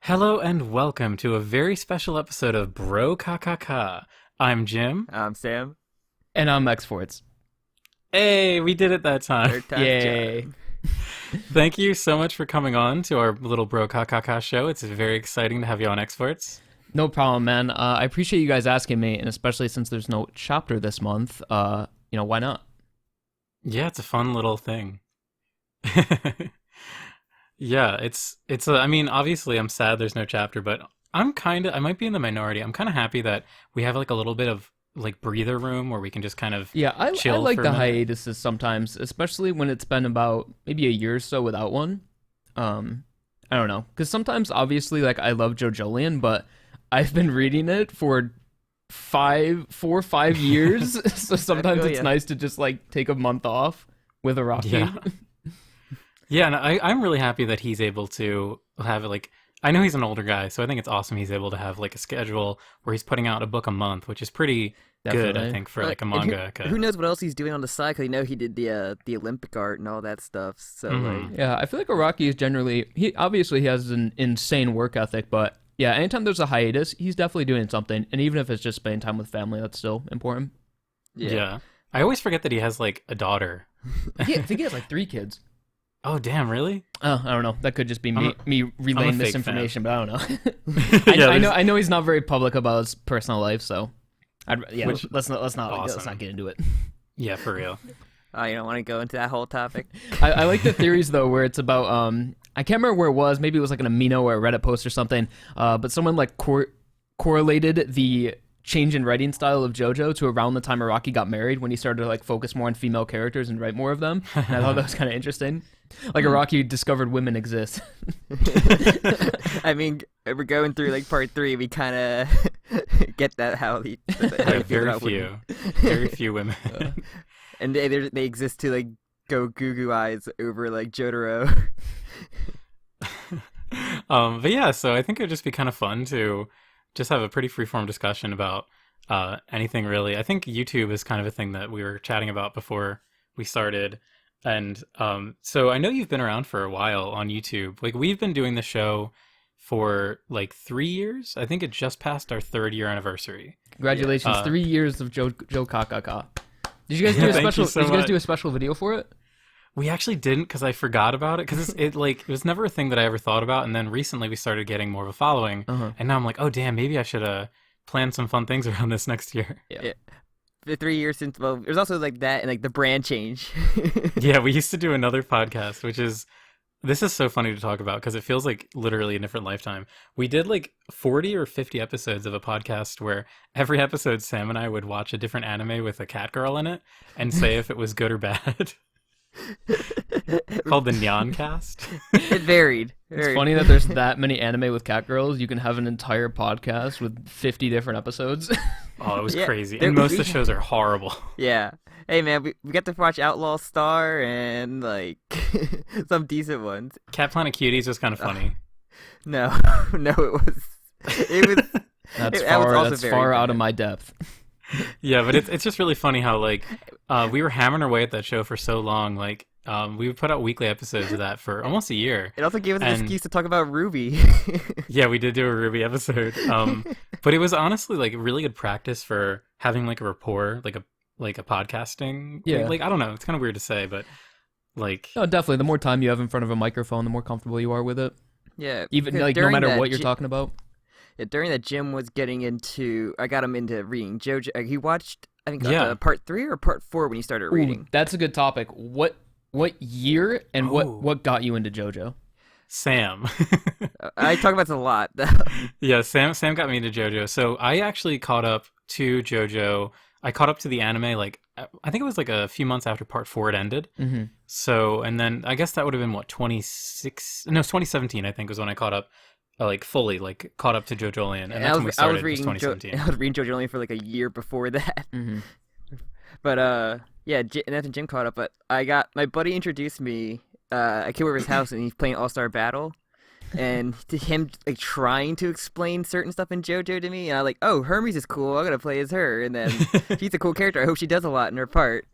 Hello and welcome to a very special episode of BROKAKAKA. I'm Jim. I'm Sam. And I'm xForts. Hey, we did it that time. Third time's Yay. charm. Thank you so much for coming on to our little BROKAKAKA show. It's very exciting to have you on xForts. No problem, man. I appreciate you guys asking me, and especially since there's no chapter this month, why not? Yeah, it's a fun little thing. Yeah, I mean, obviously I'm sad there's no chapter, but I might be in the minority. I'm kind of happy that we have like a little bit of like breather room where we can just kind of I chill like for a the minute. hiatuses sometimes, especially when it's been about maybe a year or so without one. I don't know, because sometimes obviously like I love JoJolion, but I've been reading it for 4 or 5 years, so sometimes feel it's ya. nice to just like take a month off with a Rocky. Yeah. Yeah, and I'm really happy that he's able to have like, I know he's an older guy, so I think it's awesome he's able to have like a schedule where he's putting out a book a month, which is pretty good, I Definitely. think, for like a And manga. Who knows what else he's doing on the side? Because he did the Olympic art and all that stuff. So Mhm. like, Yeah, I feel like Araki is generally he has an insane work ethic, but yeah, anytime there's a hiatus, he's definitely doing something, and even if it's just spending time with family, that's still important. Yeah. I always forget that he has like a daughter. I think he has like 3 kids. Oh, damn, really? I don't know. That could just be I'm me relaying fake misinformation, but I don't know. Yeah, I know he's not very public about his personal life, so Which- let's not awesome. get into it. Yeah, for real. you don't want to go into that whole topic. I like the theories though, where it's about I can't remember where it was. Maybe it was like an Amino or a Reddit post or something. But someone like correlated the change in writing style of JoJo to around the time Araki got married, when he started to like focus more on female characters and write more of them. And I thought that was kind of interesting. Like Araki discovered women exist. I mean, we're going through like part 3. We kind of get that how he Yeah, feels very about few. women. Very few women. And they exist to like go goo goo eyes over like Jotaro. But yeah, so I think it would just be kind of fun to just have a pretty freeform discussion about anything really. I think YouTube is kind of a thing that we were chatting about before we started. And so I know you've been around for a while on YouTube. Like, we've been doing the show for like 3 years. I think it just passed our 3rd year anniversary. Congratulations, 3 years of Jokakaka. Did you guys do Yeah, a thank you special? so Did you guys much. do a special video for it? We actually didn't because I forgot about it because it was never a thing that I ever thought about. And then recently we started getting more of a following. And now I'm like, oh, damn, maybe I should plan some fun things around this next year. Yeah. The 3 years since, well, there's also like that and like the brand change. Yeah, we used to do another podcast, this is so funny to talk about because it feels like literally a different lifetime. We did like 40 or 50 episodes of a podcast where every episode Sam and I would watch a different anime with a cat girl in it and say if it was good or bad. Called the Nyan Cast. It varied. It's funny that there's that many anime with cat girls. You can have an entire podcast with 50 different episodes. Oh, it was Yeah, crazy. there- And most of we- the shows are horrible. Yeah. Hey man, we got to watch Outlaw Star and like some decent ones. Cat Planet Cuties was kind of funny. No, no, it was. That's That was also that's very far out bad. of my depth. Yeah, but it's just really funny how like we were hammering away at that show for so long. Like we would put out weekly episodes of that for almost a year. It also gave us an And- excuse to talk about Ruby. Yeah, we did do a Ruby episode. But it was honestly like really good practice for having like a rapport, like a podcasting. Yeah. Like I don't know, it's kind of weird to say, but like No, definitely. The more time you have in front of a microphone, the more comfortable you are with it. Yeah, Even because like no during matter that what you're Ji- talking about. Yeah, during that, Jim was getting into. I got him into reading JoJo. He watched, I think, Yeah. part 3 or part 4 when he started reading. Ooh, that's a good topic. What year and Ooh. what got you into JoJo? Sam. I talk about this a lot. Yeah, Sam got me into JoJo. So I actually caught up to JoJo. I caught up to the anime like I think it was like a few months after part 4 had ended. Mm-hmm. So and then I guess that would have been what 2017 I think was when I caught up like fully like caught up to JoJolion, and that's when we started. Was 2017. I was reading JoJo only for like a year before that. Mm-hmm. But yeah, and that's when Jim caught up. But my buddy introduced me. I came over his house and he's playing All Star Battle, and to him like trying to explain certain stuff in JoJo to me, and I'm like, oh, Hermes is cool. I'm gonna play as her, and then she's a cool character. I hope she does a lot in her part.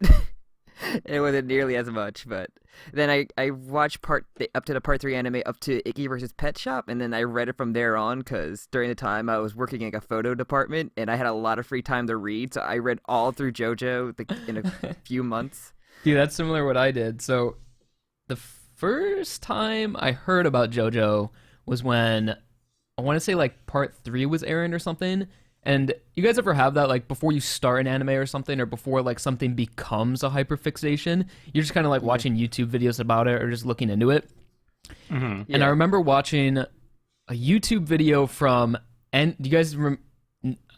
It wasn't nearly as much, but then I watched up to the part 3 anime up to Icky versus Pet Shop, and then I read it from there on because during the time I was working in a photo department and I had a lot of free time to read, so I read all through JoJo in a few months. Dude, that's similar to what I did. So the first time I heard about JoJo was when I want to say like part 3 was airing or something. And you guys ever have that, like, before you start an anime or something, or before, like, something becomes a hyperfixation, you're just kind of, like, watching YouTube videos about it or just looking into it? Mm-hmm. And I remember watching a YouTube video from, do you guys,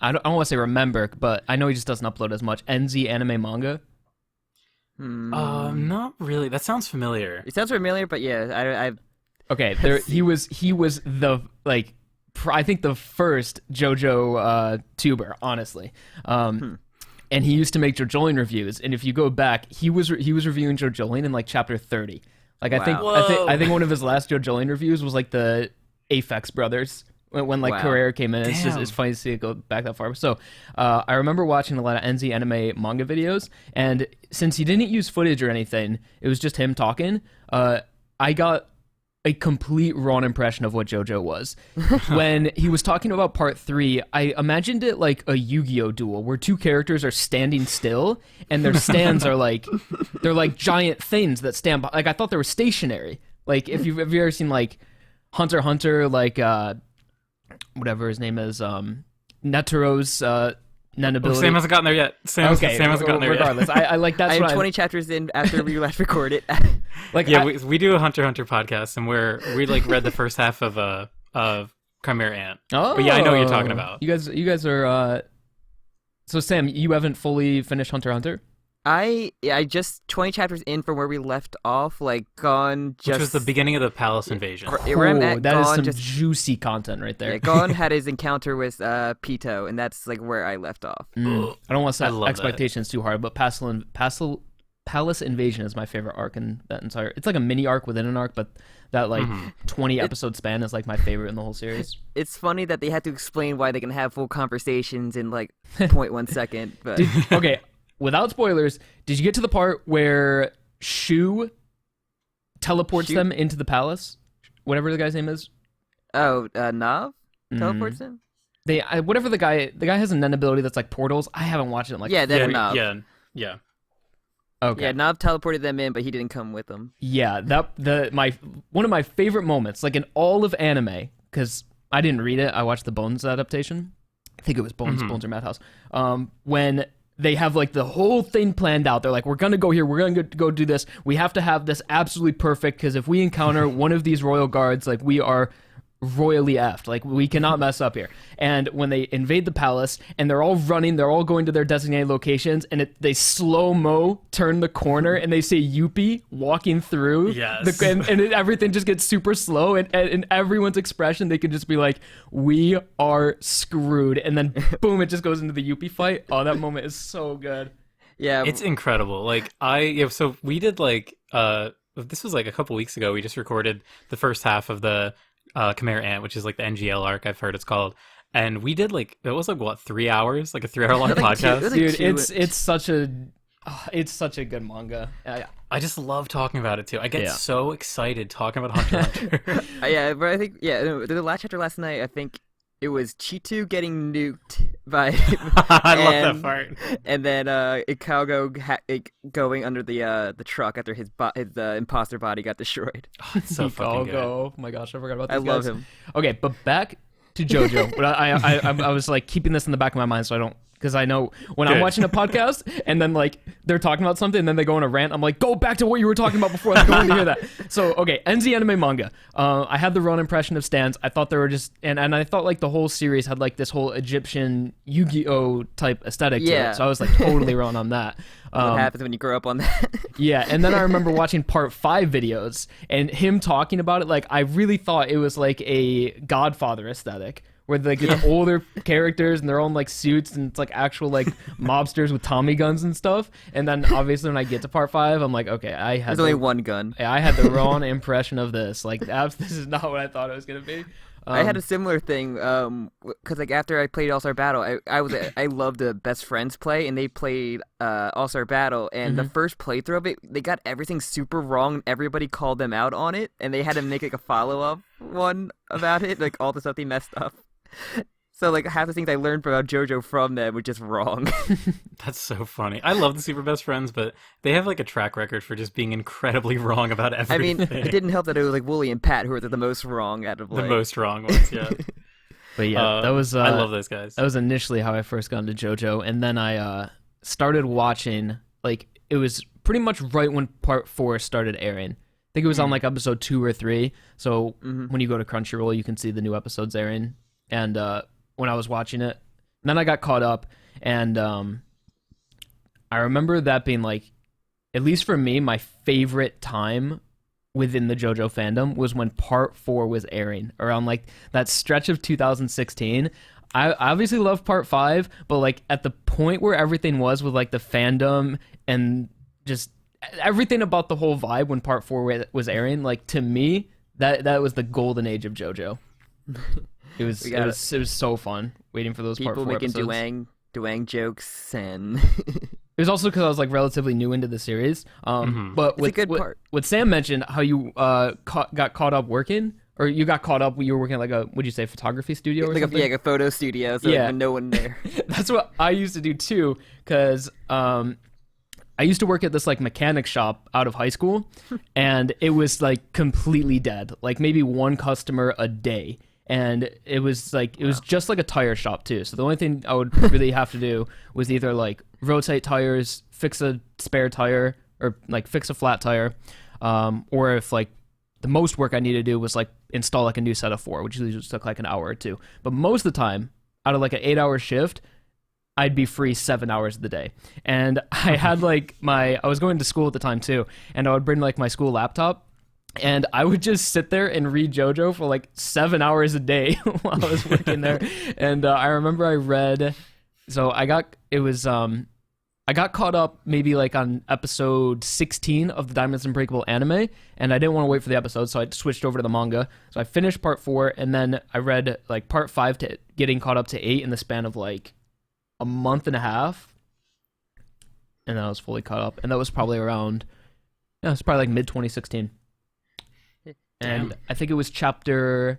I don't want to say remember, but I know he just doesn't upload as much, NZ Anime Manga? Not really. That sounds familiar. It sounds familiar, but yeah, Okay, he was the, like, I think the first JoJo tuber, honestly. And he used to make JoJolion reviews, and if you go back, he was reviewing JoJolion in like chapter 30. Like Wow. I think one of his last JoJolion reviews was like the Aphex brothers when like Wow. Carrera came in. Damn. It's funny to see it go back that far. So I remember watching a lot of NZ anime manga videos, and since he didn't use footage or anything, it was just him talking. I got a complete wrong impression of what JoJo was. When he was talking about part 3, I imagined it like a Yu-Gi-Oh duel where two characters are standing still and their stands are like, they're like giant things that stand by. Like, I thought they were stationary. Like, if you've ever seen like Hunter x Hunter, like whatever his name is, Netero's Nenability. Sam hasn't gotten there yet. Sam hasn't gotten there regardless, yet. I like that's I am what 20 chapters in after we last recorded. like. Yeah, we do a Hunter x Hunter podcast, and we like read the first half of Chimera Ant. Oh, But yeah, I know what you're talking about. You guys are. So Sam, you haven't fully finished Hunter x Hunter? I just 20 chapters in from where we left off, like gone just. Which was the beginning of the palace invasion. Where I'm at, that is Gon some just juicy content right there. Yeah, Gon had his encounter with Pito, and that's like where I left off. I don't want to I set love expectations too hard, but Palace Invasion is my favorite arc in that entire. It's like a mini arc within an arc, but that like 20 episode span is like my favorite in the whole series. It's funny that they had to explain why they can have full conversations in like 0.1 second. But Okay, without spoilers, did you get to the part where Shu teleports them into the palace? Whatever the guy's name is. Nav teleports him. Whatever the guy has a Nen ability that's like portals. I haven't watched it in like Nav. Yeah. Okay. Yeah, Nav teleported them in, but he didn't come with them. Yeah, one of my favorite moments, like in all of anime, because I didn't read it, I watched the Bones adaptation. I think it was Bones or Madhouse. When they have like the whole thing planned out, they're like, we're gonna go here, we're gonna go do this. We have to have this absolutely perfect because if we encounter one of these royal guards, like we are royally effed. Like we cannot mess up here. And when they invade the palace and they're all running, they're all going to their designated locations, and they slow-mo turn the corner and they say Yuppie walking through. Yes. Everything just gets super slow, and everyone's expression, they can just be like, we are screwed. And then boom, it just goes into the Yuppie fight. Oh, that moment is so good. Yeah. It's incredible. Like so we did like this was like a couple weeks ago. We just recorded the first half of the Chimera Ant, which is like the NGL arc, I've heard it's called, and we did like it was like what 3 hours, like a 3 hour long podcast. Dude, it's such a good manga. I just love talking about it too. I get so excited talking about Hunter x Hunter. Yeah, but I think the last chapter last night, I think it was Chitu getting nuked by. I love that part. And then Ikago going under the truck after his imposter body got destroyed. Oh, it's so fucking good. Oh my gosh, I forgot about this. I love him. Okay, but back to JoJo. I was like keeping this in the back of my mind so I don't. Because I know when I'm watching a podcast and then like they're talking about something and then they go on a rant, I'm like, go back to what you were talking about before. I want to hear that. So, okay, NZ anime manga. I had the wrong impression of stands. I thought they were just, and I thought like the whole series had like this whole Egyptian Yu-Gi-Oh type aesthetic to it. So I was like totally wrong on that. What happens when you grow up on that? Yeah, and then I remember watching part 5 videos and him talking about it. Like I really thought it was like a Godfather aesthetic, where they get the older characters and they're all in like suits and it's like actual like mobsters with Tommy guns and stuff. And then obviously when I get to part 5, I'm like, okay, There's only one gun. I had the wrong impression of this. Like this is not what I thought it was gonna be. I had a similar thing, because like after I played All Star Battle, I loved the Best Friends play, and they played All Star Battle, and the first playthrough of it, they got everything super wrong, and everybody called them out on it, and they had to make like a follow-up one about it, like all the stuff they messed up. So like half the things I learned about JoJo from them were just wrong. That's so funny. I love the Super Best Friends, but they have like a track record for just being incredibly wrong about I mean, everything. it didn't help that it was like Wooly and Pat who were the most wrong out of The like... most wrong ones, yeah. But yeah, that was I love those guys. that was initially how I first got into JoJo, and then I started watching, like, it was pretty much right when part 4 started airing. I think it was on like episode 2 or 3. So when you go to Crunchyroll, you can see the new episodes airing. And when I was watching it, and then I got caught up, and I remember that being like, at least for me, my favorite time within the JoJo fandom was when part 4 was airing, around like that stretch of 2016. I obviously love part 5, but like at the point where everything was with like the fandom and just everything about the whole vibe when part 4 was airing, like to me, that was the golden age of JoJo. It was so fun waiting for those part 4 making episodes. Duang jokes, and It was also because I was like relatively new into the series. But it's a good part. What Sam mentioned, how you got caught up working, or you got caught up when you were working at like a, what'd you say, photography studio or something? Like a photo studio, so Yeah. like, no one there. That's what I used to do too, because I used to work at this like mechanic shop out of high school, and it was like completely dead, like maybe one customer a day. And it was like, it was just like a tire shop too. So the only thing I would really have to do was either like rotate tires, fix a spare tire, or like fix a flat tire. Or if like the most work I needed to do was like install like a new set of 4, which usually just took like an hour or 2. But most of the time, out of like an 8-hour shift, I'd be free 7 hours of the day. And I had like I was going to school at the time too, and I would bring like my school laptop, and I would just sit there and read JoJo for like 7 hours a day while I was working there. And I remember I read, so I got caught up maybe like on episode 16 of the Diamonds Unbreakable anime, and I didn't want to wait for the episode, so I switched over to the manga. So I finished part 4, and then I read like part 5 to getting caught up to 8 in the span of like a month and a half, and I was fully caught up. And that was probably around, it was probably like mid 2016. And I think it was the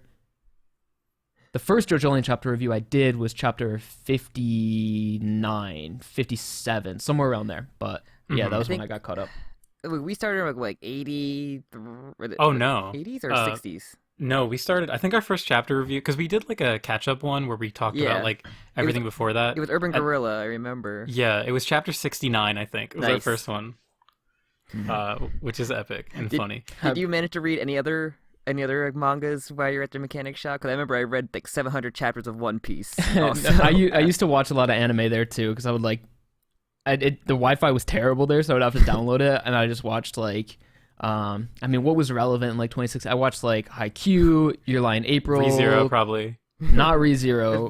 first JoJolion chapter review I did was chapter 59, 57, somewhere around there. But yeah, that was when I got caught up. We started like 80. Oh, no. 80s or 60s? No, we started, I think our first chapter review, because we did like a catch-up one where we talked about like everything before that. It was Urban Gorilla, I remember. Yeah, it was chapter 69, I think. It was our Nice. first one, which is funny and funny. Did you manage to read any other like, mangas while you're at the mechanic shop? Because I remember I read like 700 chapters of One Piece. Also. I used to watch a lot of anime there too, because I would like, the Wi-Fi was terrible there, so I would have to download it, and I just watched like, I mean, what was relevant in like 2016? I watched like Haikyuu, Your Lie in April, ReZero, probably. not ReZero.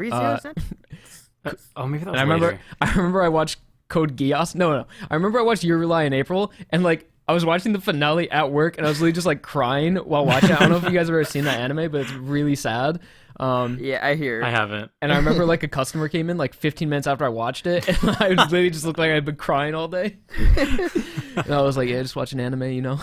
Oh, maybe that was And later. I remember I watched Code Geass. No. I remember I watched Your Lie in April, and like I was watching the finale at work, and I was literally just like crying while watching it. I don't know if you guys have ever seen that anime, but it's really sad. Yeah, I hear. I haven't. And I remember like a customer came in like 15 minutes after I watched it, and I literally just looked like I'd been crying all day. And I was like, yeah, just watching anime, you know.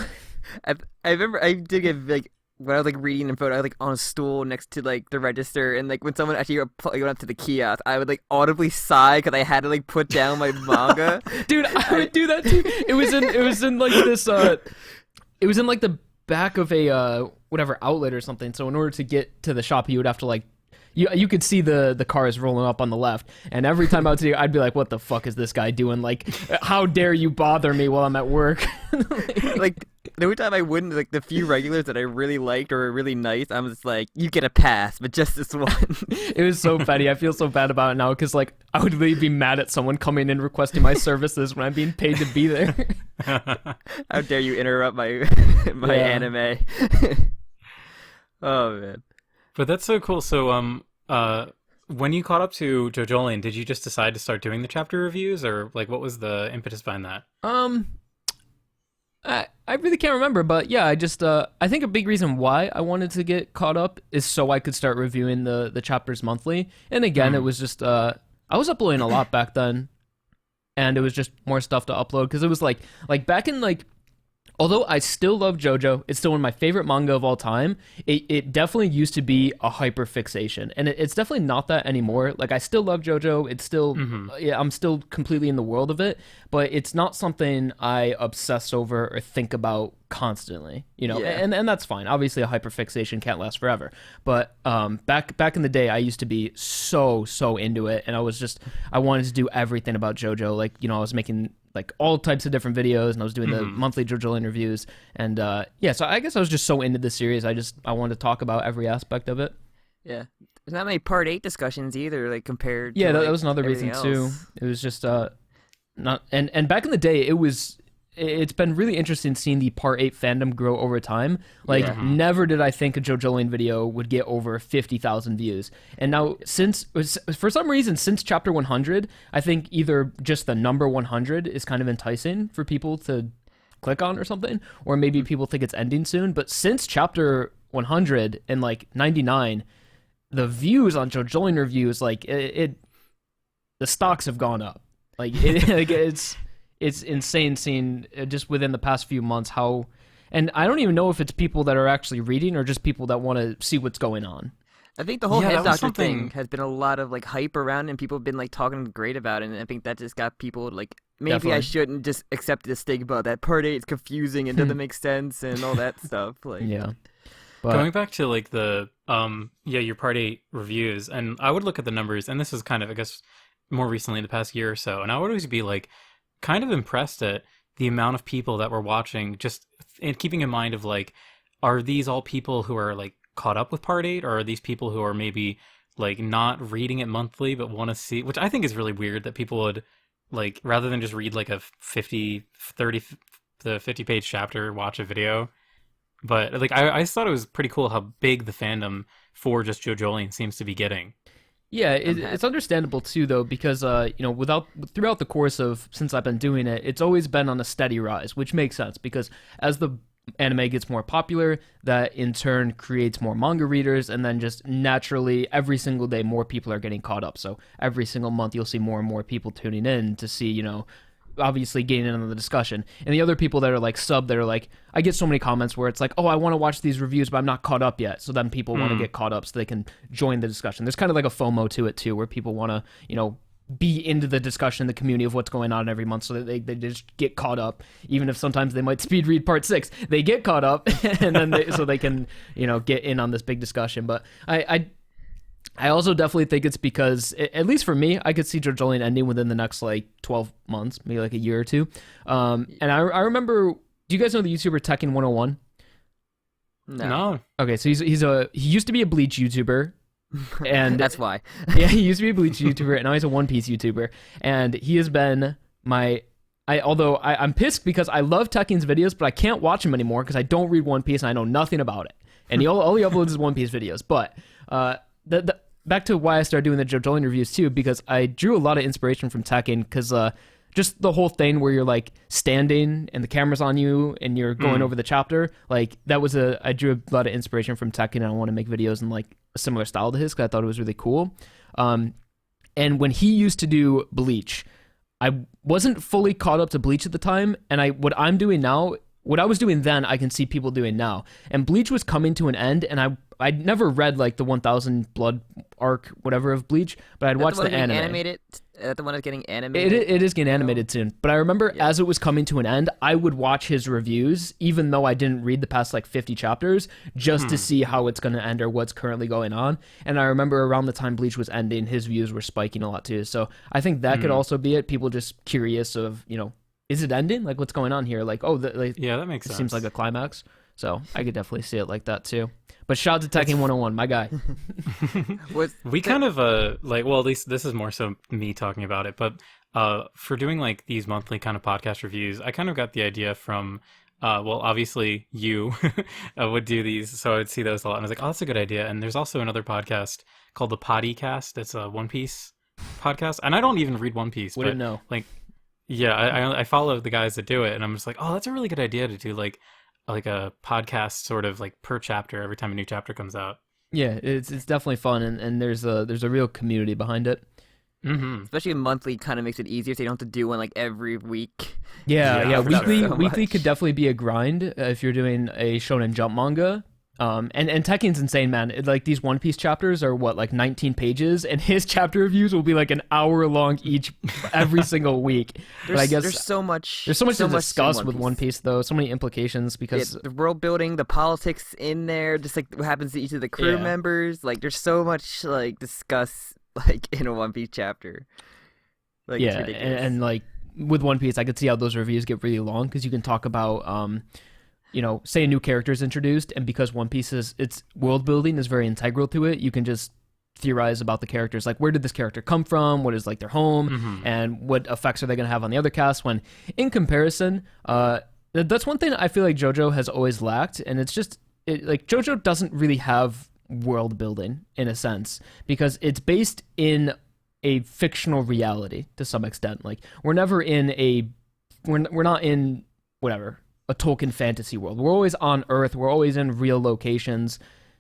I remember I did get like, when I was like reading in photo, I was like on a stool next to like the register, and like when someone actually went up to the kiosk, I would like audibly sigh because I had to like put down my manga. Dude, I would do that too. It was in like this it was in like the back of a whatever outlet or something. So in order to get to the shop, you would have to like, you could see the cars rolling up on the left, and every time I would see it, I'd be like, what the fuck is this guy doing? Like, how dare you bother me while I'm at work? Like the only time I wouldn't, like the few regulars that I really liked or were really nice, I was just like, you get a pass, but just this one. It was so petty. I feel so bad about it now, because like I would really be mad at someone coming in requesting my services when I'm being paid to be there. How dare you interrupt my Yeah. anime? Oh man. But that's so cool. So, when you caught up to JoJolion, did you just decide to start doing the chapter reviews, or like what was the impetus behind that? I really can't remember, but yeah, I think a big reason why I wanted to get caught up is so I could start reviewing the chapters monthly. And again, it was just I was uploading a lot back then, and it was just more stuff to upload because it was like back in like. Although I still love JoJo, it's still one of my favorite manga of all time. It definitely used to be a hyper fixation, and it's definitely not that anymore. Like I still love JoJo. It's still, yeah, I'm still completely in the world of it, but it's not something I obsess over or think about constantly. You know, Yeah. and that's fine. Obviously, a hyper fixation can't last forever. But back in the day, I used to be so into it, and I wanted to do everything about JoJo. Like I was making like all types of different videos, and I was doing the monthly JoJo interviews, and yeah, so I guess I was just so into the series. I wanted to talk about every aspect of it. Yeah. There's not many Part 8 discussions either, like, compared Yeah, to, that like, was another reason everything too. else. It was just not and back in the day, it's been really interesting seeing the Part 8 fandom grow over time. Like, Yeah. never did I think a JoJolion video would get over 50,000 views. And now, for some reason, since chapter 100, I think either just the number 100 is kind of enticing for people to click on or something, or maybe people think it's ending soon. But since chapter 100 and, like, 99, the views on JoJolion reviews, like, the stocks have gone up. Like, it's insane seeing just within the past few months how, and I don't even know if it's people that are actually reading or just people that want to see what's going on. I think the whole Yeah, head that was doctor thing something- has been a lot of like hype around, and people have been like talking great about it. And I think that just got people like, maybe I Definitely. shouldn't just accept the stigma that Part 8 is confusing and doesn't make sense and all that stuff. Like, Yeah. But Going back to like the your Part 8 reviews, and I would look at the numbers, and this is kind of, I guess, more recently in the past year or so, and I would always be like kind of impressed at the amount of people that were watching, just and keeping in mind of like, are these all people who are like caught up with Part 8, or are these people who are maybe like not reading it monthly but want to see, which I think is really weird that people would like, rather than just read like a 50 page chapter, watch a video. But like I just thought it was pretty cool how big the fandom for just JoJolion seems to be getting. yeah, I'm it's understandable too, though, because throughout the course of since I've been doing it, it's always been on a steady rise, which makes sense because as the anime gets more popular, that in turn creates more manga readers, and then just naturally every single day more people are getting caught up. So every single month you'll see more and more people tuning in to see, obviously getting in on the discussion. And the other people that are like that are like, I get so many comments where it's like, oh, I want to watch these reviews, but I'm not caught up yet. So then people want to get caught up so they can join the discussion. There's kind of like a FOMO to it too, where people want to, be into the discussion, the community of what's going on every month, so that they just get caught up. Even if sometimes they might speed read Part 6, they get caught up, and then so they can, get in on this big discussion. But I also definitely think it's because, at least for me, I could see JoJolion ending within the next, like, 12 months, maybe like a year or two. And I remember, do you guys know the YouTuber Tekken 101? no. Okay, so he used to be a Bleach YouTuber, and That's why. yeah, he used to be a Bleach YouTuber, and now he's a One Piece YouTuber, and he has been although I'm pissed because I love Tekken's videos, but I can't watch him anymore because I don't read One Piece and I know nothing about it, and all he uploads is One Piece videos. But back to why I started doing the JoJolion reviews too, because I drew a lot of inspiration from Tekken, because just the whole thing where you're like standing and the camera's on you and you're going over the chapter, like that was I drew a lot of inspiration from Tekken, and I want to make videos in like a similar style to his because I thought it was really cool. And when he used to do Bleach, I wasn't fully caught up to Bleach at the time, and what I'm doing now, what I was doing then, I can see people doing now. And Bleach was coming to an end, and I'd never read like the 1000 Blood arc, whatever, of Bleach, but I'd watched the anime. Animated? Is that the one that's getting animated? It is getting animated soon. But I remember as it was coming to an end, I would watch his reviews, even though I didn't read the past like 50 chapters, just to see how it's going to end or what's currently going on. And I remember around the time Bleach was ending, his views were spiking a lot too. So I think that could also be it. People just curious of, is it ending? Like, what's going on here? Like, Yeah, that makes it sense. seems like a climax. So I could definitely see it like that too. But shout out to Tekken 101, my guy. We kind of well, at least this is more so me talking about it, but for doing like these monthly kind of podcast reviews, I kind of got the idea from well, obviously you would do these, so I would see those a lot, and I was like, oh, that's a good idea. And there's also another podcast called the Podcast. It's a One Piece podcast, and I don't even read One Piece. Wouldn't but know. like, Yeah, I follow the guys that do it, and I'm just like, oh, that's a really good idea to do like a podcast sort of like per chapter every time a new chapter comes out. Yeah, it's definitely fun, and there's a real community behind it. Mm-hmm. Especially monthly kind of makes it easier, so you don't have to do one like every week. Yeah, Yeah, yeah. for sure. Weekly much. could definitely be a grind if you're doing a Shonen Jump manga. And Tekken's insane, man. Like these One Piece chapters are what, like 19 pages, and his chapter reviews will be like an hour long each every single week. But I guess There's so much there's so much to in discuss with One Piece, though. So many implications because the world building, the politics in there, just like what happens to each of the crew Yeah. members. Like there's so much like discuss like in a One Piece chapter. Like it's yeah, ridiculous. and like with One Piece, I could see how those reviews get really long because you can talk about say a new character is introduced, and because One Piece its world building is very integral to it, you can just theorize about the characters, like where did this character come from, what is like their home, Mm-hmm. and what effects are they going to have on the other cast. When in comparison, that's one thing I feel like JoJo has always lacked, and it's just like JoJo doesn't really have world building in a sense because it's based in a fictional reality to some extent. Like we're never in we're not in whatever a Tolkien fantasy world. We're always on Earth. We're always in real locations.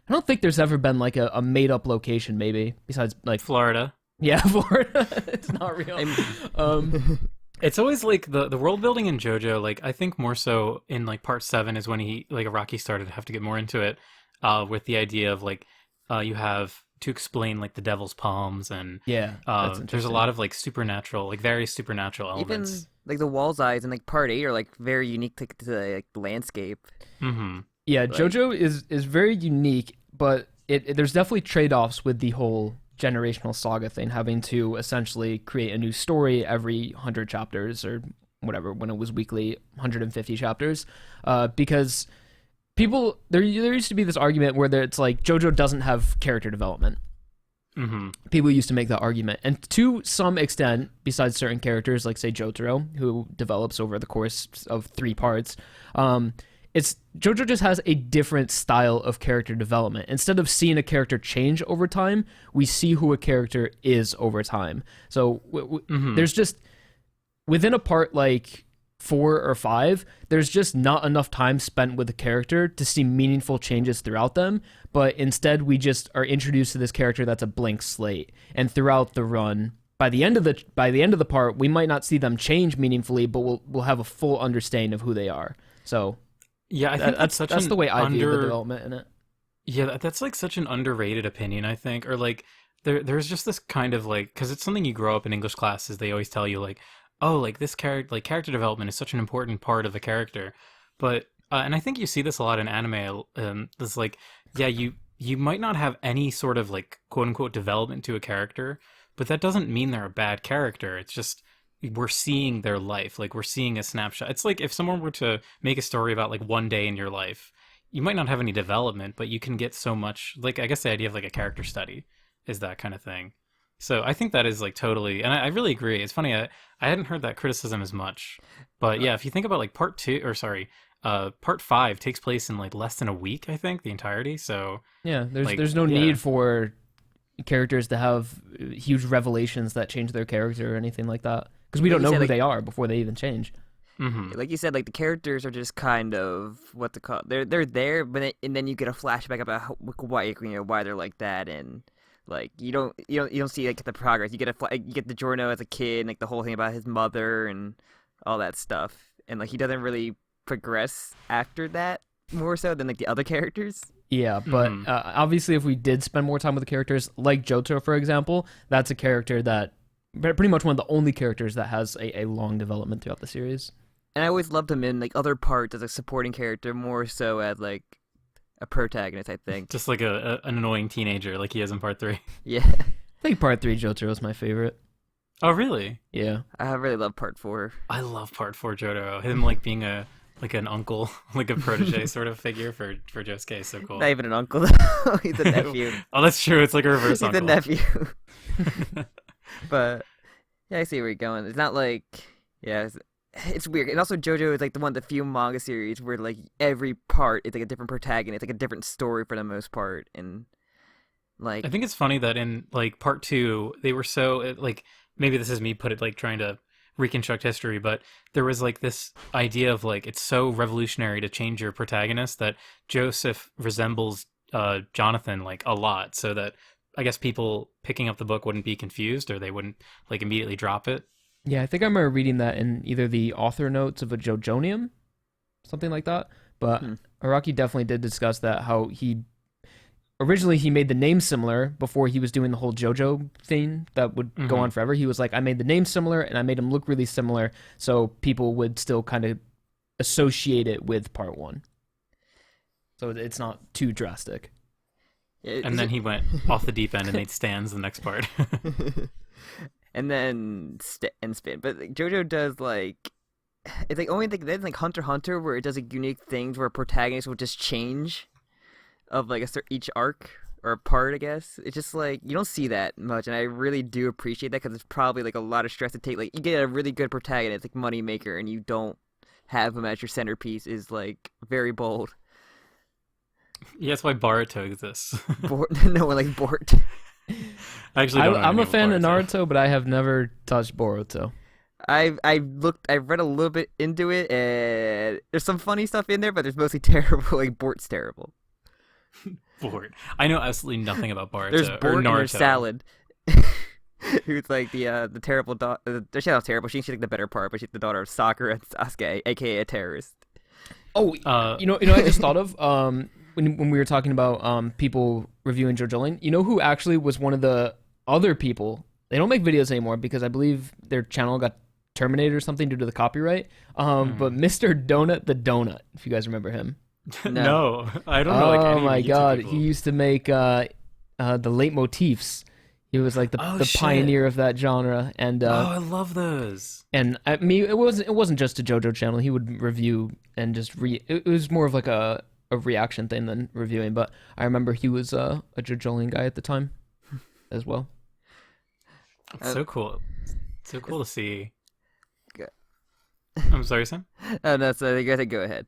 I don't think there's ever been like a made up location, maybe besides like Florida. yeah, Florida. It's not real. It's always like the world building in JoJo. Like I think more so in like part 7 is when Rocky started to have to get more into it, with the idea of like you have to explain like the devil's palms and Yeah, that's there's a interesting. lot of like supernatural, like very supernatural Even elements. like the wall's eyes in like part 8 are like very unique to like the landscape. Mm-hmm. Yeah, Like- JoJo is very unique, but there's definitely trade-offs with the whole generational saga thing, having to essentially create a new story every 100 chapters or whatever, when it was weekly 150 chapters, because people there used to be this argument where it's like JoJo doesn't have character development. Mm-hmm. People used to make that argument, and to some extent, besides certain characters like say Jotaro, who develops over the course of 3 parts, it's JoJo just has a different style of character development. Instead of seeing a character change over time, we see who a character is over time. So there's just within a part like 4 or 5, there's just not enough time spent with the character to see meaningful changes throughout them, but instead we just are introduced to this character that's a blank slate, and throughout the run, by the end of the part, we might not see them change meaningfully, but we'll have a full understanding of who they are. So Yeah, I think that's the way I view the development in it. Yeah, that's like such an underrated opinion, I think. Or like there's just this kind of like, because it's something you grow up in English classes, they always tell you like, oh, like this character, like character development is such an important part of a character. But and I think you see this a lot in anime. It's like, yeah, you might not have any sort of like quote unquote development to a character, but that doesn't mean they're a bad character. It's just we're seeing their life, like we're seeing a snapshot. It's like if someone were to make a story about like one day in your life, you might not have any development, but you can get so much. Like I guess the idea of like a character study is that kind of thing. So I think that is like totally, and I really agree. It's funny, I hadn't heard that criticism as much, but yeah, if you think about like part 5 takes place in like less than a week, I think, the entirety. So Yeah, there's like, there's no yeah. need for characters to have huge revelations that change their character or anything like that, because we Like don't you know said, who like- they are before they even change. Mhm. Like you said, like the characters are just kind of what to call. They're there, but and then you get a flashback about why they're like that, and like you don't see like the progress. You get you get the Giorno as a kid, and, like the whole thing about his mother and all that stuff, and like he doesn't really progress after that more so than like the other characters. Yeah, but Mhm. Obviously, if we did spend more time with the characters, like Jotaro, for example, that's a character that pretty much one of the only characters that has a long development throughout the series. And I always loved him in like other parts as a supporting character more so as like a protagonist. I think. Just like an annoying teenager, like he is in part 3. Yeah, I think part 3 Jotaro is my favorite. Oh, really? Yeah. I really love part 4. I love part 4 Jotaro. Him like being like an uncle, like a protege sort of figure for Josuke is so cool. Not even an uncle though. He's a nephew. Oh, that's true. It's like a reverse He's uncle. a nephew. But yeah, I see where you're going. It's not like it's weird. And also JoJo is like the one of the few manga series where like every part is like a different protagonist, like a different story for the most part. And like I think it's funny that in like part 2 they were so like maybe this is me trying to reconstruct history, but there was like this idea of like it's so revolutionary to change your protagonist that Joseph resembles Jonathan like a lot, so that I guess people picking up the book wouldn't be confused or they wouldn't like immediately drop it. Yeah, I think I remember reading that in either the author notes of a JoJolion, something like that. But Araki definitely did discuss that, how he originally he made the name similar before he was doing the whole JoJo thing that would go on forever. He was like, I made the name similar and I made him look really similar so people would still kind of associate it with part 1. So it's not too drastic. And then he went off the deep end and made stands the next part. And then spin. But like, JoJo does like, it's like only then like Hunter x Hunter where it does like unique things where protagonists will just change of like each arc or part, I guess. It's just like you don't see that much, and I really do appreciate that because it's probably like a lot of stress to take. Like you get a really good protagonist, like Moneymaker, and you don't have him as your centerpiece is like very bold. Yeah, that's why Boruto exists. No one likes Bort. I actually don't know I'm a anything fan of about Naruto, but I have never touched Boruto. I've read a little bit into it, and there's some funny stuff in there, but there's mostly terrible. Like Bort's terrible. Bort. I know absolutely nothing about Boruto There's or Bort and Naruto. there's Salad. Who's like the terrible daughter. She's not terrible. She's like the better part, but she's the daughter of Sakura and Sasuke, aka a terrorist. Oh, you know, I just thought of when we were talking about people reviewing JoJolion. You know who actually was one of the other people? They don't make videos anymore because I believe their channel got terminated or something due to the copyright. But Mr. Donut the Donut, if you guys remember him. No, I don't know. Like, any oh my YouTube god, people. he used to make the leitmotifs. He was like the shit. pioneer of that genre, and I love those. and I mean it wasn't just a JoJo channel. He would review and just it was more of like a reaction thing than reviewing. But I remember he was a JoJolion guy at the time as well. It's so cool. So cool to see. Good. I'm sorry, Sam? Oh no, so you guys go ahead.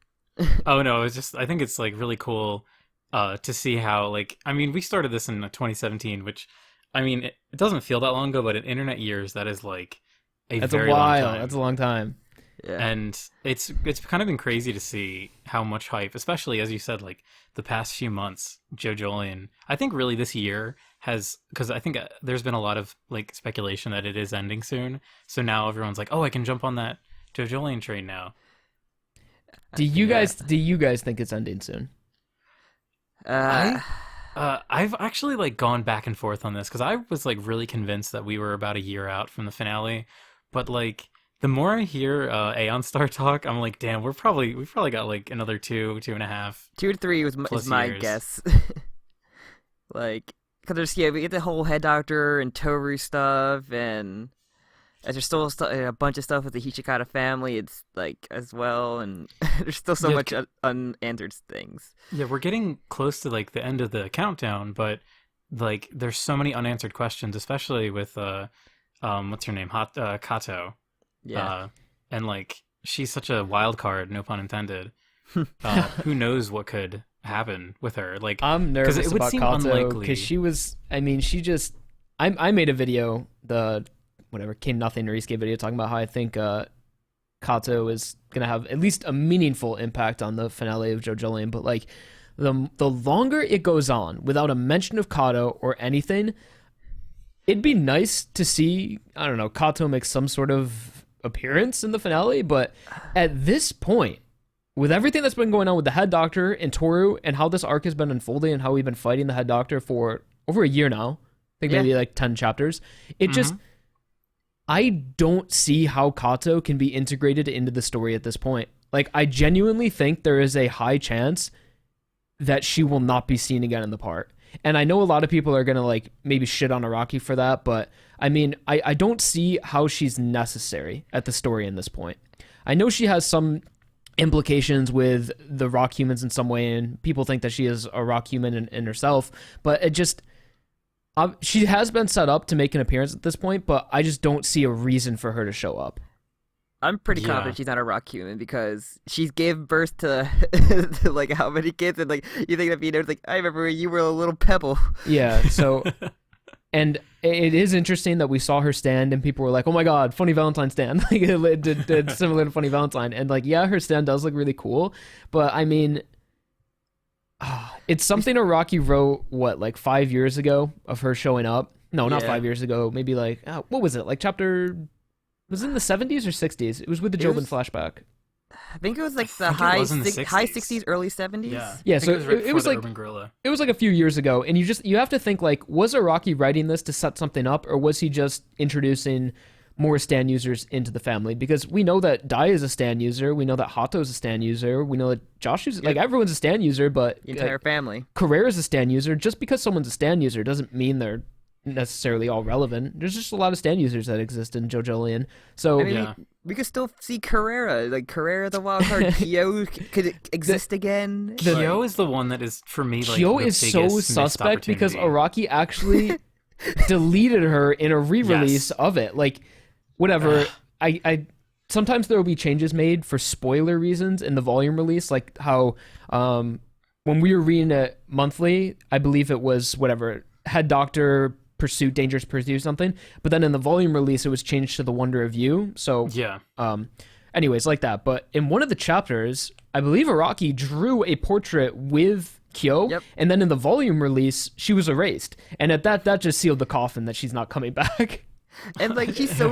Oh no, it's just I think it's like really cool to see how like I mean we started this in 2017, which I mean it doesn't feel that long ago, but in internet years that is like That's very a while. long time. That's a long time. Yeah. And it's kind of been crazy to see how much hype, especially as you said, like the past few months, JoJolion. I think really this year has, because I think there's been a lot of like speculation that it is ending soon. So now everyone's like, oh, I can jump on that JoJolion train now. Do you guys think it's ending soon? I've actually like gone back and forth on this because I was like really convinced that we were about a year out from the finale, but like the more I hear Aeon Star talk, I'm like, damn, we've probably got like another 2.5. 2 to 3 is my years. guess. Like, because we get the whole head doctor and Toru stuff, and as there's still a bunch of stuff with the Hishikata family, it's like as well, and there's still so much unanswered things. Yeah, we're getting close to like the end of the countdown, but like there's so many unanswered questions, especially with what's her name, Kato. Yeah. And like she's such a wild card, no pun intended. Who knows what could happen with her? Like I'm nervous it would about seem Kato unlikely. because she was. I mean, she just. I made a video, the whatever Came Nothing Norisuke video, talking about how I think Kato is gonna have at least a meaningful impact on the finale of JoJolion. But like the longer it goes on without a mention of Kato or anything, it'd be nice to see, I don't know, Kato make some sort of appearance in the finale, but at this point, with everything that's been going on with the head doctor and Toru and how this arc has been unfolding and how we've been fighting the head doctor for over a year now, I think maybe like 10 chapters, it just, I don't see how Kato can be integrated into the story at this point. Like, I genuinely think there is a high chance that she will not be seen again in the part. And I know a lot of people are going to like maybe shit on Araki for that, but I mean, I don't see how she's necessary at the story in this point. I know she has some implications with the rock humans in some way, and people think that she is a rock human in herself, but it just, she has been set up to make an appearance at this point, but I just don't see a reason for her to show up. I'm pretty confident she's not a rock human because she's gave birth to, to like how many kids, and like you think that it's like I remember when you were a little pebble. Yeah, so And it is interesting that we saw her stand and people were like, oh my god, Funny Valentine stand. Like it did similar to Funny Valentine. And like, yeah, her stand does look really cool. But I mean, it's something Araki wrote, what, like 5 years ago of her showing up? No, not 5 years ago. Maybe like, what was it? Like chapter, was it in the 70s or 60s? It was with the Jobin flashback. I think it was like the high 60s, early 70s. Yeah. So it was like Urban Gorilla. It was like a few years ago, and you have to think like, was Araki writing this to set something up, or was he just introducing more stand users into the family? Because we know that Dai is a stand user, we know that Hato is a stand user, we know that Josh is like everyone's a stand user, but the entire family. Carrera's a stand user. Just because someone's a stand user doesn't mean they're necessarily all relevant. There's just a lot of stand users that exist in JoJolion. So I mean, we could still see Carrera, like Carrera the wild card. Kyo could exist again. Kyo is the one that is, for me, like Kyo the is so biggest suspect missed because opportunity. Araki actually deleted her in a re-release of it. Like, whatever. I sometimes there will be changes made for spoiler reasons in the volume release, like how when we were reading it monthly, I believe it was whatever, Head Doctor Pursuit, Dangerous Pursuit, something. But then in the volume release, it was changed to The Wonder of You. So yeah. Anyways, like that. But in one of the chapters, I believe Araki drew a portrait with Kyo, and then in the volume release, she was erased. And at that just sealed the coffin that she's not coming back. And like she's so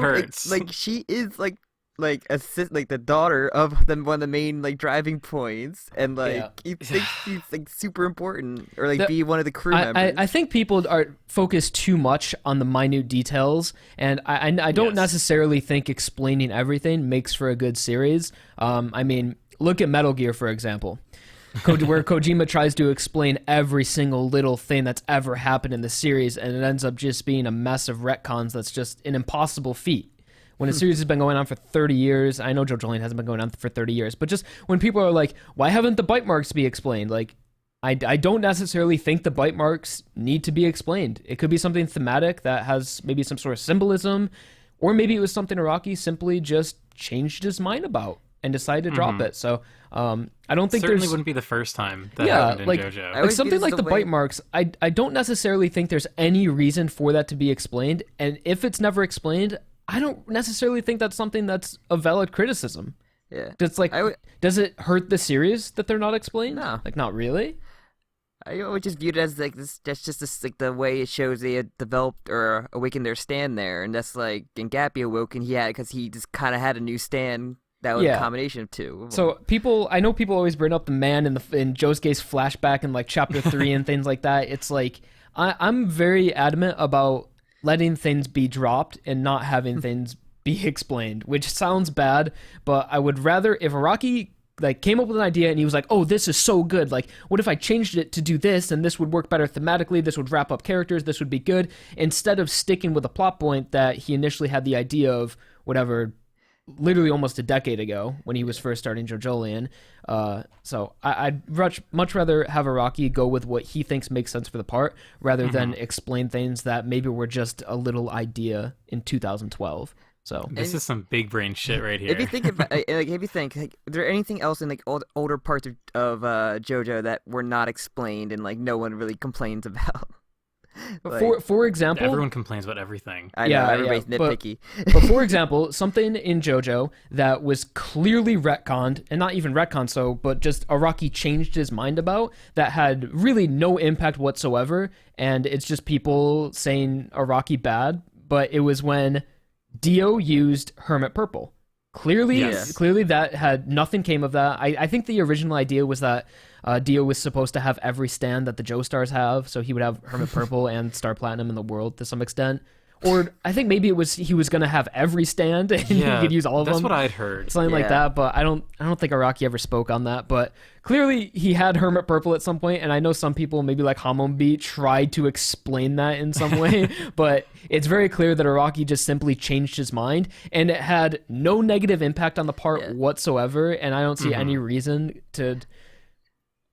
like she is like the daughter of one of the main like driving points, and like you think she's like super important, or like be one of the crew members. I think people are focused too much on the minute details, and I don't necessarily think explaining everything makes for a good series. I mean, look at Metal Gear, for example. Where Kojima tries to explain every single little thing that's ever happened in the series, and it ends up just being a mess of retcons that's just an impossible feat. When a series has been going on for 30 years, I know JoJolion hasn't been going on for 30 years, but just when people are like, why haven't the bite marks be explained? Like, I don't necessarily think the bite marks need to be explained. It could be something thematic that has maybe some sort of symbolism, or maybe it was something Araki simply just changed his mind about and decided to drop it. So I don't think certainly wouldn't be the first time that happened in JoJo. Like something like the bite marks, I don't necessarily think there's any reason for that to be explained. And if it's never explained, I don't necessarily think that's something that's a valid criticism. Yeah. It's like, does it hurt the series that they're not explained? No. Like, not really? I always just viewed it as like this. That's just this, like the way it shows they had developed or awakened their stand there, and that's like and Gappy awoke, and because he just kind of had a new stand that was a combination of two. So I know people always bring up the man in Josuke's flashback in like chapter 3 and things like that. It's like I'm very adamant about letting things be dropped and not having things be explained, which sounds bad, but I would rather if Araki like came up with an idea and he was like, oh, this is so good, like what if I changed it to do this and this would work better thematically, this would wrap up characters, this would be good, instead of sticking with a plot point that he initially had the idea of whatever, literally almost a decade ago when he was first starting JoJolion. So I'd much rather have Araki go with what he thinks makes sense for the part rather than explain things that maybe were just a little idea in 2012. So this is some big brain shit right here. If you think about, like, is there anything else in like older parts of JoJo that were not explained and like no one really complains about? Like, for example, everyone complains about everything. I know, everybody's nitpicky. But for example, something in JoJo that was clearly retconned, and not even retconned, but just Araki changed his mind about, that had really no impact whatsoever, and it's just people saying Araki bad, but it was when Dio used Hermit Purple. Clearly that had nothing came of that. I think the original idea was that Dio was supposed to have every stand that the Joestars have, so he would have Hermit Purple and Star Platinum in the world to some extent. Or I think maybe it was he was going to have every stand and he could use all of them. That's what I'd heard. Something like that, but I don't think Araki ever spoke on that. But clearly he had Hermit Purple at some point, and I know some people, maybe like Hamon tried to explain that in some way, but it's very clear that Araki just simply changed his mind, and it had no negative impact on the part whatsoever, and I don't see any reason to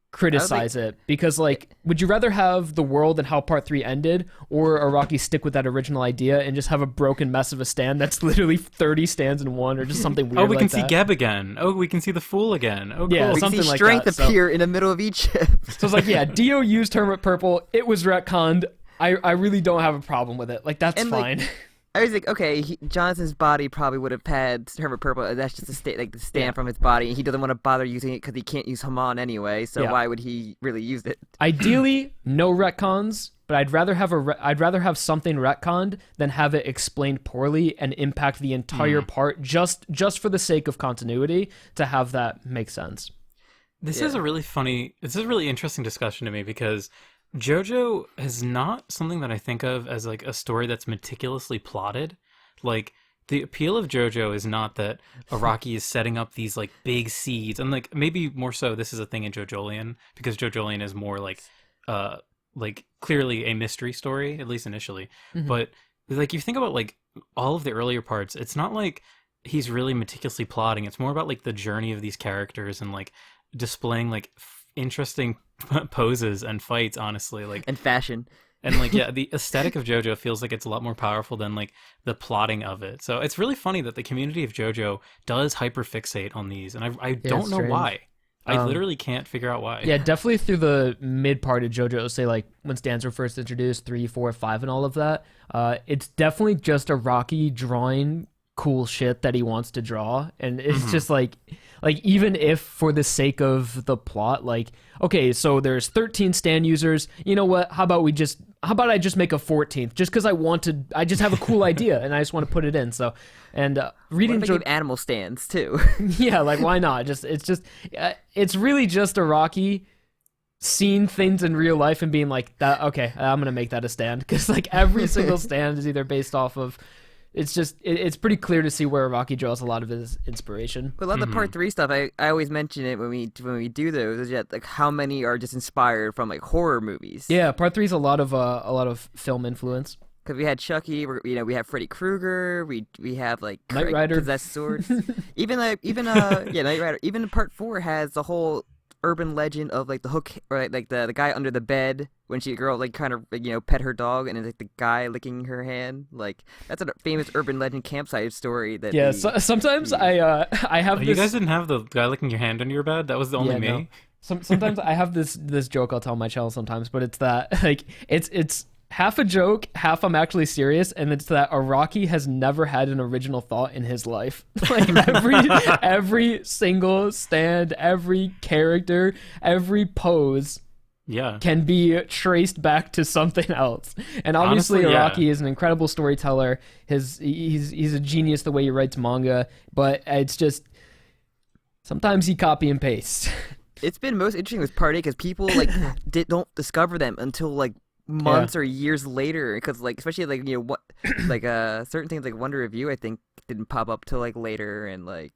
criticize it, because like, would you rather have the world and how part 3 ended, or Araki stick with that original idea and just have a broken mess of a stand that's literally 30 stands in one, or just something weird? Oh, we like can see that? Geb again. Oh, we can see the Fool again. Oh, cool. Yeah, we something can see like strength that. appear in the middle of each ship. So it's like, Dio used Hermit Purple, it was retconned, I really don't have a problem with it. Like, that's And, fine. I was like, okay, Jonathan's body probably would have had Hermit Purple. And that's just the stamp from his body, and he doesn't want to bother using it because he can't use Haman anyway. So why would he really use it? Ideally, no retcons, but I'd rather have something retconned than have it explained poorly and impact the entire part just for the sake of continuity to have that make sense. This is a really interesting discussion to me because JoJo is not something that I think of as like a story that's meticulously plotted. Like, the appeal of JoJo is not that Araki is setting up these like big seeds, and like maybe more so this is a thing in JoJolion because JoJolion is more like clearly a mystery story, at least initially. But like you think about like all of the earlier parts, it's not like he's really meticulously plotting. It's more about like the journey of these characters and like displaying like interesting poses and fights, honestly, like, And fashion. and like the aesthetic of JoJo feels like it's a lot more powerful than like the plotting of it. So it's really funny that the community of JoJo does hyperfixate on these, and I don't know why. I literally can't figure out why. Yeah, definitely through the mid part of JoJo, say like when stands were first introduced, 3, 4, 5, and all of that. It's definitely just Araki drawing cool shit that he wants to draw, and it's just like even if for the sake of the plot, like, okay, so there's 13 stand users, you know what, how about I just make a 14th just because I just have a cool idea and I just want to put it in. So, and reading What if they give animal stands too? yeah, like, why not? It's really just Araki seeing things in real life and being like, that, okay, I'm gonna make that a stand, because like every single stand is either based off of, it's pretty clear to see where Araki draws a lot of his inspiration. Well, a lot of the part 3 stuff, I always mention it when we do those, is that like how many are just inspired from like horror movies. Yeah, part 3 is a lot of film influence. Because we had Chucky, we have Freddy Krueger, we have like Knight Rider, possessed swords, even Knight Rider. Even part 4 has the whole urban legend of like the hook, right? Like the guy under the bed when she girl like kind of pet her dog, and it's like the guy licking her hand. Like, that's a famous urban legend campsite story. That sometimes I have. You guys didn't have the guy licking your hand under your bed? That was the only me. No. Sometimes I have this joke I'll tell on my channel sometimes, but it's that like it's half a joke, half I'm actually serious, and it's that Araki has never had an original thought in his life. Like every single stand, every character, every pose can be traced back to something else. And obviously Araki is an incredible storyteller. He's a genius the way he writes manga, but it's just sometimes he copy and pastes. It's been most interesting with Part 8 because people like don't discover them until like months or years later, because like especially like what like certain things like Wonder Review I think didn't pop up till like later, and like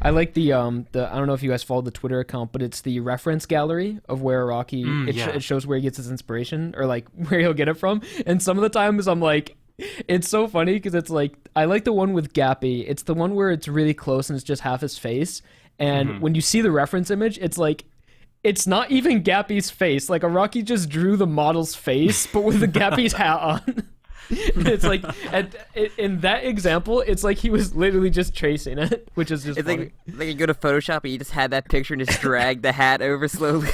I like the I don't know if you guys follow the Twitter account, but it's the reference gallery of where Araki it shows where he gets his inspiration or like where he'll get it from, and some of the times I'm like, it's so funny because it's like I like the one with Gappy. It's the one where it's really close and it's just half his face, and when you see the reference image, it's like it's not even Gappy's face. Like, Araki just drew the model's face, but with the Gappy's hat on. It's like, in that example, it's like he was literally just tracing it, which is just funny. Like you go to Photoshop and you just had that picture and just drag the hat over slowly.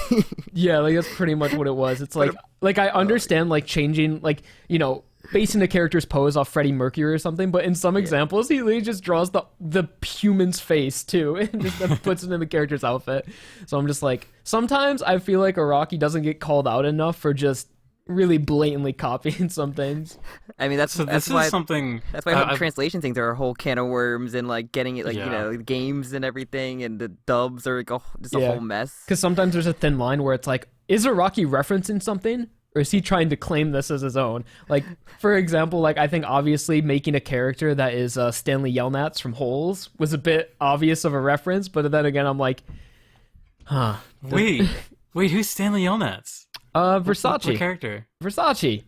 Yeah, like that's pretty much what it was. It's like I understand like changing, like, basing the character's pose off Freddie Mercury or something, but in some examples, he literally just draws the human's face too, and just then puts it in the character's outfit. So I'm just like, sometimes I feel like Araki doesn't get called out enough for just really blatantly copying some things. I mean, that's why translation things are a whole can of worms, and like getting it like games and everything, and the dubs are like just a whole mess. Because sometimes there's a thin line where it's like, is Araki referencing something? Or is he trying to claim this as his own? Like, for example, like I think obviously making a character that is Stanley Yelnats from Holes was a bit obvious of a reference, but then again, I'm like, Wait, who's Stanley Yelnats? Versace. What character? Versace.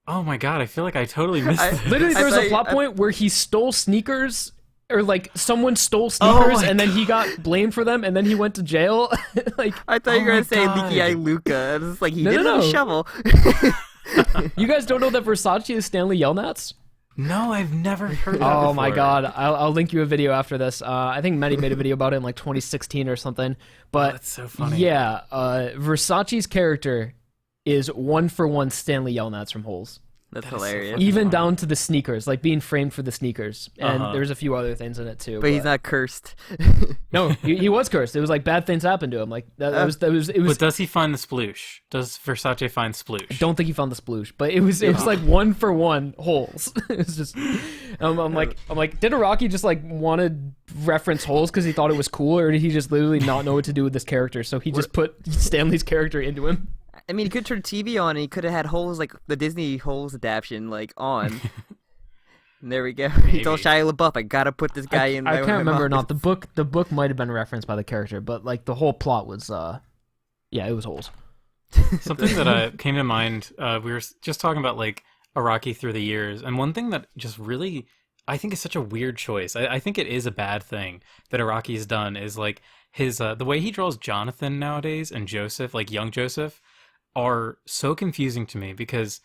Oh my god, I feel like I totally missed it. Literally, there was a plot point where he stole sneakers, or like someone stole sneakers, and then he got blamed for them, and then he went to jail. Like, I thought you were gonna say Leaky Eye Luca. It's like he did it with a shovel. You guys don't know that Versace is Stanley Yelnats? No, I've never heard that before. My god, I'll link you a video after this. I think Maddie made a video about it in like 2016 or something. But that's so funny. Yeah, Versace's character is 1-for-1 Stanley Yelnats from Holes. That's That is so hilarious. funny. Even down to the sneakers, like being framed for the sneakers. And Uh-huh. there's a few other things in it too. But he's not cursed. No, he was cursed. It was like bad things happened to him. Like it was. But does he find the sploosh? Does Versace find sploosh? I don't think he found the sploosh, but it was like 1-for-1 Holes. It was just. I'm like, did Araki just like want to reference Holes because he thought it was cool, or did he just literally not know what to do with this character? So he just put Stanley's character into him. I mean, he could turn TV on and he could have had Holes, like the Disney Holes adaptation, like on. And there we go. He told Shia LaBeouf, I gotta put this guy in. I can't remember or not. The book might have been referenced by the character, but like the whole plot was, it was Holes. Something that came to mind, we were just talking about like Araki through the years, and one thing that just really I think is such a weird choice. I think it is a bad thing that Araki's done is like his the way he draws Jonathan nowadays and Joseph, like young Joseph, are so confusing to me because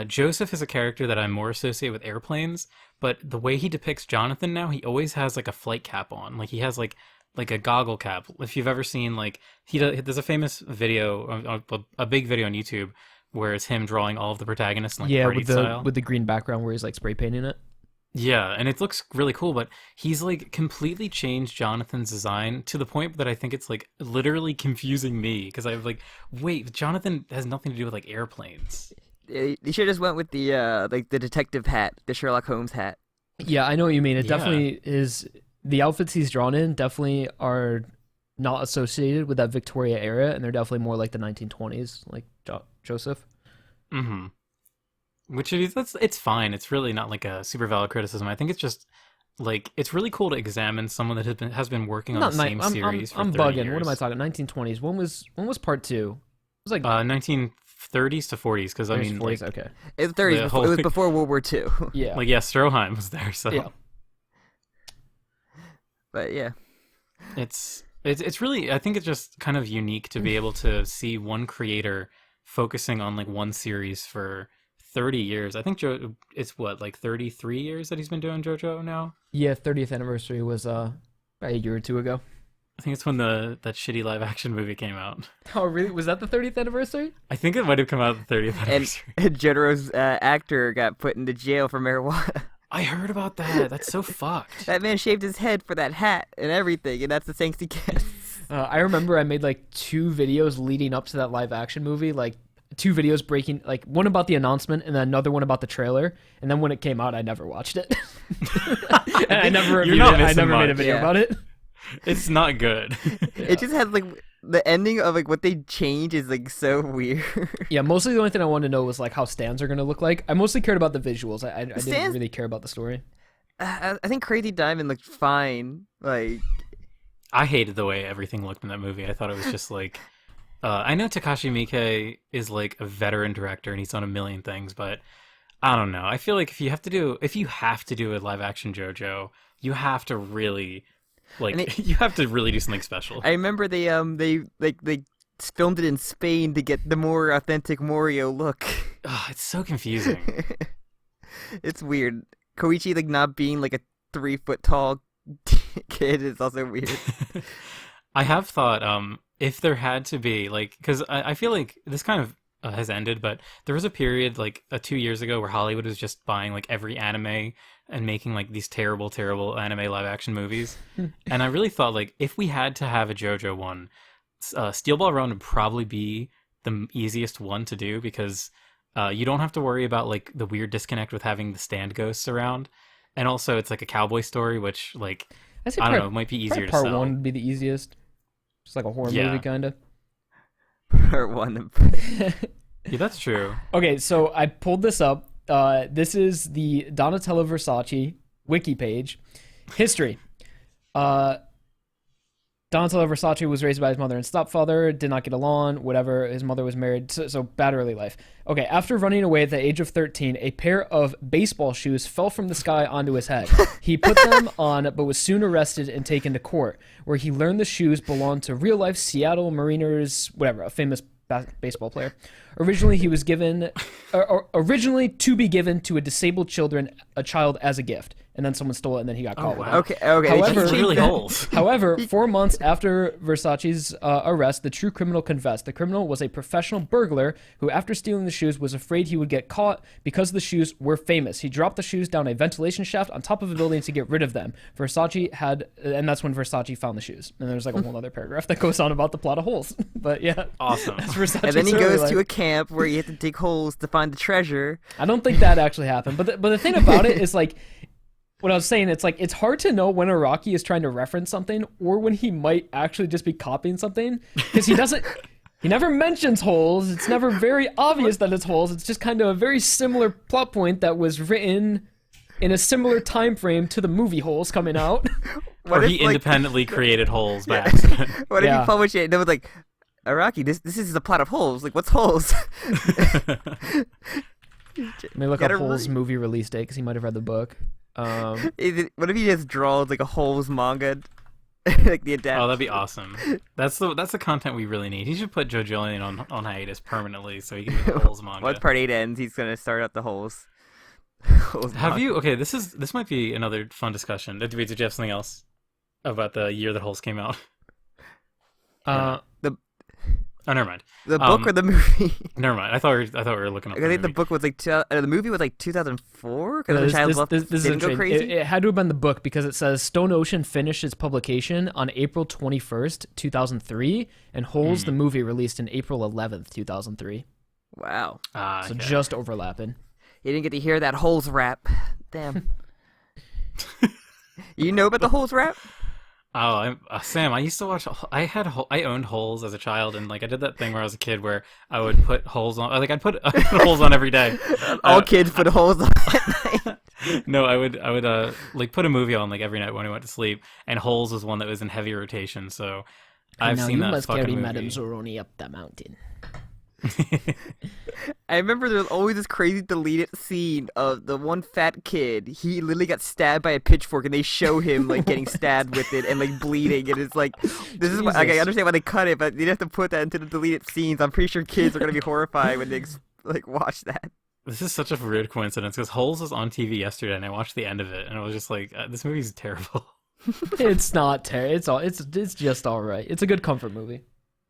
Joseph is a character that I more associate with airplanes, but the way he depicts Jonathan now, he always has like a flight cap on. Like he has like a goggle cap. If you've ever seen like there's a famous video, a big video on YouTube where it's him drawing all of the protagonists in, like party style. with the green background where he's like spray painting it. Yeah, and it looks really cool, but he's like completely changed Jonathan's design to the point that I think it's like literally confusing me because I'm like, wait, Jonathan has nothing to do with like airplanes. They should have just went with the like the detective hat, the Sherlock Holmes hat. Yeah, I know what you mean. It Yeah. definitely is. The outfits he's drawn in definitely are not associated with that Victoria era, and they're definitely more like the 1920s, like Joseph. Mm-hmm. Which it's fine. It's really not like a super valid criticism. I think it's just like it's really cool to examine someone that has been working on the same series for 30 bugging. years. What am I talking? 1920s. When was part 2? It was like 1930s to 40s because I 30s, mean 40s. like, Okay. It was 30s. The whole- It was before World War II. Yeah. like yeah, Stroheim was there, so Yeah. But yeah. it's really I think it's just kind of unique to be able to see one creator focusing on like one series for 30 years. I think it's what like 33 years that he's been doing JoJo now. Yeah. 30th anniversary was about a year or two ago. I think it's when that shitty live action movie came out. Oh, really? Was that the 30th anniversary? I think it might have come out the 30th anniversary. And Jotaro's actor got put into jail for marijuana. I heard about that. That's so fucked. That man shaved his head for that hat and everything, and that's the thanks he gets. I remember I made like 2 videos leading up to that live action movie, like 2 videos breaking, like one about the announcement and then another one about the trailer. And then when it came out, I never watched it. And I never reviewed not it. I missing never made a much. video Yeah. about it. It's not good. It just has like the ending of like what they change is like so weird. Yeah, mostly the only thing I wanted to know was like how stands are going to look like. I mostly cared about the visuals. I didn't stands- really care about the story. I think Crazy Diamond looked fine. Like I hated the way everything looked in that movie. I thought it was just like I know Takashi Miike is like a veteran director and he's done a million things, but I don't know. I feel like if you have to do a live action JoJo, you have to really you have to really do something special. I remember they filmed it in Spain to get the more authentic Morio look. Ugh, it's so confusing. It's weird. Koichi like not being like a 3 foot tall kid is also weird. I have thought if there had to be like because I feel like this kind of has ended, but there was a period like 2 years ago where Hollywood was just buying like every anime and making like these terrible anime live action movies. And I really thought like if we had to have a JoJo one, Steel Ball Run would probably be the easiest one to do because you don't have to worry about like the weird disconnect with having the stand ghosts around, and also it's like a cowboy story, which like I I don't know, it might be easier to part sell. 1 would be the easiest. Just like a horror Yeah. movie, kind of. Part 1. Yeah, that's true. Okay, so I pulled this up. This is the Donatello Versace wiki page. History. Donatello Versace was raised by his mother and stepfather, did not get along, whatever. His mother was married, so bad early life. Okay, after running away at the age of 13, a pair of baseball shoes fell from the sky onto his head. He put them on, but was soon arrested and taken to court, where he learned the shoes belonged to real-life Seattle Mariners, whatever, a famous baseball player. Originally, he was given, originally to be given to a disabled child as a gift, and then someone stole it, and then he got caught with it. Okay. However, That's really holes. However, 4 months after Versace's arrest, the true criminal confessed. The criminal was a professional burglar who, after stealing the shoes, was afraid he would get caught because the shoes were famous. He dropped the shoes down a ventilation shaft on top of a building to get rid of them. And that's when Versace found the shoes. And there's like a whole other paragraph that goes on about the plot of Holes. But yeah, Awesome. that's Versace's And then he goes storyline. to a camp where you have to dig holes to find the treasure. I don't think that actually happened. But the thing about it is like, what I was saying, it's like it's hard to know when Araki is trying to reference something or when he might actually just be copying something, because he never mentions Holes. It's never very obvious that it's Holes. It's just kind of a very similar plot point that was written in a similar time frame to the movie Holes coming out. Or What he if, like- independently created holes by accident. What if Yeah. you publish it and it was like, Araki, this is the plot of Holes. Like, what's Holes? Let me look up Gotta Holes read. movie release date because he might have read the book. What if he just draws like a Holes manga, like the adapt? Oh, that'd be awesome. That's the content we really need. He should put JoJolion on hiatus permanently so he can do the holes manga. Once part 8 ends, he's gonna start up the Holes. Holes Have manga. you? Okay, this might be another fun discussion. Did you have something else about the year that Holes came out? Oh, never mind. The book or the movie? Never mind. I thought we were looking up. I think the book was like the movie was like 2004 because the child left this didn't go isn't crazy. It had to have been the book because it says Stone Ocean finished its publication on April 21st, 2003, and Holes the movie released in April 11th, 2003. Wow, So just overlapping. you didn't get to hear that Holes rap. Damn. You know about the Holes rap? Oh, Sam, I used to watch. I owned Holes as a child, and like I did that thing where I was a kid where I would put holes on. Like I'd put holes on every day. All kids put holes on at night. No, I would like put a movie on like every night when I went to sleep, and Holes was one that was in heavy rotation. So I've seen that fucking movie. Zoroni up the mountain. I remember there was always this crazy deleted scene of the one fat kid. He literally got stabbed by a pitchfork, and they show him like getting stabbed with it and like bleeding. And it's like, this is why, like, I understand why they cut it, but you have to put that into the deleted scenes. I'm pretty sure kids are gonna be horrified when they like watch that. This is such a weird coincidence because Holes was on TV yesterday, and I watched the end of it, and I was just like, "This movie's terrible." It's not terrible. It's just all right. It's a good comfort movie.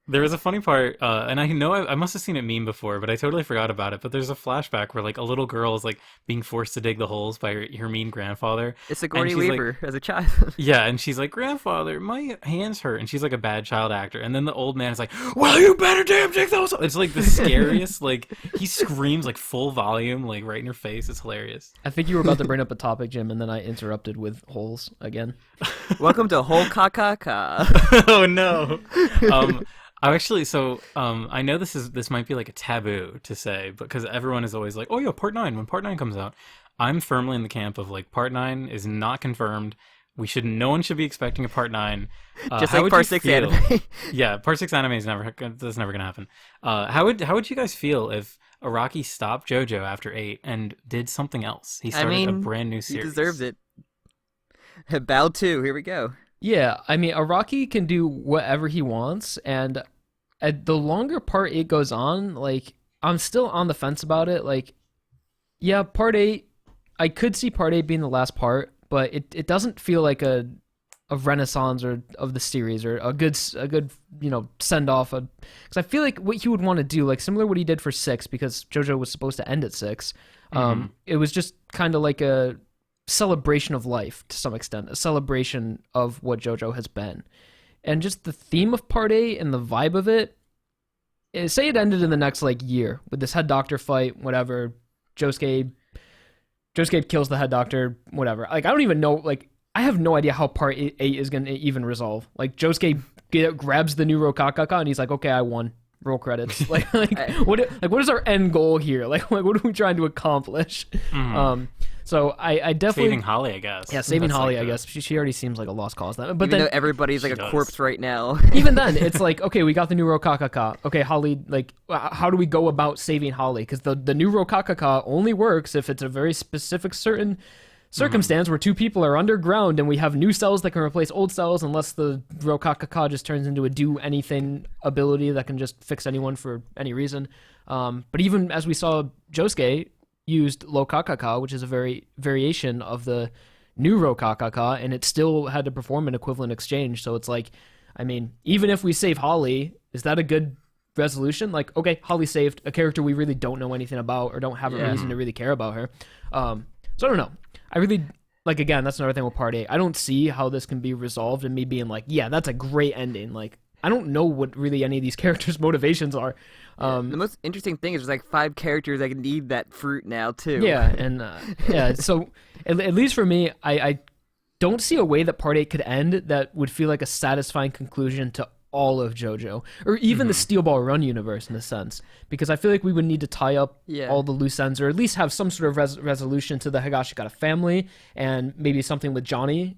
There was a funny part, and I know I must have seen it meme before, but I totally forgot about it. But there's a flashback where like a little girl is like being forced to dig the holes by her mean grandfather. It's Sigourney she's like- Weaver as a child. Yeah, and she's like, "Grandfather, my hands hurt," and she's like a bad child actor. And then the old man is like, "Well, you better damn dig those." It's like the scariest. Like he screams like full volume, like right in your face. It's hilarious. I think you were about to bring up a topic, Jim, and then I interrupted with Holes again. Welcome to Jokakaka. Oh no. I know this might be like a taboo to say, because everyone is always like, "Oh yeah, part 9 when part 9 comes out." I'm firmly in the camp of like part 9 is not confirmed. No one should be expecting a part 9. Just how like would part you 6 feel- anime. Yeah, part 6 anime is that's never gonna happen. How would you guys feel if Araki stopped JoJo after 8 and did something else? He started a brand new He series. deserves it. Bow 2, here we go. Yeah, I mean, Araki can do whatever he wants, and the longer part 8 goes on, like, I'm still on the fence about it. Like, yeah, part 8, I could see part 8 being the last part, but it doesn't feel like a renaissance of the series or a good send off. Because I feel like what he would want to do, like similar to what he did for 6, because JoJo was supposed to end at 6. It was just kind of like a celebration of life to some extent, a celebration of what JoJo has been. And just the theme of part 8 and the vibe of it, say it ended in the next like year with this head doctor fight, whatever. Josuke kills the head doctor, whatever. Like I don't even know. Like I have no idea how part 8 is going to even resolve. Like Josuke grabs the new ROKAKAKA and he's like, "Okay, I won." Roll credits. What is our end goal here? Like what are we trying to accomplish? So I definitely Saving Holly, I guess. Yeah, saving That's Holly, like I guess. She already seems like a lost cause. But Even then though everybody's like She a does. corpse right now. even then, it's like, okay, we got the new ROKAKAKA. Okay, Holly, like, how do we go about saving Holly? Because the new ROKAKAKA only works if it's a very specific, certain circumstance where two people are underground and we have new cells that can replace old cells unless the BROKAKAKA just turns into a do anything ability that can just fix anyone for any reason. But even as we saw, Josuke used Jokakaka, which is a variation of the new BROKAKAKA, and it still had to perform an equivalent exchange. So it's like, I mean, even if we save Holly, is that a good resolution? Like, okay, Holly saved a character we really don't know anything about or don't have a reason to really care about her. So I don't know. I really, like, again, that's another thing with Part 8. I don't see how this can be resolved and me being like, yeah, that's a great ending. Like, I don't know what really any of these characters' motivations are. The most interesting thing is there's like 5 characters that need that fruit now, too. Yeah, and so at least for me, I don't see a way that Part 8 could end that would feel like a satisfying conclusion to all of JoJo, or even the Steel Ball Run universe in a sense, because I feel like we would need to tie up all the loose ends, or at least have some sort of resolution to the Higashikata family, and maybe something with Johnny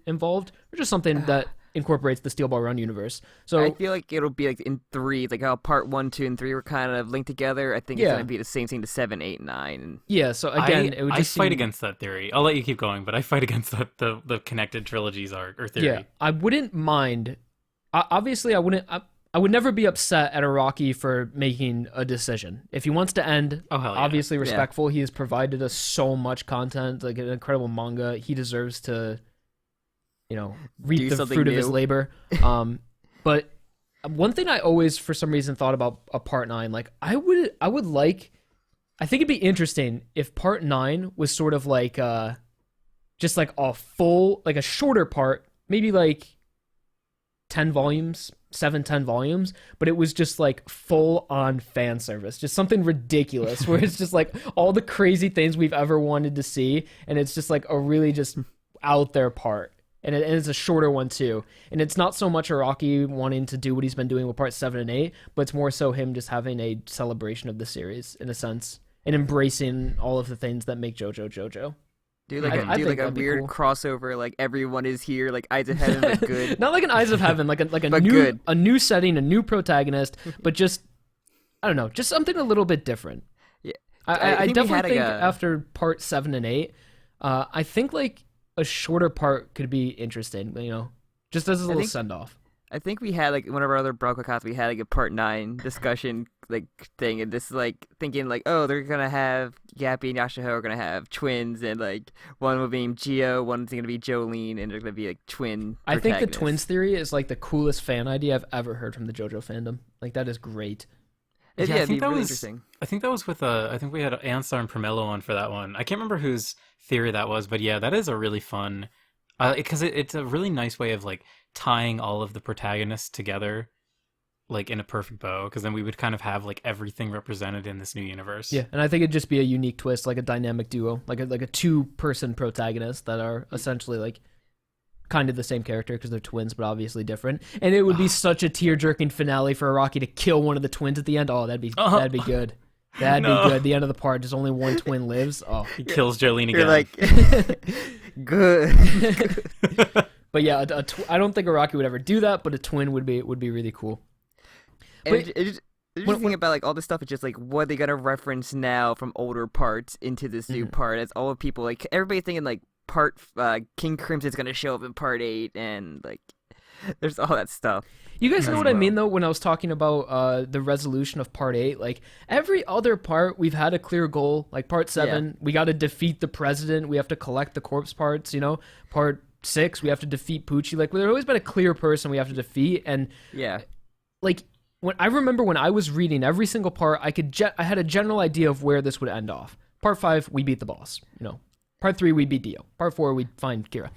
involved, or just something that incorporates the Steel Ball Run universe. So I feel like it'll be like in 3, like how part 1, 2, and 3 were kind of linked together. I think it's going to be the same thing to 7, 8, 9. And... yeah, so again, it would just I fight against that theory. I'll let you keep going, but I fight against the connected trilogies or theory. Yeah, I wouldn't mind. Obviously, I would never be upset at Araki for making a decision. If he wants to end, obviously respectful. He has provided us so much content, like an incredible manga. He deserves to, reap the fruit of his labor. But one thing I always, for some reason, thought about a Part 9, like I think it'd be interesting if Part 9 was sort of like just like a full, like a shorter part, maybe like 10 volumes, 10 volumes, but it was just like full on fan service, just something ridiculous where it's just like all the crazy things we've ever wanted to see, and it's just like a really just out there part, and it's a shorter one too, and it's not so much Araki wanting to do what he's been doing with Part 7 and 8, but it's more so him just having a celebration of the series in a sense, and embracing all of the things that make JoJo JoJo. Do like a weird crossover, like everyone is here, like Eyes of Heaven, but good. Not like an Eyes of Heaven, like a new setting, a new protagonist, but just I don't know, just something a little bit different. Yeah, I definitely think after Part 7 and 8, I think like a shorter part could be interesting. Just as a little send off. I think we had like one of our other BROKAKAs, we had like a Part 9 discussion like thing, and this like thinking like, oh, they're gonna have Yappy and Yashiho are gonna have twins, and like one will be named Gio, one's gonna be Jolene, and they're gonna be like twin I think the twins theory is like the coolest fan idea I've ever heard from the JoJo fandom. Like that is great. I think that was interesting. I think that was with I think we had Ansar and Promello on for that one. I can't remember whose theory that was, but yeah, that is a really fun because it's a really nice way of like tying all of the protagonists together like in a perfect bow, because then we would kind of have like everything represented in this new universe. Yeah, and I think it'd just be a unique twist, like a dynamic duo, like a 2-person protagonist that are essentially like kind of the same character because they're twins but obviously different, and it would be such a tear-jerking finale for Araki to kill one of the twins at the end. Oh, that'd be good. That'd be good. The end of the part, just only one twin lives. Oh, he kills Jolene again. You're like, good. But yeah, I don't think Araki would ever do that, but a twin would be really cool. And the interesting thing about like all this stuff is just like what are they gonna reference now from older parts into this new part. As all the people like everybody thinking like King Crimson's gonna show up in Part 8, and like there's all that stuff. You guys know what I mean though when I was talking about the resolution of Part 8? Like every other part we've had a clear goal. Like Part 7, we got to defeat the president. We have to collect the corpse parts. Part 6, we have to defeat Poochie. Like there's always been a clear person we have to defeat, and like. I remember when I was reading every single part, I had a general idea of where this would end off. Part 5, we beat the boss. Part 3, we beat Dio. Part 4, we find Kira.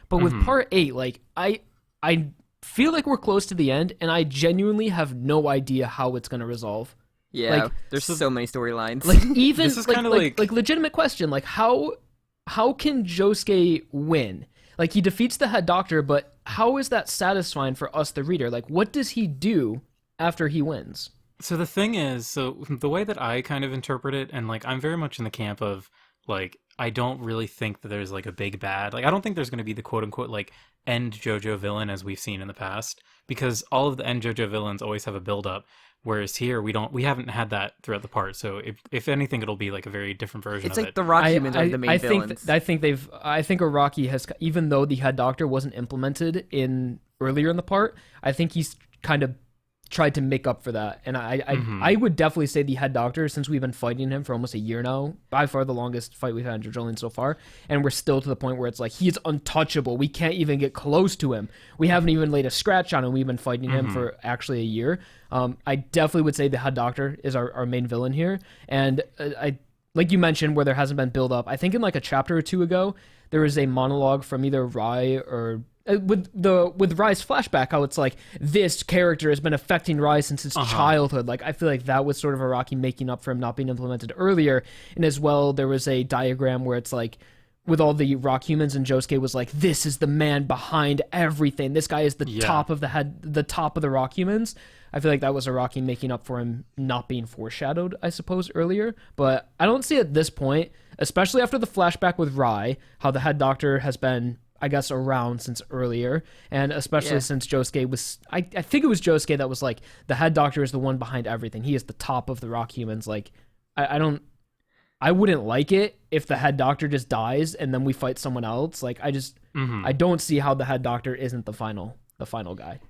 But with Part 8, like I feel like we're close to the end, and I genuinely have no idea how it's going to resolve. Yeah, like, there's so many storylines. Like even this is like legitimate question, like how can Josuke win? Like he defeats the head doctor, but how is that satisfying for us, the reader? Like what does he do after he wins? So the thing is, the way that I kind of interpret it, and like I'm very much in the camp of like I don't really think that there's like a big bad. Like I don't think there's going to be the quote unquote like end JoJo villain as we've seen in the past, because all of the end JoJo villains always have a build up. Whereas here we haven't had that throughout the part. So if anything, it'll be like a very different version It's of like it. the rock humans are the main villains. I think Araki has, even though the head doctor wasn't implemented in earlier in the part, I think he's kind of tried to make up for that. And I would definitely say the head doctor, since we've been fighting him for almost a year now, by far the longest fight we've had in JoJolion so far, and we're still to the point where it's like he's untouchable. We can't even get close to him. We haven't even laid a scratch on him. We've been fighting him for actually a year. I definitely would say the head doctor is our main villain here. And I like you mentioned, where there hasn't been build up, I think in like a chapter or two ago there was a monologue from either Rai or with Rai's flashback, how it's like this character has been affecting Rai since his childhood. Like, I feel like that was sort of Araki making up for him not being implemented earlier. And as well, there was a diagram where it's like, with all the rock humans, and Josuke was like, this is the man behind everything. This guy is the top of the top of the rock humans. I feel like that was Araki making up for him not being foreshadowed, I suppose, earlier. But I don't see at this point, especially after the flashback with Rai, how the head doctor has been, I guess, around since earlier, and especially since Josuke was, I think it was Josuke that was like, the head doctor is the one behind everything. He is the top of the rock humans. Like, I wouldn't like it if the head doctor just dies and then we fight someone else. Like, I don't see how the head doctor isn't the final guy.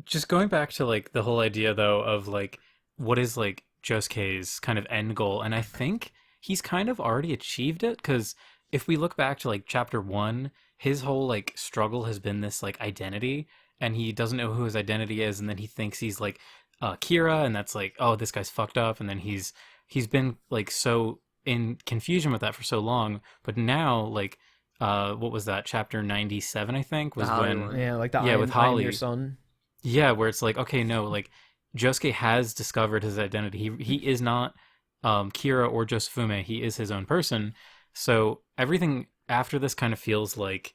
Just going back to like the whole idea though of like what is like Josuke's kind of end goal, and I think he's kind of already achieved it, because if we look back to like chapter 1, his whole like struggle has been this like identity, and he doesn't know who his identity is, and then he thinks he's like Kira, and that's like, oh, this guy's fucked up, and then he's been like so in confusion with that for so long. But now like what was that, chapter 97 I think was when like the with Holly, your son. Yeah, where it's like, okay, no, like Josuke has discovered his identity. He is not Kira or Josufume. He is his own person. So everything after this kind of feels like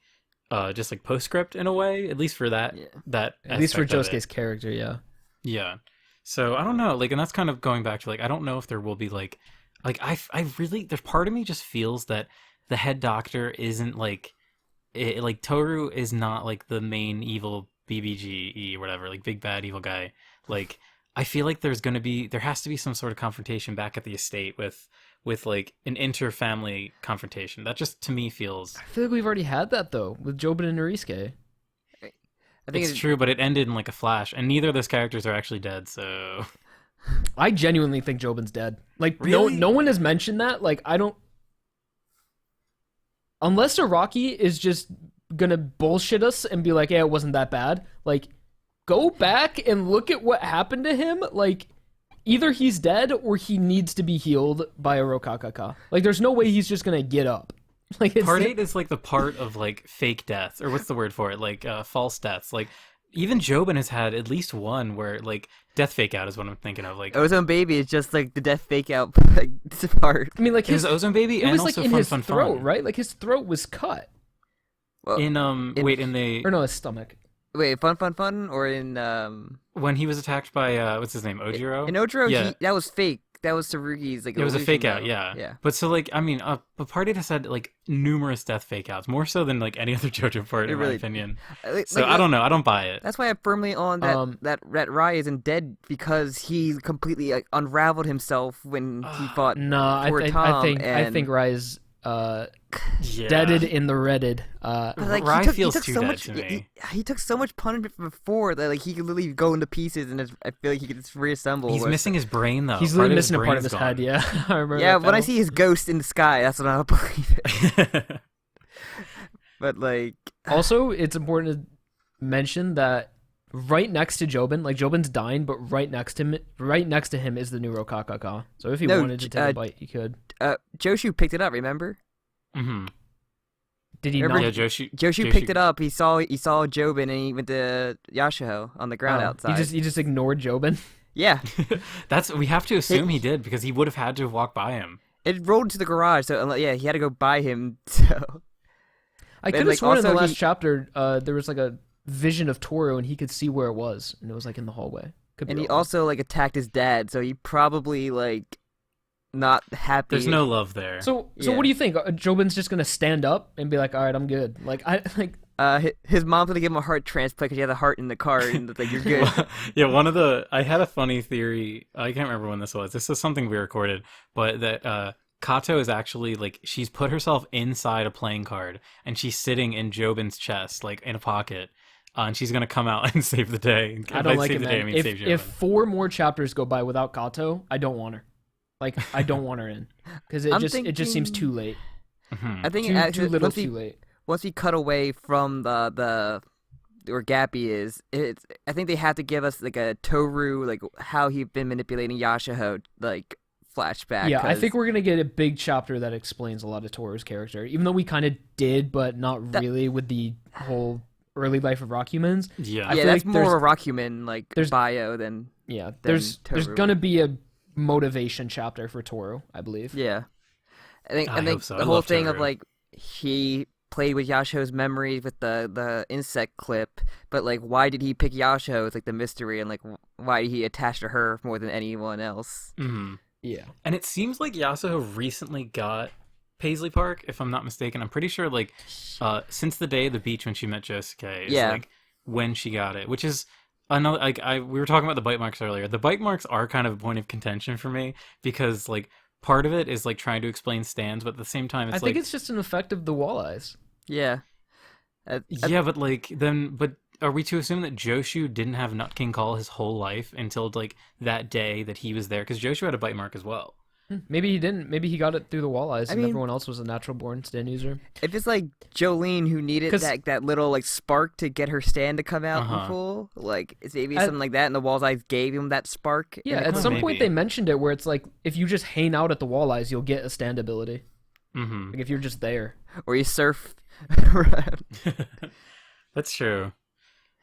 just like postscript in a way, at least for that. That at least for Josuke's character, yeah. So I don't know, like, and that's kind of going back to like, I don't know if there will be like I really, there's part of me just feels that the head doctor isn't like like Toru is not like the main evil BBGE or whatever, like big bad evil guy. Like, I feel like there has to be some sort of confrontation back at the estate with like an inter-family confrontation. That just to me feels, I feel like we've already had that though with Jobin and Norisuke. I think it's true, but it ended in like a flash, and neither of those characters are actually dead, so I genuinely think Jobin's dead. Like, really? no one has mentioned that. Like, I don't, unless Araki is just gonna bullshit us and be like, yeah, it wasn't that bad. Like, go back and look at what happened to him. Like, either he's dead or he needs to be healed by a BROKAKAKA. Like, there's no way he's just gonna get up. Like, part 8 is like the part of like fake deaths, or what's the word for it? Like false deaths. Like, even Jobin has had at least one where like death fake out is what I'm thinking of. Like Ozone Baby is just like the death fake out part. I mean, like his Ozone Baby, and was also like in fun, his fun, throat, fun. right? Like, his throat was cut. Well, In the Or no, his stomach. wait, fun, or in when he was attacked by what's his name, Ojiro? in Ojiro, Yeah. that was fake. That was Tsurugi's like. It was a illusion, fake out, though. yeah. Yeah. But so like, I mean, but part 8 has had like numerous death fake outs, more so than like any other JoJo part in my really- opinion. Like, So I don't know, I don't buy it. That's why I'm firmly on that Rai isn't dead, because he completely like, unraveled himself when he fought. No, poor I Tom, think Rai's Yeah. deaded in the Reddit. But, like, Rai feels took too so dead much, to me. He took so much punishment before that like he could literally go into pieces, and I feel like he could just reassemble. He's missing his brain though. He's Part literally of his missing a part of his brain's head. gone. Yeah, I remember. Yeah, that when I battle. see his ghost in the sky, that's when I'll believe it. But like, Also, it's important to mention that right next to Jobin, like Jobin's dying, but right next to him is the new BROKAKAKA. So if he wanted to take a bite, he could. Joshu picked it up. Remember? Mm-hmm. Did he Remember- not? Yeah, Joshu picked it up. He saw Jobin, and he went to Yasuho on the ground outside. He just ignored Jobin. Yeah, we have to assume he did, because he would have had to have walked by him. it rolled into the garage. So yeah, he had to go by him. So I could have like, sworn in the also last chapter there was like a vision of Toru and he could see where it was, and it was like in the hallway. Could be and he wrong. also like attacked his dad. So he probably like not happy. There's no love there. So Yeah. what do you think? Jobin's just gonna stand up and be like, "All right, I'm good." Like His mom's gonna give him a heart transplant because he has a heart in the car, and it's like, you're good. Yeah, I had a funny theory. I can't remember when this was. This is something we recorded, but that Kato is actually like she's put herself inside a playing card and she's sitting in Jobin's chest, like in a pocket, and she's gonna come out and save the day. I don't like save it, the day, I man. mean save Jobin. If 4 more chapters go by without Kato, I don't want her. Like, I don't want her in because it just seems too late. Mhm. I think Too actually, little, too late. once we cut away from the where Gappy is, I think they have to give us like a Toru, like how he's been manipulating Yashahou, like flashback. Yeah, I 'cause think we're gonna get a big chapter that explains a lot of Toru's character, even though we kind of did, but not really with the whole early life of rock humans. Yeah. I yeah, feel that's like more there's- of a rock human like there's- bio than Yeah, Then there's Toru. gonna be a motivation chapter for Toru, I believe. yeah. I think I hope so. the I whole love thing of Toru. like he played with Yashou's memories with the insect clip, but like why did he pick Yashou? It's like the mystery, and like why did he attach to her more than anyone else? Mhm. Yeah. And it seems like Yasuo recently got Paisley Park, if I'm not mistaken. I'm pretty sure, like, since the day of the beach when she met Josuke is Yeah. like when she got it, which is another. Like, we were talking about the bite marks earlier. The bite marks are kind of a point of contention for me because, like, part of it is like trying to explain stands, but at the same time, it's I think like, it's just an effect of the walleyes. Yeah. yeah, but like then, but are we to assume that Joshu didn't have Nut King Call his whole life until like that day that he was there? Because Joshu had a bite mark as well. Maybe he didn't. Maybe he got it through the walleyes, I and mean- everyone else was a natural born stand user. If it's like Jolene who needed 'Cause- that little like spark to get her stand to come out in Uh-huh. full, like it's maybe At- something like that, and the Wall's Eyes gave him that spark. Yeah, and at it- some maybe. point they mentioned it where it's like if you just hang out at the walleyes, you'll get a stand ability. Mm-hmm. Like if you're just there. or you surf. That's true.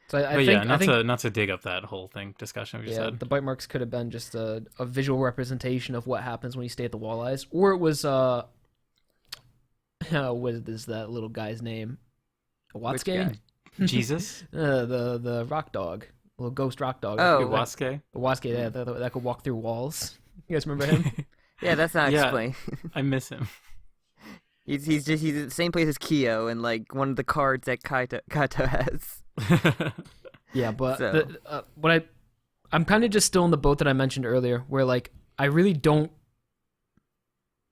So I But think yeah, I think not to dig up that whole thing discussion we just yeah, had. the bite marks could have been just a visual representation of what happens when you stay at the walleyes, or it was what is that little guy's name? Which Watsuke? guy? Jesus, the rock dog, little ghost rock dog. Oh, Iwasuke. Watsuke, yeah, that could walk through walls. You guys remember him? Yeah, that's not Yeah. explained. I miss him. He's at the same place as Kyo, and like one of the cards that Kaito has. Yeah, but So- I'm kind of just still in the boat that I mentioned earlier, where like I really don't.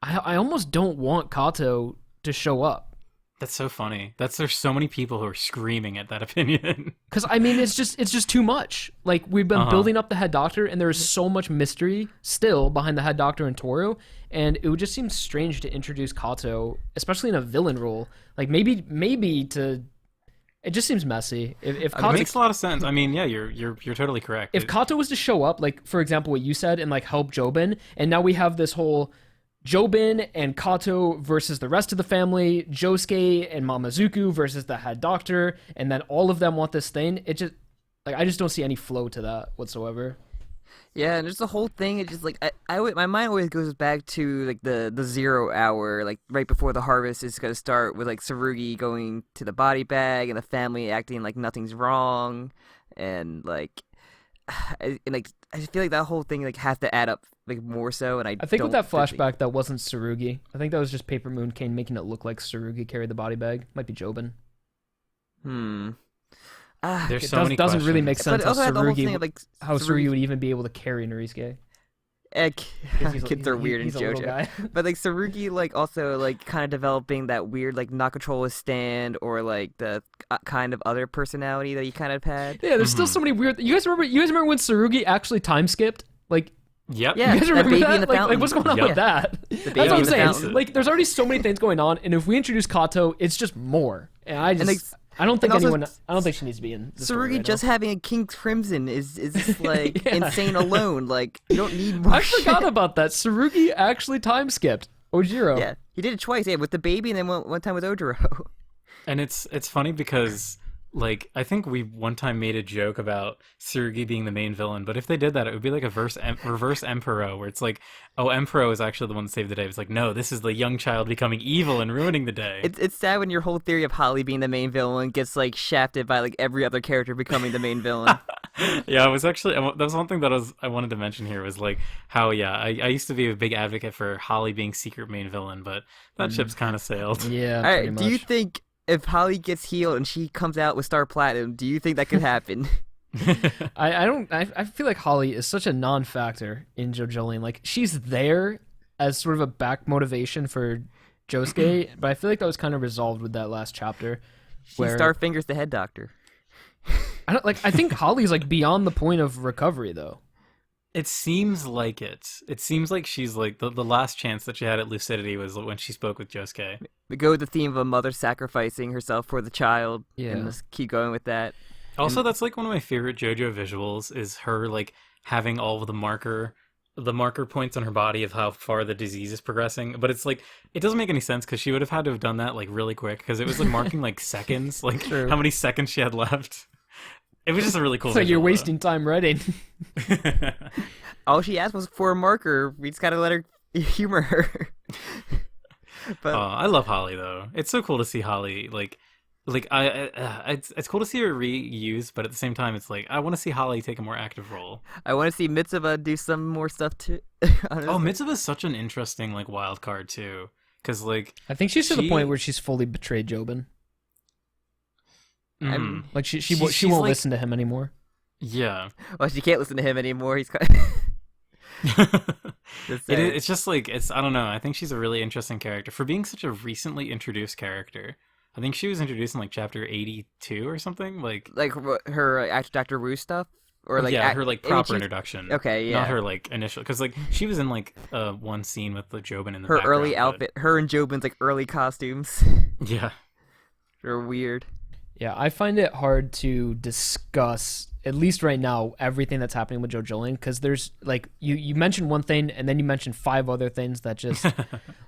I almost don't want Kato to show up. That's so funny. There's so many people who are screaming at that opinion. Because I mean, it's just too much. Like we've been Uh-huh. building up the head doctor, and there is so much mystery still behind the head doctor and Toru, and it would just seem strange to introduce Kato, especially in a villain role. Like maybe to. It just seems messy. If It Kato, makes a lot of sense. I mean, yeah, you're totally correct. if Kato was to show up, like for example, what you said, and like help Jobin, and now we have this whole Jobin and Kato versus the rest of the family, Josuke and Mamazuku versus the head doctor, and then all of them want this thing. It just like I just don't see any flow to that whatsoever. Yeah, and just the whole thing. It's just like my mind always goes back to like the 0 hour, like right before the harvest is gonna start, with like Tsurugi going to the body bag and the family acting like nothing's wrong, and like, I just feel like that whole thing like has to add up like more so. And I think with don't that flashback, that wasn't Tsurugi. I think that was just Paper Moon Kane making it look like Tsurugi carried the body bag. Might be Jobin. There's It so many doesn't really questions. make But sense it how also had the whole thing Tsurugi of like Tsurugi would even be able to carry Norisuke. Kids are weird in he's a little JoJo. guy. But like Tsurugi, like also like kind of developing that weird like not control his stand, or like the kind of other personality that he kind of had. Yeah, there's still so many weird. You guys remember when Tsurugi actually time skipped? Like, Yep. Yeah. you guys that remember baby that? in the Like, fountain. what's going on Yep. with that? baby That's what in I'm the saying. fountain. Like, there's already so many things going on, and if we introduce Kato, it's just more. And I just, like, I don't think and also anyone. I don't think she needs to be in. The story Tsurugi right just now. having a King's Crimson is just like Yeah. insane alone. Like you don't need more. I shit. forgot about that. Tsurugi actually time skipped Ojiro. Yeah, he did it twice. Yeah, with the baby, and then one time with Ojiro. And it's funny because like I think we one time made a joke about Tsurugi being the main villain, but if they did that, it would be like a reverse Emperor, where it's like, oh, Emperor is actually the one that saved the day. It's like, no, this is the young child becoming evil and ruining the day. It's sad when your whole theory of Holly being the main villain gets like shafted by like every other character becoming the main villain. Yeah, I was actually that was one thing that I wanted to mention here was like how I used to be a big advocate for Holly being secret main villain, but that ship's kind of sailed. Yeah. All pretty right, do you much. think if Holly gets healed and she comes out with Star Platinum, do you think that could happen? I feel like Holly is such a non-factor in JoJolion. Like, she's there as sort of a back motivation for Josuke, but I feel like that was kind of resolved with that last chapter. She Starfingers the head doctor. I think Holly's like beyond the point of recovery though. It seems like it. It seems like she's like the last chance that she had at lucidity was when she spoke with Josuke. We go with the theme of a mother sacrificing herself for the child. Yeah. And let's keep going with that. Also, that's like one of my favorite JoJo visuals is her like having all of the marker points on her body of how far the disease is progressing. But it's like, it doesn't make any sense because she would have had to have done that like really quick because it was like marking like seconds, like how many seconds she had left. It was just a really cool It's like visual, you're wasting time writing. All she asked was for a marker. We just gotta let her humor her. But I love Holly though. It's so cool to see Holly it's cool to see her reused, but at the same time, it's like I want to see Holly take a more active role. I want to see Mitsuba do some more stuff too. Oh, Mitsuba's such an interesting like wild card too, because like I think she's to the point where she's fully betrayed Jobin. Like she won't like, listen to him anymore. Yeah. Well, she can't listen to him anymore. He's it's just like I don't know. I think she's a really interesting character for being such a recently introduced character. I think she was introduced in like chapter 82 or something. Like her Dr. Wu stuff, or like her like proper introduction. Okay, yeah, not her like initial, because like she was in like one scene with the Jobin in the her background, early outfit, her and Jobin's like early costumes. Yeah, they're weird. Yeah, I find it hard to discuss, at least right now, everything that's happening with JoJolion, because there's, like, you mentioned one thing, and then you mentioned 5 other things that just,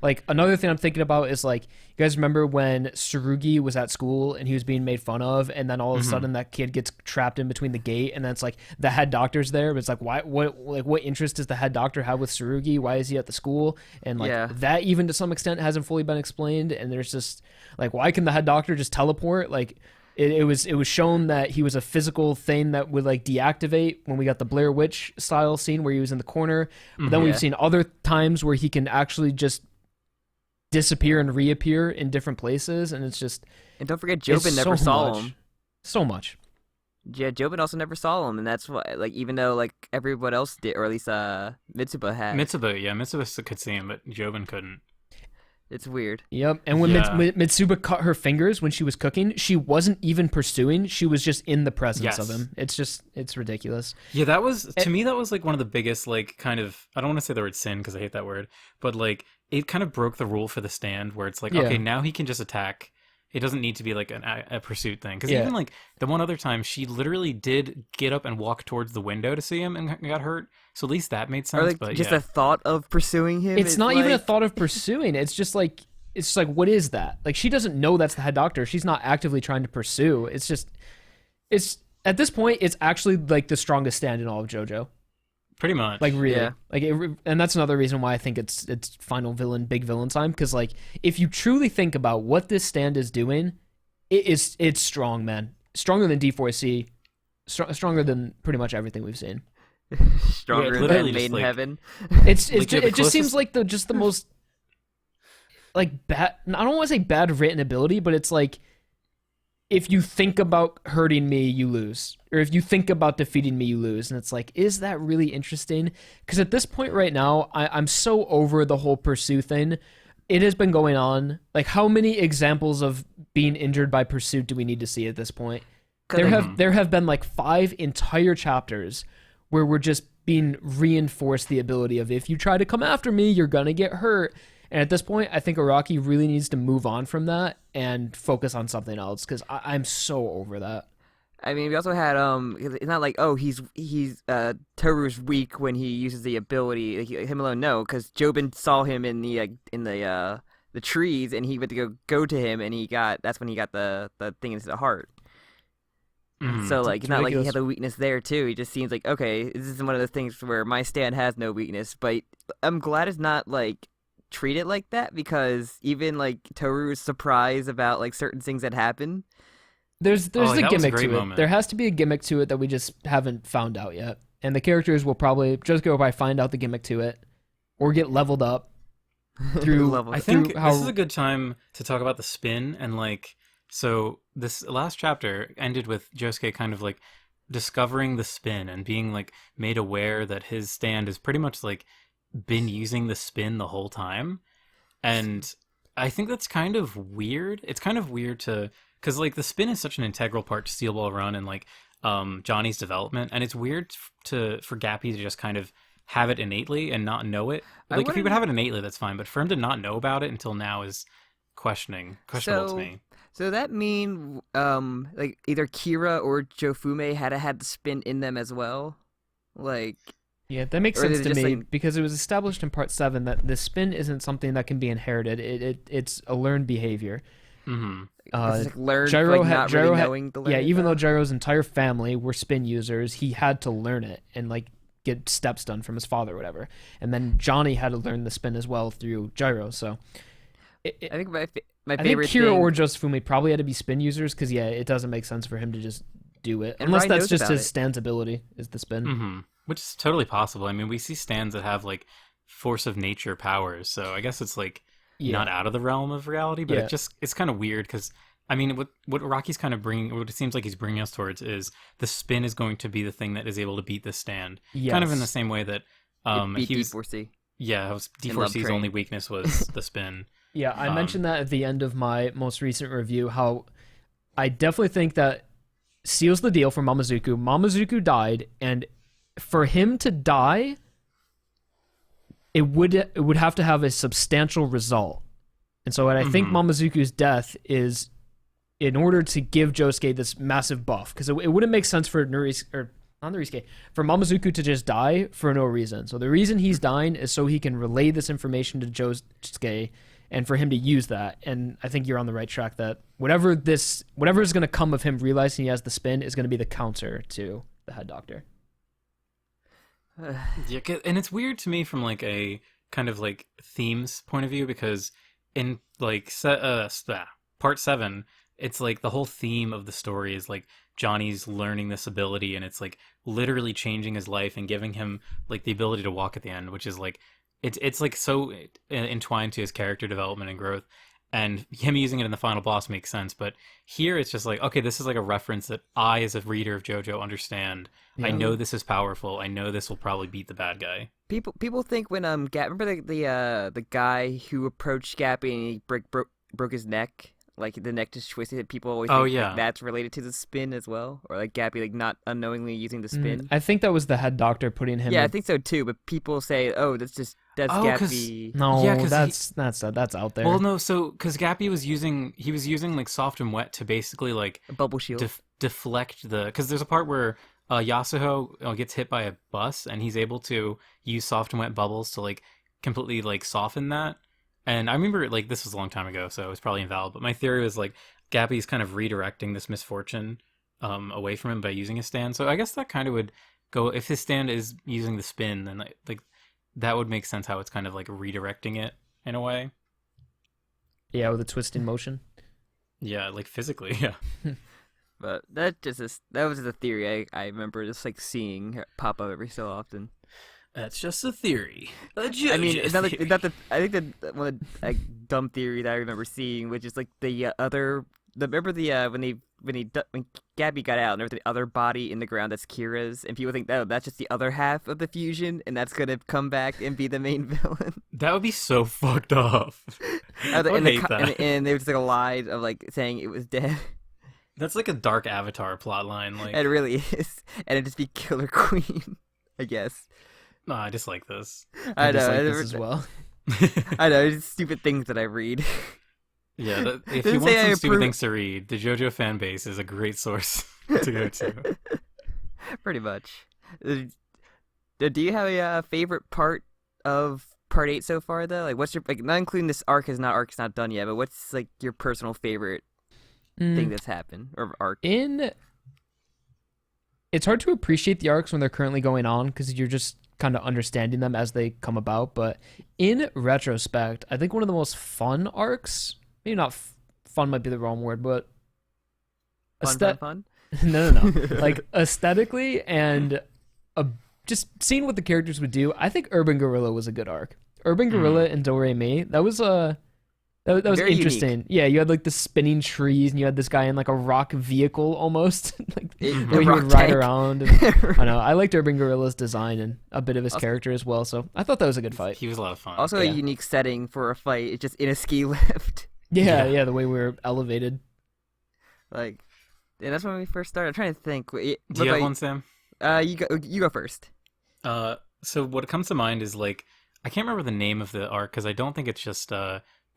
like, another thing I'm thinking about is, like, you guys remember when Tsurugi was at school, and he was being made fun of, and then all of a sudden that kid gets trapped in between the gate, and then it's, like, the head doctor's there, but it's, like, what interest does the head doctor have with Tsurugi? Why is he at the school? And, like, that even to some extent hasn't fully been explained, and there's just, like, why can the head doctor just teleport? Like, it was shown that he was a physical thing that would like deactivate when we got the Blair Witch style scene where he was in the corner. But then we've seen other times where he can actually just disappear and reappear in different places, and it's just. And don't forget, Jobin never saw him. So much. Yeah, Jobin also never saw him, and that's why, like, even though like everyone else did, or at least Mitsuba had. Mitsuba could see him, but Jobin couldn't. It's weird. Yep, and when Mitsuba cut her fingers when she was cooking, she wasn't even pursuing. She was just in the presence of him. It's ridiculous. Yeah, that was, to me, that was like one of the biggest, like, kind of, I don't want to say the word sin because I hate that word, but like, it kind of broke the rule for the stand where it's like, okay, now he can just attack. It doesn't need to be like a pursuit thing. Because even like the one other time, she literally did get up and walk towards the window to see him and got hurt. So at least that made sense. Or like but just a thought of pursuing him. It's not even a thought of pursuing. It's just like what is that? Like she doesn't know that's the head doctor. She's not actively trying to pursue. It's at this point, it's actually like the strongest stand in all of JoJo. Pretty much. Like really. Like and that's another reason why I think it's final villain, big villain time. Because like if you truly think about what this stand is doing, it's strong, man. Stronger than D4C. Stronger than pretty much everything we've seen. Stronger than Made in Heaven. It just seems like the most like bad. I don't want to say bad written ability, but it's like if you think about hurting me, you lose, or if you think about defeating me, you lose. And it's like, is that really interesting? Because at this point right now, I'm so over the whole pursue thing. It has been going on. Like, how many examples of being injured by pursuit do we need to see at this point? There have been like 5 entire chapters where we're just being reinforced the ability of if you try to come after me, you're gonna get hurt. And at this point, I think Araki really needs to move on from that and focus on something else because I'm so over that. I mean, we also had it's not like he's Toru's weak when he uses the ability. Like, him alone, no, because Jobin saw him in the trees and he went to go to him and that's when he got the thing into the heart. So like it's not like he had a weakness there too. He just seems like, okay, this is one of those things where my stand has no weakness, but I'm glad it's not like treat it like that because even like Toru's surprise about like certain things that happen. There's a gimmick to it. There has to be a gimmick to it that we just haven't found out yet. And the characters will probably just go by find out the gimmick to it or get leveled up through I think this is a good time to talk about the spin and like So this last chapter ended with Josuke kind of like discovering the spin and being like made aware that his stand has pretty much like been using the spin the whole time. And I think that's kind of weird. It's kind of weird to, because like the spin is such an integral part to Steel Ball Run and like Johnny's development, and it's weird for Gappy to just kind of have it innately and not know it. Like if he would have it innately, that's fine, but for him to not know about it until now is questionable to me. So that mean like either Kira or Jofume had the spin in them as well, like. Yeah, that makes sense to me because it was established in Part 7 that the spin isn't something that can be inherited. It's a learned behavior. Mm-hmm. It's like learned, Gyro like not really knowing the learning. Yeah, even though Gyro's entire family were spin users, he had to learn it and like get steps done from his father or whatever. And then Johnny had to learn the spin as well through Gyro. So I think my I favorite think Kira thing... or Josufume probably had to be spin users because it doesn't make sense for him to just do it. And unless Ryan that's knows just about his it. stance ability is the spin. Mm-hmm. Which is totally possible. I mean, we see stands that have like force of nature powers, so I guess it's like not out of the realm of reality, but it's kind of weird because I mean, what Rocky's kind of bringing, what it seems like he's bringing us towards is the spin is going to be the thing that is able to beat the stand. Yes. Kind of in the same way that beat he was D4C. Yeah, D4C's only weakness was the spin. Yeah, I mentioned that at the end of my most recent review, how I definitely think that seals the deal for Mamazuku. Mamazuku died, and for him to die, it would have to have a substantial result. And so what I think Mamazuku's death is in order to give Josuke this massive buff, because it wouldn't make sense for for Mamazuku to just die for no reason. So the reason he's dying is so he can relay this information to Josuke and for him to use that. And I think you're on the right track that whatever is going to come of him realizing he has the spin is going to be the counter to the head doctor. Yeah, and it's weird to me from like a kind of like themes point of view because in like part 7, it's like the whole theme of the story is like Johnny's learning this ability and it's like literally changing his life and giving him like the ability to walk at the end, which is like it's like so entwined to his character development and growth. And him using it in the final boss makes sense, but here it's just like, okay, this is like a reference that I, as a reader of JoJo, understand. Yeah. I know this is powerful. I know this will probably beat the bad guy. People think when remember the guy who approached Gappy and he broke his neck, like the neck just twisted. People always think like, that's related to the spin as well, or like Gappy like not unknowingly using the spin. I think that was the head doctor putting him. Yeah, I think so too. But people say, oh, that's Gappy. No, that's out there. Well, no, so because Gappy was using like soft and wet to basically like a bubble shield deflect because there's a part where Yasuho gets hit by a bus and he's able to use soft and wet bubbles to like completely like soften that. And I remember like this was a long time ago, so it's probably invalid. But my theory was like Gappy's kind of redirecting this misfortune away from him by using his stand. So I guess that kind of would go if his stand is using the spin, then like that would make sense how it's kind of like redirecting it in a way. Yeah, with a twisting motion. Yeah, like physically, yeah. But that was the theory I remember just like seeing pop up every so often. That's just a theory. I mean, it's not like I think that one of the dumb theory that I remember seeing, which is like remember when Gabby got out and there was the other body in the ground that's Kira's, and people think that's just the other half of the fusion, and that's gonna come back and be the main villain. That would be so fucked up. And there was like a lie of like saying it was dead. That's like a dark Avatar plotline. Like it really is, and it'd just be Killer Queen, I guess. No, I dislike this. I know this as well. I know, it's stupid things that I read. Yeah, if you want some stupid things to read, the JoJo fan base is a great source to go to. Pretty much. Do you have a favorite part of Part 8 so far, though? Like, what's your not including this arc is not done yet, but what's like your personal favorite thing that's happened or arc? It's hard to appreciate the arcs when they're currently going on because you're just kind of understanding them as they come about. But in retrospect, I think one of the most fun arcs, maybe not fun might be the wrong word, but fun? No. Like aesthetically and just seeing what the characters would do. I think Urban Gorilla was a good arc. Urban Gorilla and Do-Re-Mi, that was That was Very interesting. unique. Yeah, you had like the spinning trees, and you had this guy in like a rock vehicle almost, like It, the the way he rock would ride tank. around. And, I know. I liked Urban Gorilla's design and a bit of his Also, character as well. So I thought that was a good fight. He was a lot of fun. also a Yeah. unique setting for a fight. It's just in a ski lift. Yeah, Yeah. yeah. The way we were elevated. Like, and that's when we first started. I'm trying to think. Do you have one, Sam? You go first. So what comes to mind is like I can't remember the name of the arc because I don't think it's just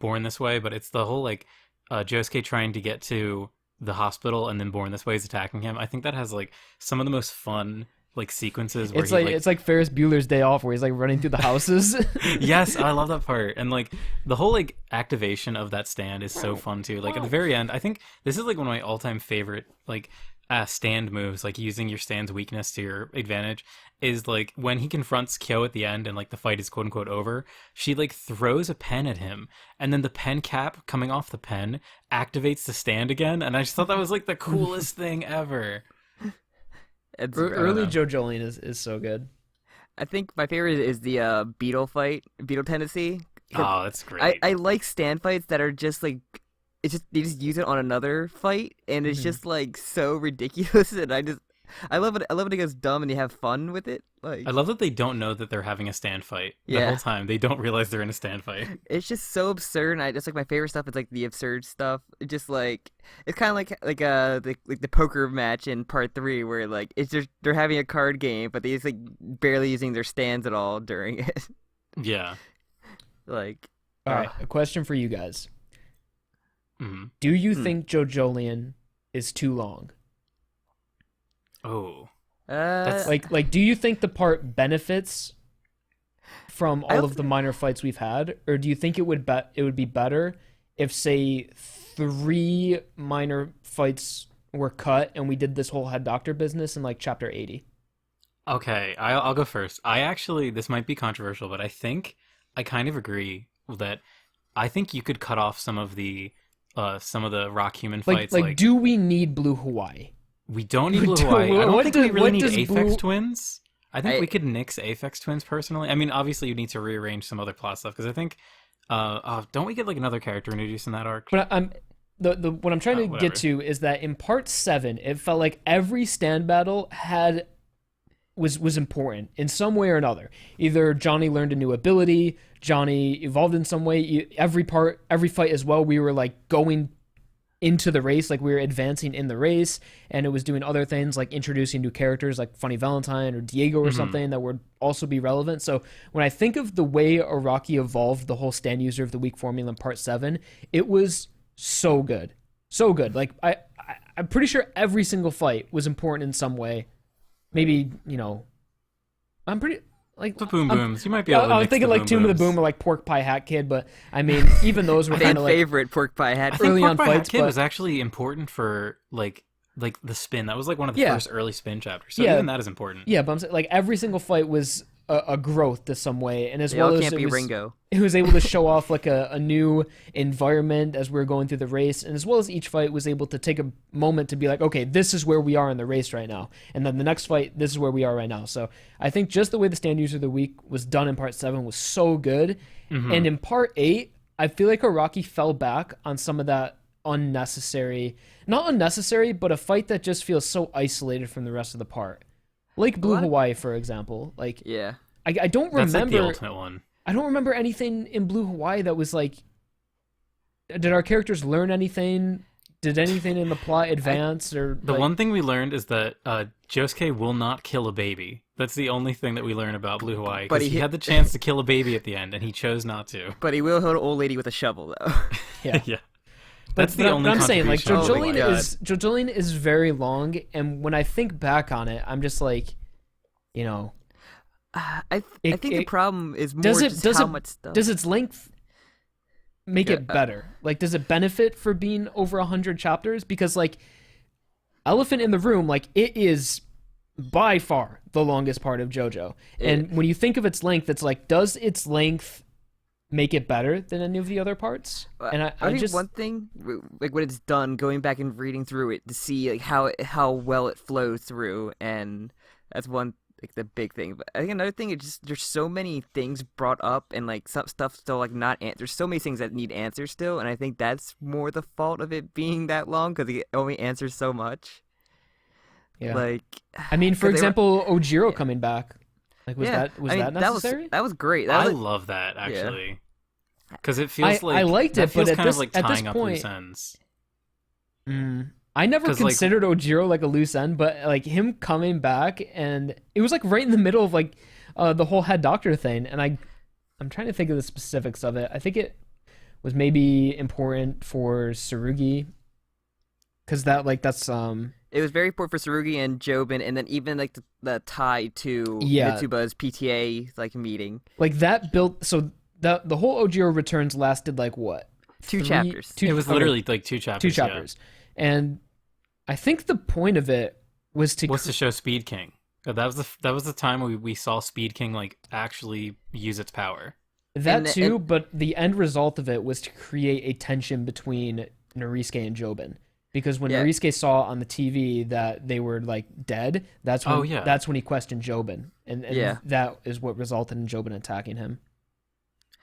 Born This Way, but it's the whole like Josuke trying to get to the hospital and then Born This Way is attacking him. I think that has like some of the most fun like sequences where It's like Ferris Bueller's Day Off, where he's like running through the houses. Yes, I love that part. And like the whole like activation of that stand is so fun too. Like at the very end, I think this is like one of my all-time favorite like stand moves, like using your stand's weakness to your advantage, is like when he confronts Kyo at the end and like the fight is quote unquote over, she like throws a pen at him and then the pen cap coming off the pen activates the stand again, and I just thought that was like the coolest thing ever. It's, Early know. JoJolion is so good. I think my favorite is the beetle fight, beetle tendency. Oh, that's great. I like stand fights that are just like, it's just they just use it on another fight, and it's just like so ridiculous, and I love it. I love when it goes dumb and you have fun with it. Like, I love that they don't know that they're having a stand fight the Yeah. whole time. They don't realize they're in a stand fight. it's just so absurd. And just like my favorite stuff is like the absurd stuff. It just like it's kind of like the poker match in part 3 where like it's just they're having a card game, but they just like barely using their stands at all during it. Yeah. Like, All right, a question for you guys. hmm Do you think JoJolion is too long? Oh. uh, Like, do you think the part benefits from I all don't of the minor fights we've had, or do you think it would be better if, say, 3 minor fights were cut and we did this whole head doctor business in like chapter 80? Okay, I'll go first. I actually, this might be controversial, but I think I kind of agree that I think you could cut off some of the rock human fights. Like, do we need Blue Hawaii? We don't need Blue Do- Hawaii. I don't what think does- we really what need does Aphex Blue- Twins. I think I- we could nix Aphex Twins personally. I mean, obviously you need to rearrange some other plot stuff because I think, don't we get like another character introduced in that arc? But what I'm trying to Whatever. get to is that in part 7, it felt like every stand battle was important in some way or another. Either Johnny learned a new ability, Johnny evolved in some way. Every fight as well, we were like going into the race, like we were advancing in the race, and it was doing other things like introducing new characters like Funny Valentine or Diego or something that would also be relevant. So when I think of the way Araki evolved the whole stand user of the week formula in part 7, it was so good. So good. Like I'm pretty sure every single fight was important in some way. Maybe, I'm pretty like The boom booms. You might be able to I'm mix thinking the like Tomb of the booms. Boom or like Pork Pie Hat Kid, but I mean, even those were kind fan of like favorite pork pie hat. I think early Pork on Pie Hat fights, Kid but- was actually important for like the spin. That was like one of the Yeah. first early spin chapters. So Yeah. even that is important. yeah, but I'm saying like every single fight was a growth to some way, and as They well all as can't it be was, Ringo. it was able to show off like a new environment as we were going through the race, and as well as each fight was able to take a moment to be like, okay, this is where we are in the race right now, and then the next fight, this is where we are right now. So I think just the way the stand user of the week was done in part 7 was so good, and in part 8, I feel like Araki fell back on some of that not unnecessary, but a fight that just feels so isolated from the rest of the part. Like Blue Hawaii, for example. Like, Yeah. I don't That's like remember. the ultimate one. I don't remember anything in Blue Hawaii that was like. Did our characters learn anything? Did anything in the plot advance? Or The like, one thing we learned is that Josuke will not kill a baby. That's the only thing that we learn about Blue Hawaii. But Because he he- had the chance to kill a baby at the end, and he chose not to. But he will hit an old lady with a shovel, though. Yeah. Yeah. But, That's the but only I'm saying like contribution. Oh my JoJolion is very long, and when I think back on it, I'm just like, I think the problem is more does just how it much stuff. does its length make Yeah, it better? Like, does it benefit for being over 100 chapters? Because like, Elephant in the Room, like it is by far the longest part of JoJo, and when you think of its length, it's like, does its length make it better than any of the other parts? And I think just one thing, like when it's done, going back and reading through it to see like how well it flows through, and that's one. like the big thing. But I think another thing is just there's so many things brought up and like some stuff still like not there's so many things that need answers still, and I think that's more the fault of it being that long because it only answers so much. Yeah. Like, I mean, for 'cause they were- example, Ojiro yeah. coming back. Like, was yeah, that I mean, that necessary? That was great. That I was, love that actually, because it feels like I liked that it, but feels at kind this of like at this tying up point, loose ends. I never 'Cause, like- considered Ojiro like a loose end, but like him coming back, and it was like right in the middle of like the whole head doctor thing, and I'm trying to think of the specifics of it. I think it was maybe important for Tsurugi, because that's it was very important for Tsurugi and Jobin, and then even like the tie to Yeah. Mitsuba's PTA like meeting. like that built. So that the whole Ojiro returns lasted like what? Two chapters. It was okay, literally like two chapters. two chapters, and I think the point of it was to Was to show Speed King. That was the time we saw Speed King like actually use its power. that and- too, and- but the end result of it was to create a tension between Norisuke and Jobin. Because when Yeah. Norisuke saw on the TV that they were like dead, that's when that's when he questioned Jobin, and Yeah. that is what resulted in Jobin attacking him.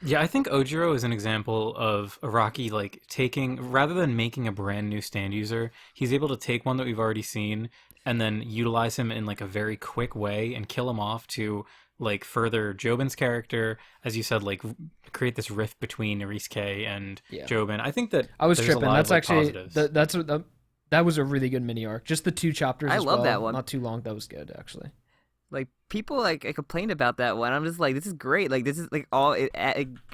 Yeah, I think Ojiro is an example of Araki like taking, rather than making a brand new stand user, he's able to take one that we've already seen and then utilize him in like a very quick way and kill him off to like further Jobin's character, as you said, like create this rift between Norisuke and Yeah. Jobin. I think that I was there's a tripping. lot That's of, like, actually positives. that was a really good mini arc. Just the 2 chapters. I as love well. that one. Not too long. That was good actually. Like people like I complained about that one. I'm just like, this is great. Like this is like all it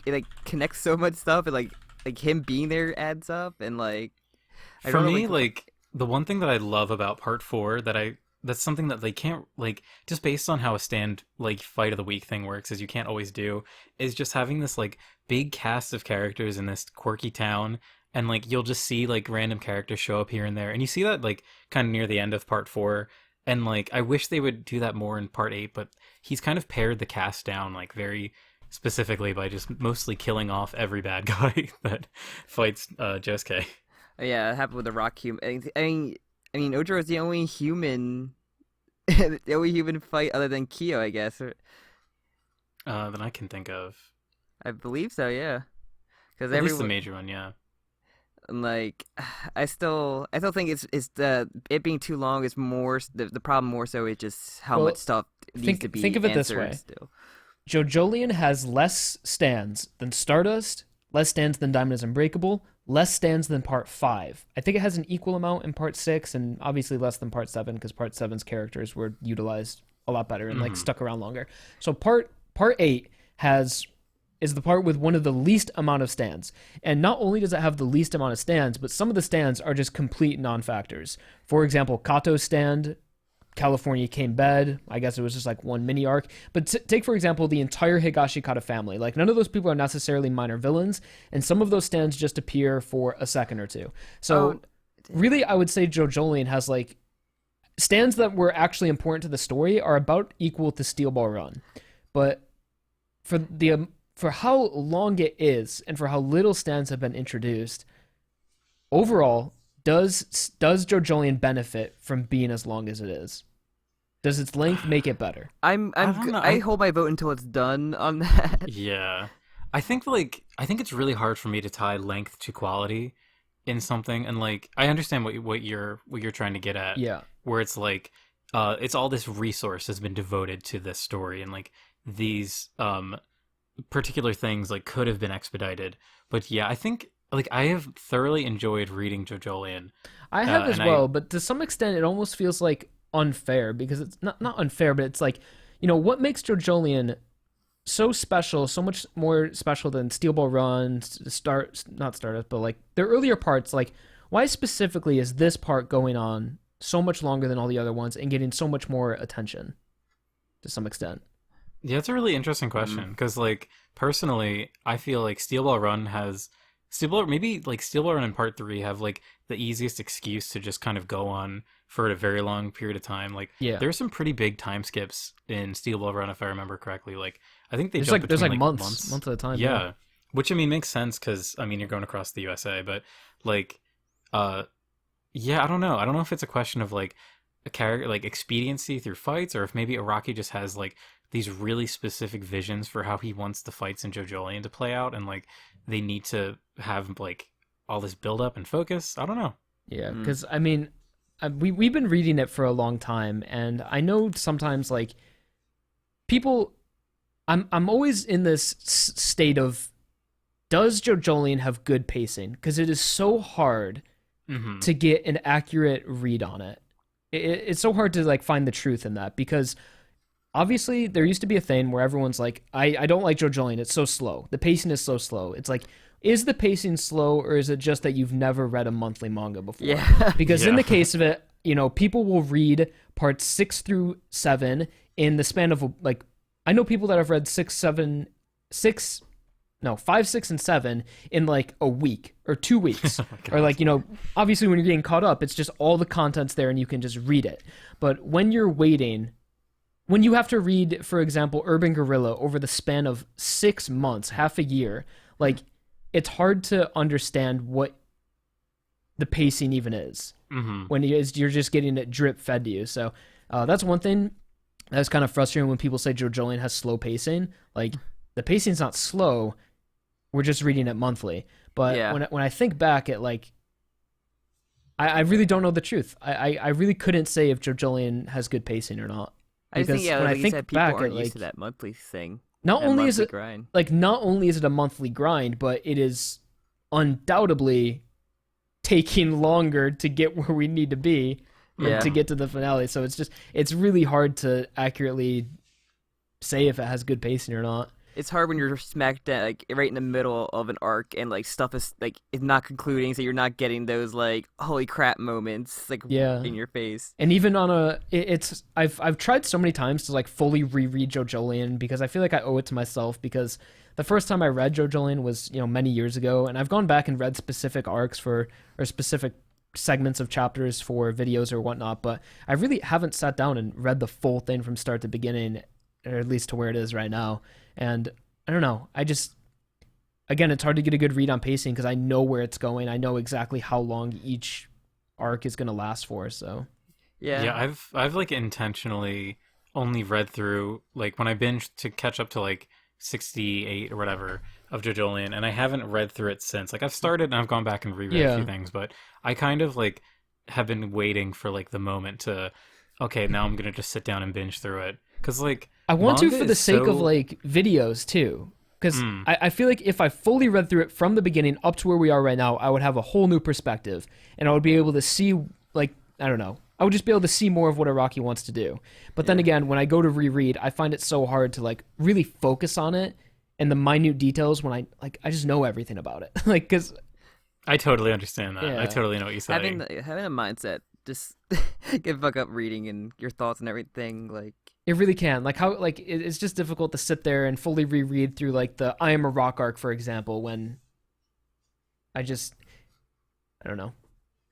like connects so much stuff, and like him being there adds up, and like I For don't know, me, like the one thing that I love about part 4 that's something that they can't, like, just based on how a stand like fight of the week thing works, is you can't always do, is just having this like big cast of characters in this quirky town, and like you'll just see like random characters show up here and there, and you see that like kind of near the end of part 4. And like I wish they would do that more in part 8, but he's kind of pared the cast down like very specifically by just mostly killing off every bad guy that fights Josuke. yeah, it happened with the rock human. I mean, Ojiro is the only human, the only human fight other than Kyo, I guess. That I can think of. I believe so, yeah. Because At least the everyone, major one, yeah. like, I still think it's the it being too long is more the problem. More so is just how Well, much stuff needs to be think of it this answered way. still. JoJolion has less stands than Stardust, less stands than Diamond is Unbreakable, less stands than Part 5. I think it has an equal amount in Part 6, and obviously less than Part 7 because Part 7's characters were utilized a lot better and like stuck around longer. So Part 8 is the part with one of the least amount of stands. And not only does it have the least amount of stands, but some of the stands are just complete non-factors. For example, Kato's stand, California came bed. I guess it was just like one mini arc. But take, for example, the entire Higashikata family. Like, none of those people are necessarily minor villains, and some of those stands just appear for a second or two. So, really, I would say JoJolion has, like, stands that were actually important to the story are about equal to Steel Ball Run. But for how long it is, and for how little stands have been introduced, overall, does JoJolion benefit from being as long as it is? Does its length make it better? I don't know. hold my vote until it's done on that. Yeah. I think it's really hard for me to tie length to quality in something, and like I understand what you're trying to get at. Yeah. Where it's like it's all this resource has been devoted to this story, and like these particular things like could have been expedited. But yeah, I think like I have thoroughly enjoyed reading JoJolion. I have as and well, but to some extent it almost feels like unfair, because it's not unfair, but it's like, you know, what makes JoJolion so special, so much more special than Steel Ball Run, not Stardust, but like their earlier parts, like why specifically is this part going on so much longer than all the other ones and getting so much more attention to some extent? Yeah, it's a really interesting question, because like personally, I feel like Steel Ball Run in Part 3 have like the easiest excuse to just kind of go on for a very long period of time. Like, Yeah. there's some pretty big time skips in Steel Ball Run, if I remember correctly. Like, I think they There's jump like between months at a time. Yeah, which I mean makes sense because I mean you're going across the USA, but like, yeah, I don't know if it's a question of like a character like expediency through fights, or if maybe Araki just has like these really specific visions for how he wants the fights in JoJolion to play out, and like they need to have like all this build up and focus. I don't know. Yeah, because I mean, we've been reading it for a long time, and I know sometimes like people, I'm always in this state of, does JoJolion have good pacing? Because it is so hard to get an accurate read on it. It's so hard to like find the truth in that, because obviously there used to be a thing where everyone's like, I don't like JoJolion, it's so slow. The pacing is so slow. It's like, is the pacing slow, or is it just that you've never read a monthly manga before? Yeah. Because in the case of it, you know, people will read parts 6 through 7 in the span of like, I know people that have read 5, 6, and 7 in like a week or 2 weeks. Oh or like, you know, obviously when you're getting caught up, it's just all the content's there and you can just read it. But when you're waiting, when you have to read, for example, Urban Gorilla over the span of 6 months, half a year, like, it's hard to understand what the pacing even is when you're just getting it drip fed to you. So that's one thing that's kind of frustrating when people say JoJolion has slow pacing. Like, the pacing's not slow, we're just reading it monthly. But when I think back at like, I really don't know the truth. I really couldn't say if JoJolion has good pacing or not. I just think, when like I you think said, people back aren't at, used like, to that monthly thing. not only is it grind. like, not only is it a monthly grind, but it is undoubtedly taking longer to get where we need to be to get to the finale. So it's really hard to accurately say if it has good pacing or not. It's hard when you're smack down, like right in the middle of an arc, and like stuff is like it's not concluding, so you're not getting those like holy crap moments like in your face. And even on I've tried so many times to like fully reread JoJolion, because I feel like I owe it to myself, because the first time I read JoJolion was, you know, many years ago, and I've gone back and read specific arcs or specific segments of chapters for videos or whatnot, but I really haven't sat down and read the full thing from start to beginning, or at least to where it is right now. And I don't know, again, it's hard to get a good read on pacing because I know where it's going. I know exactly how long each arc is going to last for. So yeah, I've like intentionally only read through, like, when I binged to catch up to like 68 or whatever of JoJolion, and I haven't read through it since. Like, I've started and I've gone back and reread a few things, but I kind of like have been waiting for like the moment to, okay, now I'm gonna just sit down and binge through it, because like I want to for the sake of like videos too, because I feel like if I fully read through it from the beginning up to where we are right now, I would have a whole new perspective, and I would be able to see, like, I don't know, I would just be able to see more of what Araki wants to do. But then again, when I go to reread, I find it so hard to like really focus on it and the minute details when I just know everything about it. Like, because I totally understand that. I totally know what you're saying. Having a mindset, just get fuck up reading and your thoughts and everything, like. It really can. Like, how, like, it's just difficult to sit there and fully reread through, like, the I Am a Rock arc, for example, when I don't know.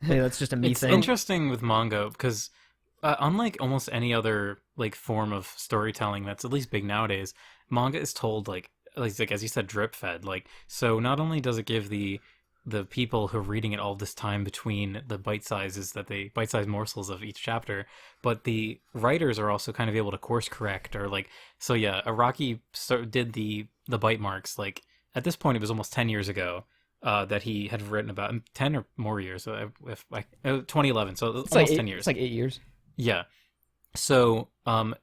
Maybe that's just a me thing. It's interesting with manga, because unlike almost any other, like, form of storytelling that's at least big nowadays, manga is told, like as you said, drip-fed. Like, so not only does it give the people who are reading it all this time between the bite-sized morsels of each chapter, but the writers are also kind of able to course correct, or like, so yeah, Araki did the bite marks, like, at this point it was almost 10 years ago that he had written about, 10 or more years, 2011, so it's almost 10 years. It's like 8 years. Yeah. So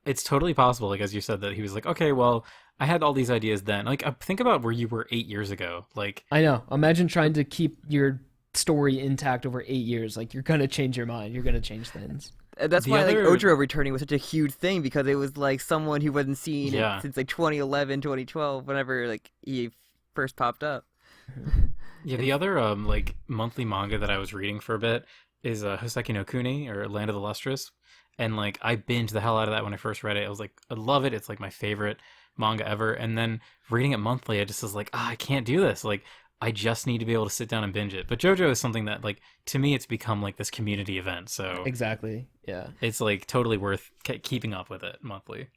it's totally possible, like, as you said, that he was like, okay, well, I had all these ideas then. Like, think about where you were 8 years ago. Like, I know. Imagine trying to keep your story intact over 8 years. Like, you're gonna change your mind. You're gonna change things. That's why like Ojo returning was such a huge thing, because it was like someone who wasn't seen since like 2011, 2012, whenever like he first popped up. Yeah, the other like monthly manga that I was reading for a bit is Hoseki no Kuni, or Land of the Lustrous, and like I binged the hell out of that when I first read it. I was like, I love it. It's like my favorite manga ever. And then reading it monthly, I just was like, I can't do this. Like, I just need to be able to sit down and binge it. But JoJo is something that, like, to me, it's become like this community event. So exactly, yeah, it's like totally worth keeping up with it monthly.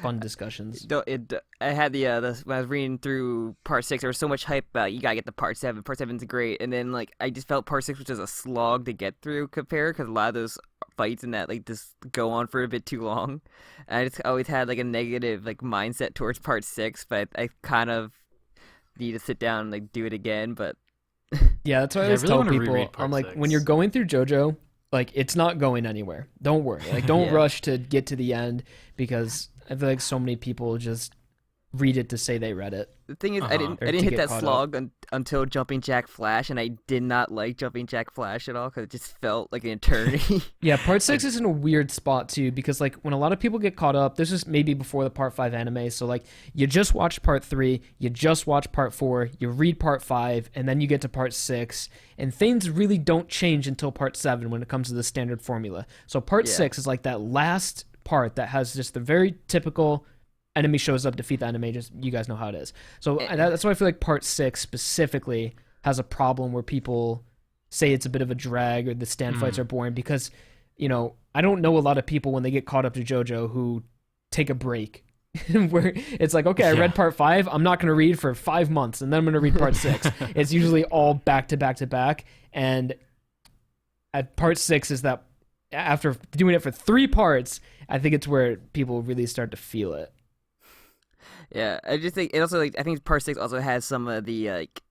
Fun discussions. I had when I was reading through part 6, there was so much hype about you gotta get to part 7. Part 7's great, and then like I just felt part 6 was just a slog to get through compared, because a lot of those fights and that like just go on for a bit too long. And I just always had like a negative like mindset towards part 6, but I kind of need to sit down and like do it again. But Yeah, that's why I Yeah, I always really tell wanna people. reread part I'm like, 6. when you're going through JoJo, like it's not going anywhere. Don't worry. Like, don't Yeah. rush to get to the end because I feel like so many people just read it to say they read it. the thing is, Uh-huh. I didn't Or to hit get that caught slog until Jumping Jack Flash, and I did not like Jumping Jack Flash at all because it just felt like an eternity. Yeah, part 6 is in a weird spot too because like when a lot of people get caught up, this is maybe before the part 5 anime, so like you just watch part 3, you just watch part 4, you read part 5, and then you get to part 6, and things really don't change until part 7 when it comes to the standard formula. So part Yeah. 6 is like that last part that has just the very typical enemy shows up, defeat the enemy, just you guys know how it is. So that's why I feel like part 6 specifically has a problem where people say it's a bit of a drag or the stand fights are boring because, you know, I don't know a lot of people when they get caught up to JoJo who take a break where it's like, okay, I read part 5, I'm not going to read for 5 months and then I'm going to read part 6. It's usually all back to back to back, and at part 6 is that after doing it for 3 parts, I think it's where people really start to feel it. Yeah, I just think it also like I think part 6 also has some of the like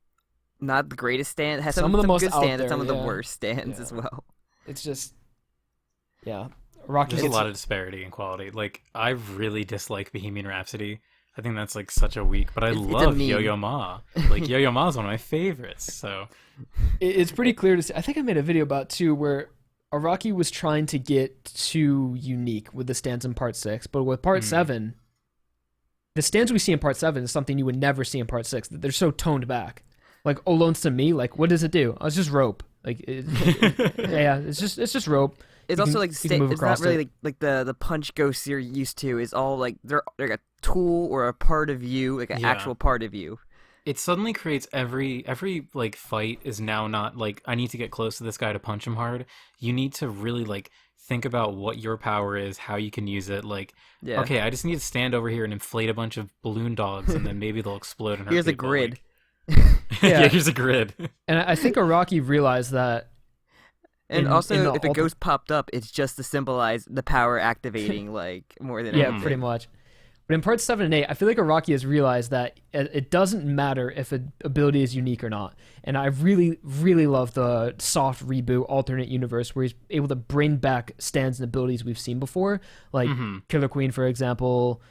not the greatest stand, has Some of the most good out stands, and there, some of the yeah. worst stands Yeah. as well. It's just, yeah. Rocky There's a gets lot of disparity in quality. Like, I really dislike Bohemian Rhapsody. I think that's like such a weak, but I It's a love meme. Yo-Yo Ma. Like, Yo-Yo Ma is one of my favorites. So it's pretty clear to see. I think I made a video about too where Araki was trying to get too unique with the stands in part 6, but with part 7, the stands we see in part 7 is something you would never see in part 6. They're so toned back. Like Olone's to me, like what does it do? Oh, it's just rope. Like yeah, it's just rope. It's You also can- like you can move it's not across really it. like the punch ghosts you're used to is all like they're like a tool or a part of you, like an Yeah. actual part of you. it suddenly creates every like fight is now not like I need to get close to this guy to punch him hard. You need to really like think about what your power is, how you can use it. Like, Yeah. okay, I just need to stand over here and inflate a bunch of balloon dogs, and then maybe they'll explode and hurt Here's a people. grid. Like, Yeah. yeah, here's a grid. And I think Araki realized that. And in also, the if a ulti- ghost popped up, it's just to symbolize the power activating, like more than Yeah, anything. pretty much. But in parts 7 and 8, I feel like Araki has realized that it doesn't matter if an ability is unique or not. And I really, really love the soft reboot alternate universe where he's able to bring back stands and abilities we've seen before, like Killer Queen, for example.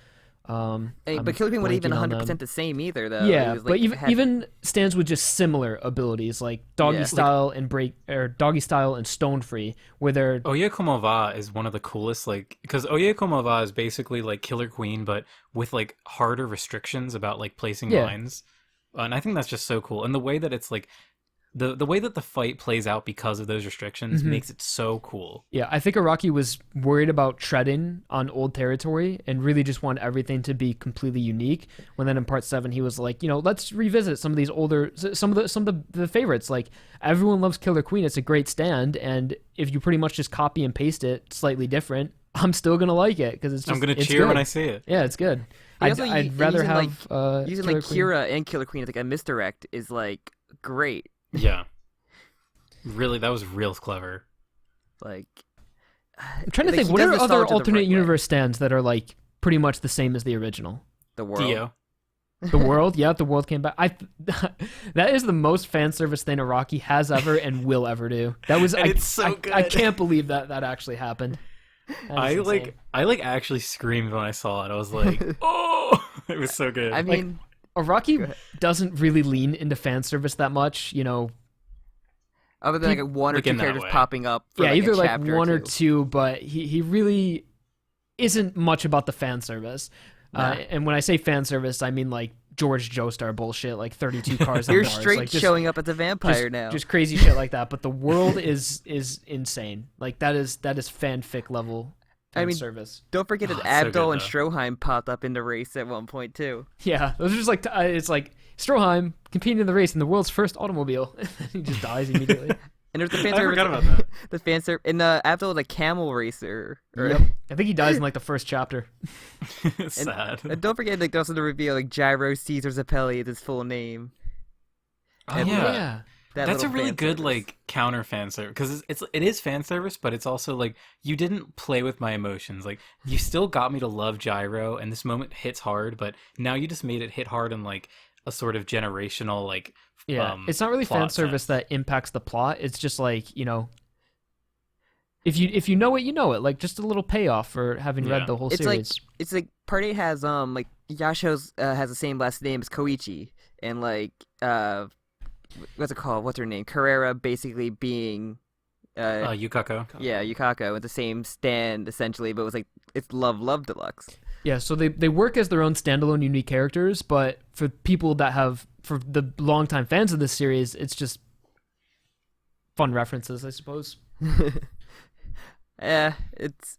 But Killer Queen wasn't even blanking on 100% them. the same either, though. Yeah, It was, but like, even had- even stands with just similar abilities like doggy Yeah. style and break or doggy style and stone free, where they're Oye Como Va is one of the coolest, like, because Oye Como Va is basically like Killer Queen, but with like harder restrictions about like placing Yeah. lines. And I think that's just so cool. And the way that it's like, the way that the fight plays out because of those restrictions makes it so cool. Yeah, I think Araki was worried about treading on old territory and really just wanted everything to be completely unique. When then in part 7, he was like, let's revisit some of these older, some of the favorites. Like everyone loves Killer Queen; it's a great stand, and if you pretty much just copy and paste it slightly different, I'm still gonna like it because it's just. I'm gonna it's cheer good. when I see it. Yeah, it's good. And I'd, also, I'd rather using, have using Killer like Queen. Kira and Killer Queen as like a misdirect is like great. Yeah. Really, that was real clever. Like, I'm trying to like, think. he What does are the other songs the alternate right way. universe stands that are like pretty much the same as the original? the world. Dio. The world, yeah, the world came back. That is the most fan service thing Araki has ever and will ever do. That was, And it's so I good. can't believe that actually happened. That is insane. I actually screamed when I saw it. I was like, oh, it was so good. I mean, Araki doesn't really lean into fan service that much. other than like one or Like two in that characters way. popping up. For, Yeah, like, either a like chapter one or two. two, but he really isn't much about the fan service. Nah. And when I say fan service, I mean like George Joestar bullshit, like 32 cars. on You're bars, straight like, just- showing up as a vampire now. Just crazy shit like that. But the world is insane. Like that is fanfic level fan service. Don't forget that Oh, it's so Abdul good, and though. Stroheim popped up in the race at one point too. Yeah, those are just like it's like Stroheim competing in the race in the world's first automobile. He just dies immediately. And there's the fan I service. forgot about that. The fan service. And Abdul was a camel racer. Or, Yep. I think he dies in like the first chapter. It's sad. And don't forget, like, also the reveal, like Gyro Caesar Zappelli is his full name. Oh, and- yeah. That That's little a really fan good service. like counter fan service because it is fan service, but it's also like you didn't play with my emotions. Like you still got me to love Gyro, and this moment hits hard, but now you just made it hit hard in like a sort of generational like Yeah, it's not really fan plot service sense. that impacts the plot. It's just like, if you know it, you know it. Like just a little payoff for having read Yeah. the whole It's like series. part 8 has like Yasho's has the same last name as Koichi, and like what's it called? What's her name? Carrera basically being Yukako. yeah, Yukako with the same stand essentially, but it was like it's Love Deluxe. Yeah, so they work as their own standalone unique characters, but for people that have for the longtime fans of this series, it's just fun references, I suppose. It's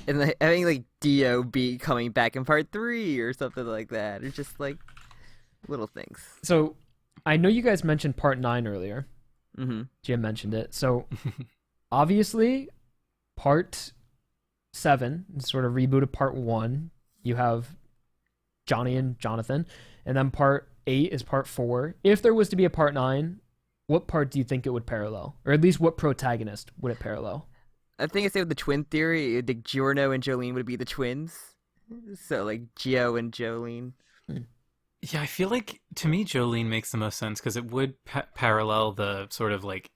and like, having like Dio be coming back in part 3 or something like that. It's just like little things. So I know you guys mentioned part 9 earlier. Mm-hmm. Jim mentioned it. So obviously, part 7 sort of reboot of part 1. You have Johnny and Jonathan, and then part 8 is part 4. If there was to be a part 9, what part do you think it would parallel, or at least what protagonist would it parallel? I think I say with the twin theory, I think Giorno and Jolene would be the twins. So like Gio and Jolene. Yeah, I feel like to me Jolene makes the most sense because it would parallel the sort of like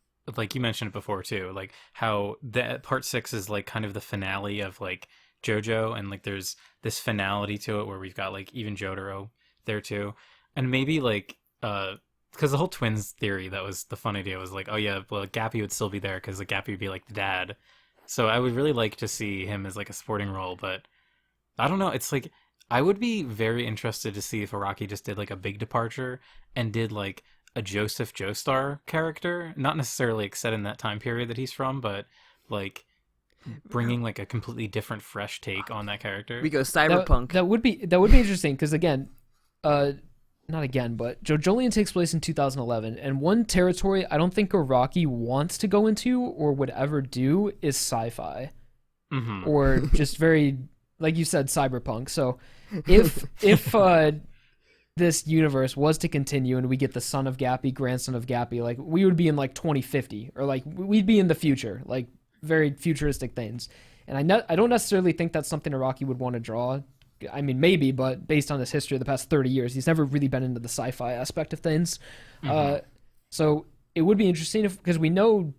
you mentioned it before too, like how the part 6 is like kind of the finale of like JoJo, and like there's this finality to it where we've got like even Jotaro there too, and maybe like because the whole twins theory, that was the fun idea, was like, oh yeah, well Gappy would still be there because like Gappy would be like the dad, so I would really like to see him as like a supporting role, but I don't know, it's like I would be very interested to see if Araki just did like a big departure and did like a Joseph Joestar character, not necessarily like set in that time period that he's from, but like bringing like a completely different, fresh take on that character. We go cyberpunk. That would be interesting because again, not again, but JoJolion takes place in 2011, and one territory I don't think Araki wants to go into or would ever do is sci-fi, or just very, like you said, cyberpunk. So if this universe was to continue and we get the son of Gappy, grandson of Gappy, like we would be in like 2050, or like we'd be in the future, like very futuristic things. And I don't necessarily think that's something Araki would want to draw. I mean, maybe, but based on his history of the past 30 years, he's never really been into the sci-fi aspect of things. So it would be interesting because we know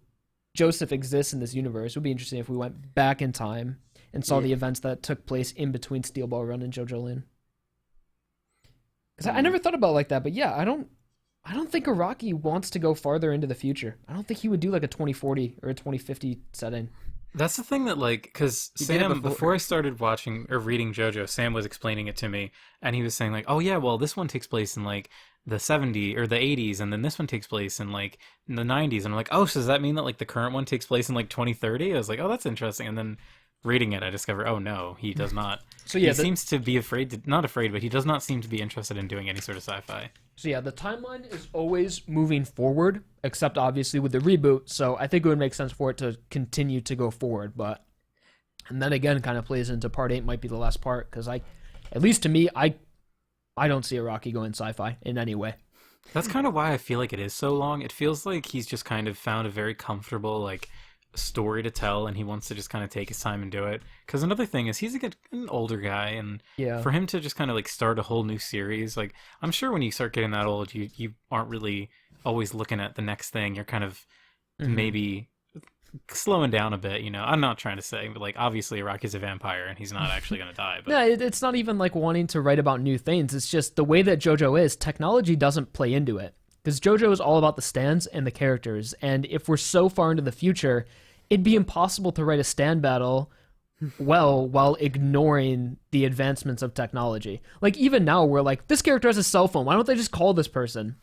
Joseph exists in this universe. It would be interesting if we went back in time and saw the events that took place in between Steel Ball Run and JoJolion. Because I never thought about it like that, but yeah, I don't think Araki wants to go farther into the future. I don't think he would do like a 2040 or a 2050 setting. That's the thing that, like, because Sam, before I started watching or reading JoJo, Sam was explaining it to me, and he was saying, like, oh yeah, well, this one takes place in, like, the 70s or the 80s, and then this one takes place in, like, in the 90s, and I'm like, oh, so does that mean that, like, the current one takes place in, like, 2030? I was like, oh, that's interesting, and then reading it, I discovered, oh, no, he does not. So yeah, he seems to be not afraid, but he does not seem to be interested in doing any sort of sci-fi. So yeah, the timeline is always moving forward, except obviously with the reboot. So I think it would make sense for it to continue to go forward. And then again, kind of plays into part 8 might be the last part, because at least to me, I don't see Araki going sci-fi in any way. That's kind of why I feel like it is so long. It feels like he's just kind of found a very comfortable, like, story to tell, and he wants to just kind of take his time and do it. Because another thing is he's an older guy, and for him to just kind of like start a whole new series, like I'm sure when you start getting that old, you aren't really always looking at the next thing. You're kind of maybe slowing down a bit, you know. I'm not trying to say, but like obviously Araki's a vampire and he's not actually going to die. But No, it's not even like wanting to write about new things. It's just the way that JoJo is. Technology doesn't play into it, because JoJo is all about the stands and the characters. And if we're so far into the future, it'd be impossible to write a stand battle well while ignoring the advancements of technology. Like even now we're like, this character has a cell phone, why don't they just call this person?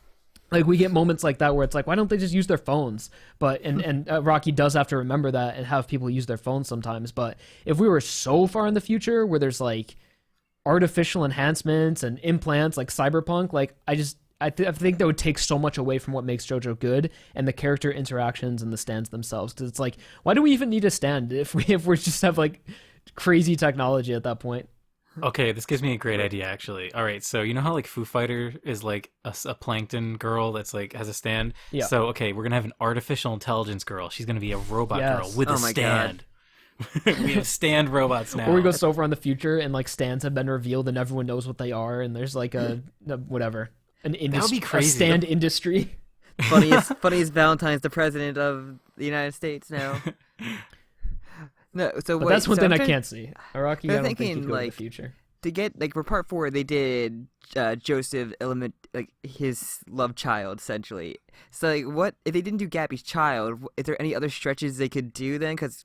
Like we get moments like that where it's like, why don't they just use their phones? But and Rocky does have to remember that and have people use their phones sometimes. But if we were so far in the future where there's like artificial enhancements and implants like cyberpunk, like I think that would take so much away from what makes JoJo good and the character interactions and the stands themselves. Because it's like, why do we even need a stand if we just have like crazy technology at that point? Okay, this gives me a great idea, actually. All right, so you know how like Foo Fighter is like a plankton girl that's like has a stand. Yeah. So okay, we're gonna have an artificial intelligence girl. She's gonna be a robot girl Yes. with Oh a my stand. We have stand robots now. Or we go so far in the future and like stands have been revealed and everyone knows what they are and there's like a whatever an industry, a crazy. stand industry. Funniest Valentine's the president of the United States now. No, so But wait, that's one so thing I'm I trying- can't see. Araki, I I'm don't think thinking, he'd go to the like, future. to get like for part 4 they did Joseph element like his love child essentially. So like what if they didn't do Gabby's child, is there any other stretches they could do then, because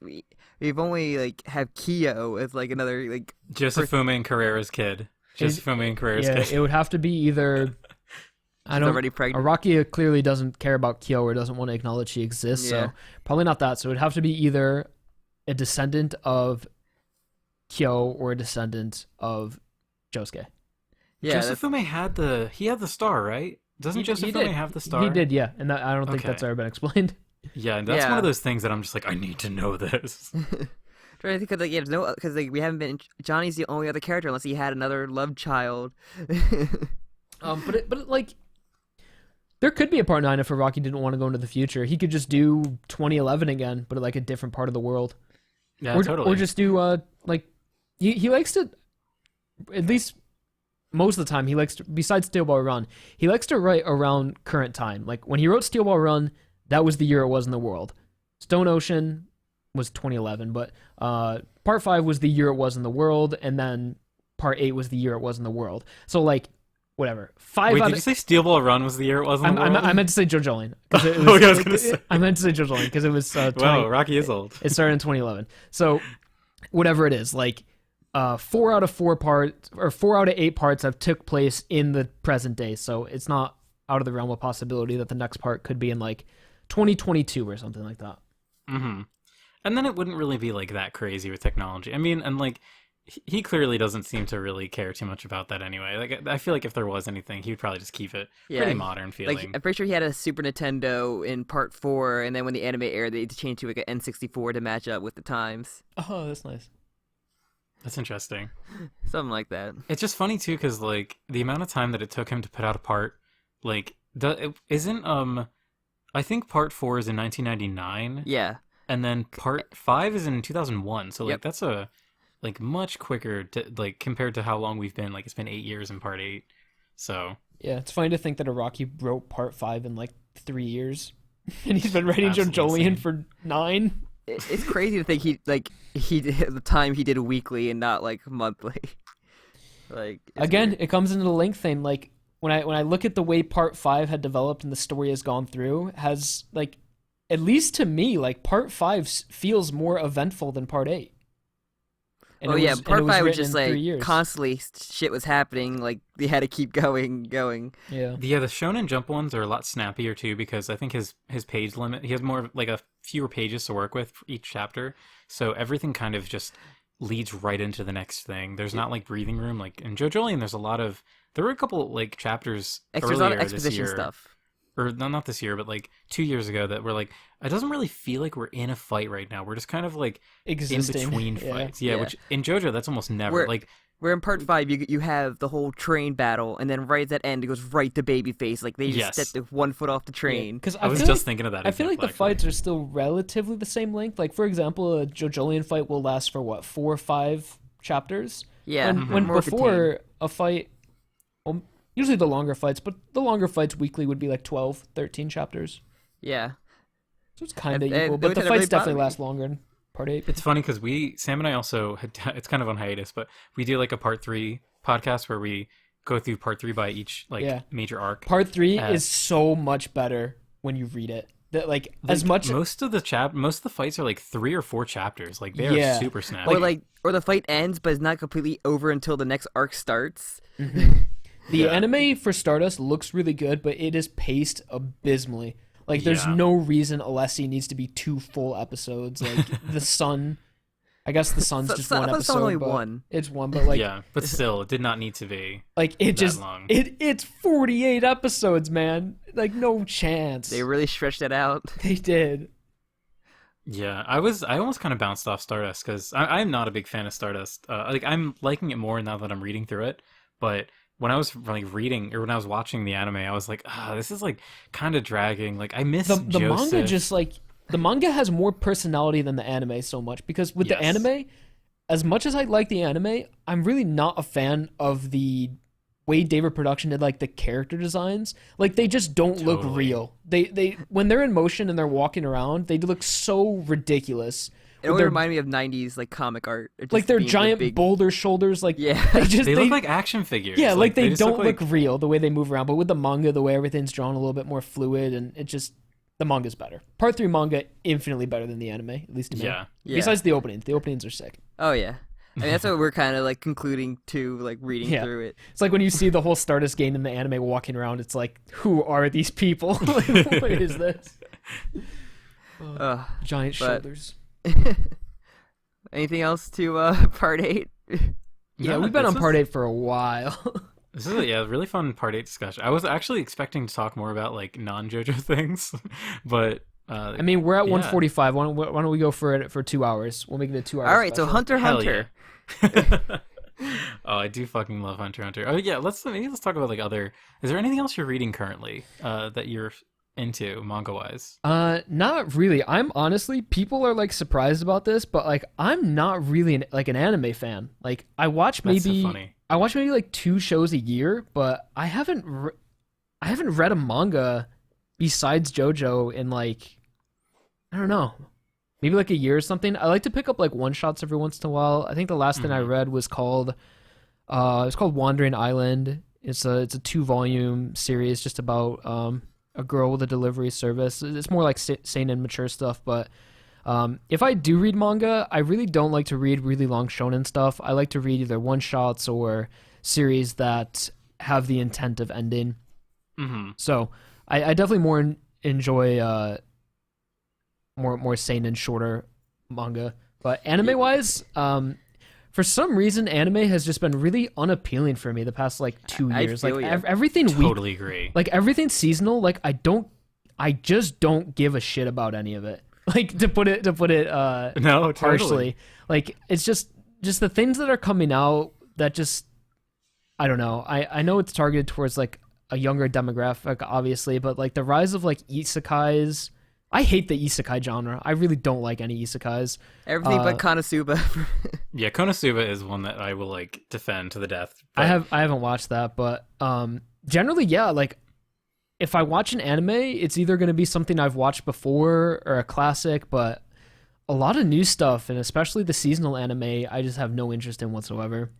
we've only like have Kyo as like another like Joseph Fume and Carrera's kid. Joseph Fume and Carrera's Yeah, kid. it would have to be either I she's don't already pregnant. Araki clearly doesn't care about Kyo or doesn't want to acknowledge she exists, Yeah. so probably not that. So it would have to be either a descendant of Kyo or a descendant of Josuke. Yeah, Joseph Fume had the star, right? Doesn't Joseph Fume did. have the star? He did, yeah, and I don't think Okay. that's ever been explained. Yeah, and that's Yeah. one of those things that I'm just like, I need to know this. trying to think of like yeah, there's no because like we haven't been Johnny's the only other character unless he had another love child. But like, there could be a part 9 if Araki didn't want to go into the future. He could just do 2011 again, but at like a different part of the world. Yeah, or, totally. Or just do like he likes to, at least most of the time he likes to, besides Steel Ball Run, he likes to write around current time. Like when he wrote Steel Ball Run, that was the year it was in the world. Stone Ocean was 2011, but part 5 was the year it was in the world, and then part 8 was the year it was in the world. So like whatever. Wait, did you say Steel Ball Run was the year it was in the world? I meant to say JoJolion. Okay, I was gonna say. I meant to say JoJolion because it was 20, Wow, Rocky is old. it started in 2011. So whatever it is, like 4 out of 4 parts or 4 out of 8 parts have took place in the present day. So it's not out of the realm of possibility that the next part could be in like 2022 or something like that. Mm-hmm. And then it wouldn't really be like that crazy with technology. I mean, and like he clearly doesn't seem to really care too much about that anyway. Like I feel like if there was anything, he would probably just keep it pretty modern feeling. Like I'm pretty sure he had a Super Nintendo in part 4, and then when the anime aired, they changed to like an N64 to match up with the times. Oh, that's nice. That's interesting. Something like that. It's just funny too, because like the amount of time that it took him to put out a part, like isn't I think part 4 is in 1999. Yeah. And then part 5 is in 2001. So like Yep. that's a like much quicker to, like compared to how long we've been. Like it's been 8 years in part 8. So Yeah, it's funny to think that Araki wrote part 5 in like 3 years, and he's been writing Absolutely JoJolion insane. for 9. It's crazy to think he did at the time he did weekly and not like monthly. Like it's Again, weird. it comes into the length thing. Like when I look at the way part 5 had developed and the story has gone through, has like, at least to me, like part 5 feels more eventful than part 8. And Oh it yeah, was- and part it was 5 was written just in 3 like years. constantly shit was happening. Like they had to keep going. Yeah. yeah, the Shonen Jump ones are a lot snappier too, because I think his page limit, he has more like a fewer pages to work with for each chapter, so everything kind of just leads right into the next thing. There's not like breathing room. Like in JoJolion, there were a couple like chapters There's a lot of earlier this exposition year, stuff. or no, not this year, but like 2 years ago, that were like, it doesn't really feel like we're in a fight right now. We're just kind of like Existing. in between Yeah. fights. Yeah, Yeah. which in JoJo that's almost never We're- like. Where in part 5 you have the whole train battle, and then right at that end it goes right to Babyface. Like they just Yes. stepped the 1 foot off the train. Because I was just thinking of that. I feel like the example, fights are still relatively the same length. Like for example, a JoJolion fight will last for what, 4 or 5 chapters. Yeah, When more before contained. a fight, well, usually the longer fights, but the longer fights weekly would be like 12, 13 chapters. Yeah. So it's kind of And- equal, and but the the only time it fights really definitely bothered last longer in part 8. It's funny because Sam and I also had, it's kind of on hiatus, but we do like a part 3 podcast where we go through part 3 by each like Yeah. major arc. Part 3 Uh, is so much better when you read it. That like as Like, much most of the fights are like 3 or 4 chapters. Like they are Yeah. super snappy. Or the fight ends but it's not completely over until the next arc starts. the Yeah. anime for Stardust looks really good, but it is paced abysmally. Like there's Yeah. no reason Alessi needs to be 2 full episodes. Like the Sun, I guess the Sun's just I one thought it was only episode. But one. It's one, but like yeah, but still, it did not need to be. like it that just long. it's 48 episodes, man. Like no chance. They really stretched it out. They did. Yeah, I almost kind of bounced off Stardust because I'm not a big fan of Stardust. Like I'm liking it more now that I'm reading through it. But when I was like reading or when I was watching the anime, I was like, this is like kind of dragging. Like I miss The manga Joseph. just like the manga has more personality than the anime so much because with the Yes. anime, as much as I like the anime, I'm really not a fan of the way David Production did like the character designs. Like they just don't look Totally. real. They when they're in motion and they're walking around, they look so ridiculous. It always They're- reminded me of '90s like comic art. It like just their being the giant big... boulder shoulders, like Yeah. They look like action figures. yeah, like they just don't look look real the way they move around. But with the manga, the way everything's drawn a little bit more fluid, and it just the manga's better. Part 3 manga infinitely better than the anime, at least to me. Yeah. Yeah. Besides the openings are sick. Oh yeah. I mean, that's what we're kind of like concluding to, like reading Yeah. through it. It's like when you see the whole Stardust gang in the anime walking around, it's like, who are these people? Like, what is this? Giant but- shoulders. Anything else to part 8? Yeah, we've been on part 8 for a while. This is a really fun part 8 discussion. I was actually expecting to talk more about like non-JoJo things, but I mean, we're at 145. Why don't we go for 2 hours? We'll make it a 2 hour All right, so special. Hunter x hell Hunter. yeah. Oh, I do fucking love Hunter x Hunter. Oh yeah, let's talk about like other. Is there anything else you're reading currently that you're into manga wise? Not really. I'm honestly, people are like surprised about this, but like I'm not really an anime fan. Like I watch That's so maybe funny. like 2 shows a year, but I haven't read a manga besides JoJo in like I don't know, maybe like a year or something. I like to pick up like one shots every once in a while. I think the last thing I read was called Wandering Island. It's a 2-volume series just about a girl with a delivery service. It's more like seinen mature stuff, but if I do read manga, I really don't like to read really long shonen stuff. I like to read either one shots or series that have the intent of ending. Mm-hmm. So I definitely more enjoy more seinen shorter manga. But anime wise, for some reason, anime has just been really unappealing for me the past like 2 I years. feel Like ya. everything Totally agree. like everything seasonal. Like I just don't give a shit about any of it. Like to put it No, totally. harshly. Like it's just the things that are coming out that just I don't know. I know it's targeted towards like a younger demographic, obviously, but like the rise of like isekais. I hate the isekai genre. I really don't like any isekais. Everything but Konosuba. Yeah, Konosuba is one that I will like defend to the death. I but- haven't watched that, but generally, yeah, like if I watch an anime, it's either going to be something I've watched before or a classic, but a lot of new stuff, and especially the seasonal anime, I just have no interest in whatsoever.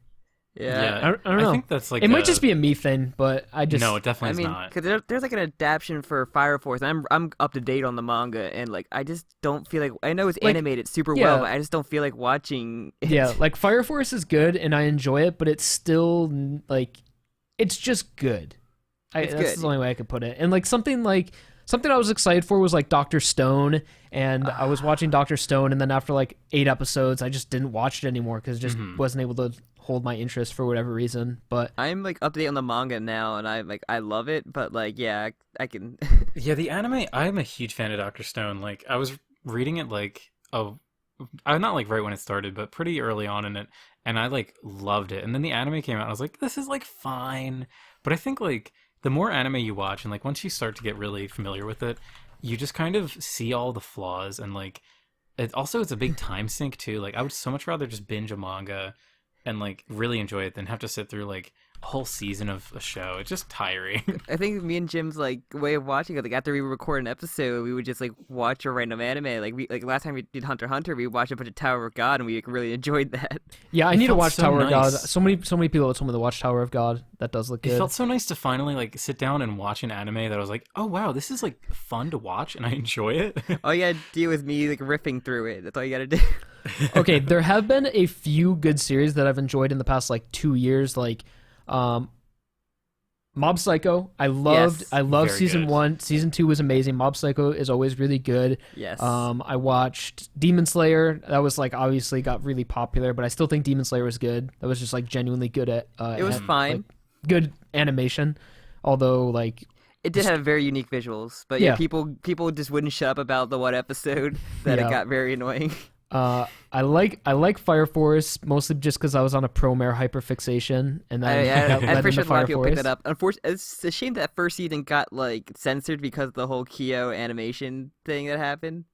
Yeah. I don't know. I think that's like It might just be a me thing, but I just no, it definitely I is mean, not. because there's like an adaptation for Fire Force. And I'm up to date on the manga, and like I just don't feel like I know it's Like, animated super yeah. well, but I just don't feel like watching. It. yeah, like Fire Force is good and I enjoy it, but it's still like it's just good. It's That's good. the only way I could put it. And like something I was excited for was like Dr. Stone, and I was watching Dr. Stone, and then after like 8 episodes, I just didn't watch it anymore because it just wasn't able to hold my interest for whatever reason. But I'm like up to date on the manga now, and I love it, but like yeah, I can. Yeah, the anime. I'm a huge fan of Dr. Stone. Like I was reading it like I'm not like right when it started, but pretty early on in it, and I like loved it. And then the anime came out, and I was like, this is like fine. But I think like the more anime you watch, and like once you start to get really familiar with it, you just kind of see all the flaws, and like it's a big time sink too. Like I would so much rather just binge a manga and like really enjoy it than have to sit through like a whole season of a show. It's just tiring. I think me and Jim's like way of watching it, like after we would record an episode, we would just like watch a random anime. Like last time we did Hunter x Hunter, we watched a bunch of Tower of God, and we like, really enjoyed that. yeah, I It need to felt watch so Tower of God. nice. So many people have told me to watch Tower of God. That does look It good. felt so nice to finally like sit down and watch an anime that I was like, oh wow, this is like fun to watch and I enjoy it. All you gotta do is me like riffing through it. That's all you gotta do. Okay, there have been a few good series that I've enjoyed in the past like 2 years, like Mob Psycho. I loved Very season good. 1. Season 2 was amazing. Mob Psycho is always really good. Yes. I watched Demon Slayer. That was like obviously got really popular, but I still think Demon Slayer was good. That was just like genuinely good at It was fine. like, good animation. Although like It did have very unique visuals, but Yeah. people just wouldn't shut up about the one episode that Yeah. it got very annoying. I like Fire Force mostly just because I was on a Promare hyperfixation, and then that led I'm pretty sure into a lot Fire of people Force. picked that up. Unfortunately, it's a shame that first season got like censored because of the whole Kyo animation thing that happened.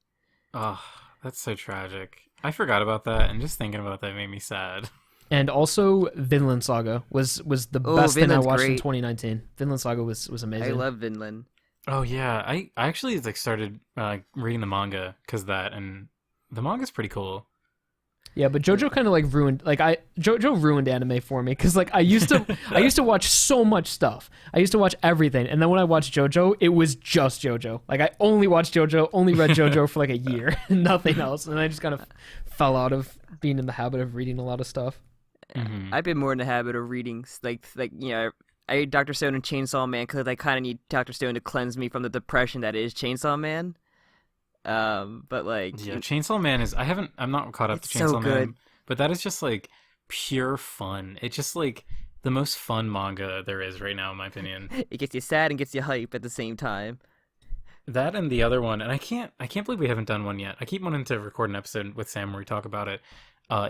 Oh, that's so tragic. I forgot about that, and just thinking about that made me sad. And also, Vinland Saga was the Oh, best thing I Vinland's watched in great. 2019. Vinland Saga was amazing. I love Vinland. Oh yeah, I actually like started reading the manga because of that, and the manga's pretty cool. Yeah, but JoJo kind of like ruined JoJo ruined anime for me because like I used to watch so much stuff. I used to watch everything, and then when I watched JoJo, it was just JoJo. Like I only watched JoJo, only read JoJo for like a year, nothing else, and I just kind of fell out of being in the habit of reading a lot of stuff. Mhm. I've been more in the habit of reading like I read Dr. Stone and Chainsaw Man because I kind of need Dr. Stone to cleanse me from the depression that is Chainsaw Man. But like Yeah, Chainsaw Man is I'm not caught up to It's so Chainsaw good. Man, but that is just like pure fun. It's just like the most fun manga there is right now, in my opinion. it gets you sad and gets you hype at the same time. That and the other one, and I can't believe we haven't done one yet. I keep wanting to record an episode with Sam where we talk about it.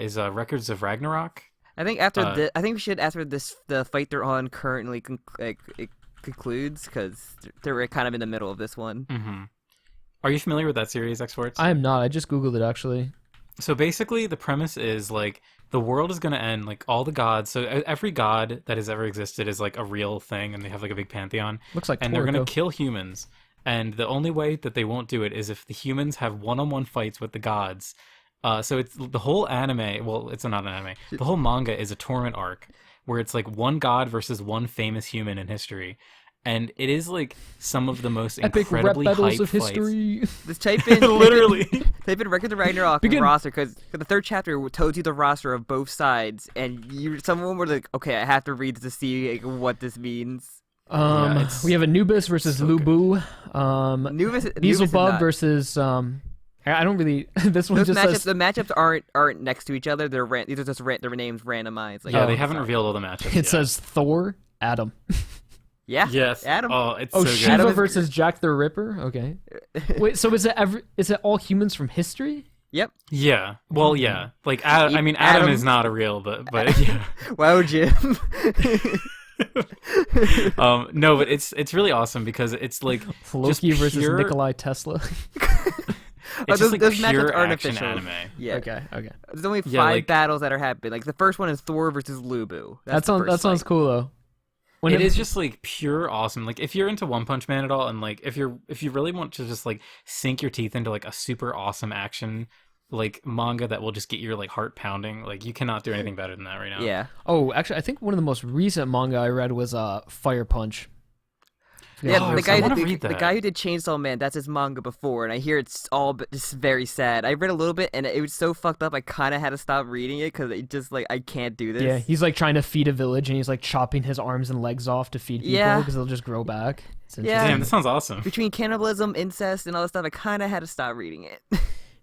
Is Records of Ragnarok. I think after I think we should after the fight they're on currently it concludes because they're kind of in the middle of this one. Mm-hmm. Are you familiar with that series, xForts? I am not. I just googled it actually. So basically, the premise is like the world is going to end. Like all the gods. So every god that has ever existed is like a real thing, and they have like a big pantheon. Looks like And they're going Toriko. to kill humans. And the only way that they won't do it is if the humans have one-on-one fights with the gods. So it's the whole anime. Well, it's not an anime. The whole manga is a tournament arc where it's like one god versus one famous human in history. And it is like some of the most Epic rap incredibly battles hyped of history. Just type in Literally. type in Record of Ragnarok Begin. roster because the third chapter tells you the roster of both sides, and someone were like, okay, I have to read to see like, what this means. it's We have Anubis versus so Lubu. Anubis is Beelzebub not- versus I don't really. This one Those just matchups, says. the matchups aren't next to each other. These are just their names randomized. Like, Yeah, oh, they haven't sorry. revealed all the matchups It yet. says Thor, Adam. Yeah. Yes. Adam. Oh, it's Oh, so good. Shiva Adam is- versus Jack the Ripper. Okay. Wait, so is it all humans from history? Yep. Yeah. Well, yeah. Like, I mean, Adam- Adam is not a real, but yeah. Wow, Jim. No, but it's really awesome because it's like Loki just versus pure, Nikolai Tesla. It's just like those pure matchups aren't action official. anime. Yeah. Okay. There's only 5 Yeah, like- battles that are happening. Like the first one is Thor versus Lubu. That's That sounds cool though. It is just like pure awesome. Like if you're into One Punch Man at all, and like if you really want to just like sink your teeth into like a super awesome action like manga that will just get your like heart pounding, like you cannot do anything better than that right now. Yeah. Oh, actually, I think one of the most recent manga I read was Fire Punch. Yeah, Oh, the so I guy wanna the read that. guy who did Chainsaw Man, that's his manga before, and I hear it's all just very sad. I read a little bit, and it was so fucked up. I kind of had to stop reading it because it just like I can't do this. Yeah, he's like trying to feed a village, and he's like chopping his arms and legs off to feed people Yeah. because they'll just grow back. It's Yeah. interesting. Damn, that sounds awesome. Between cannibalism, incest, and all that stuff, I kind of had to stop reading it.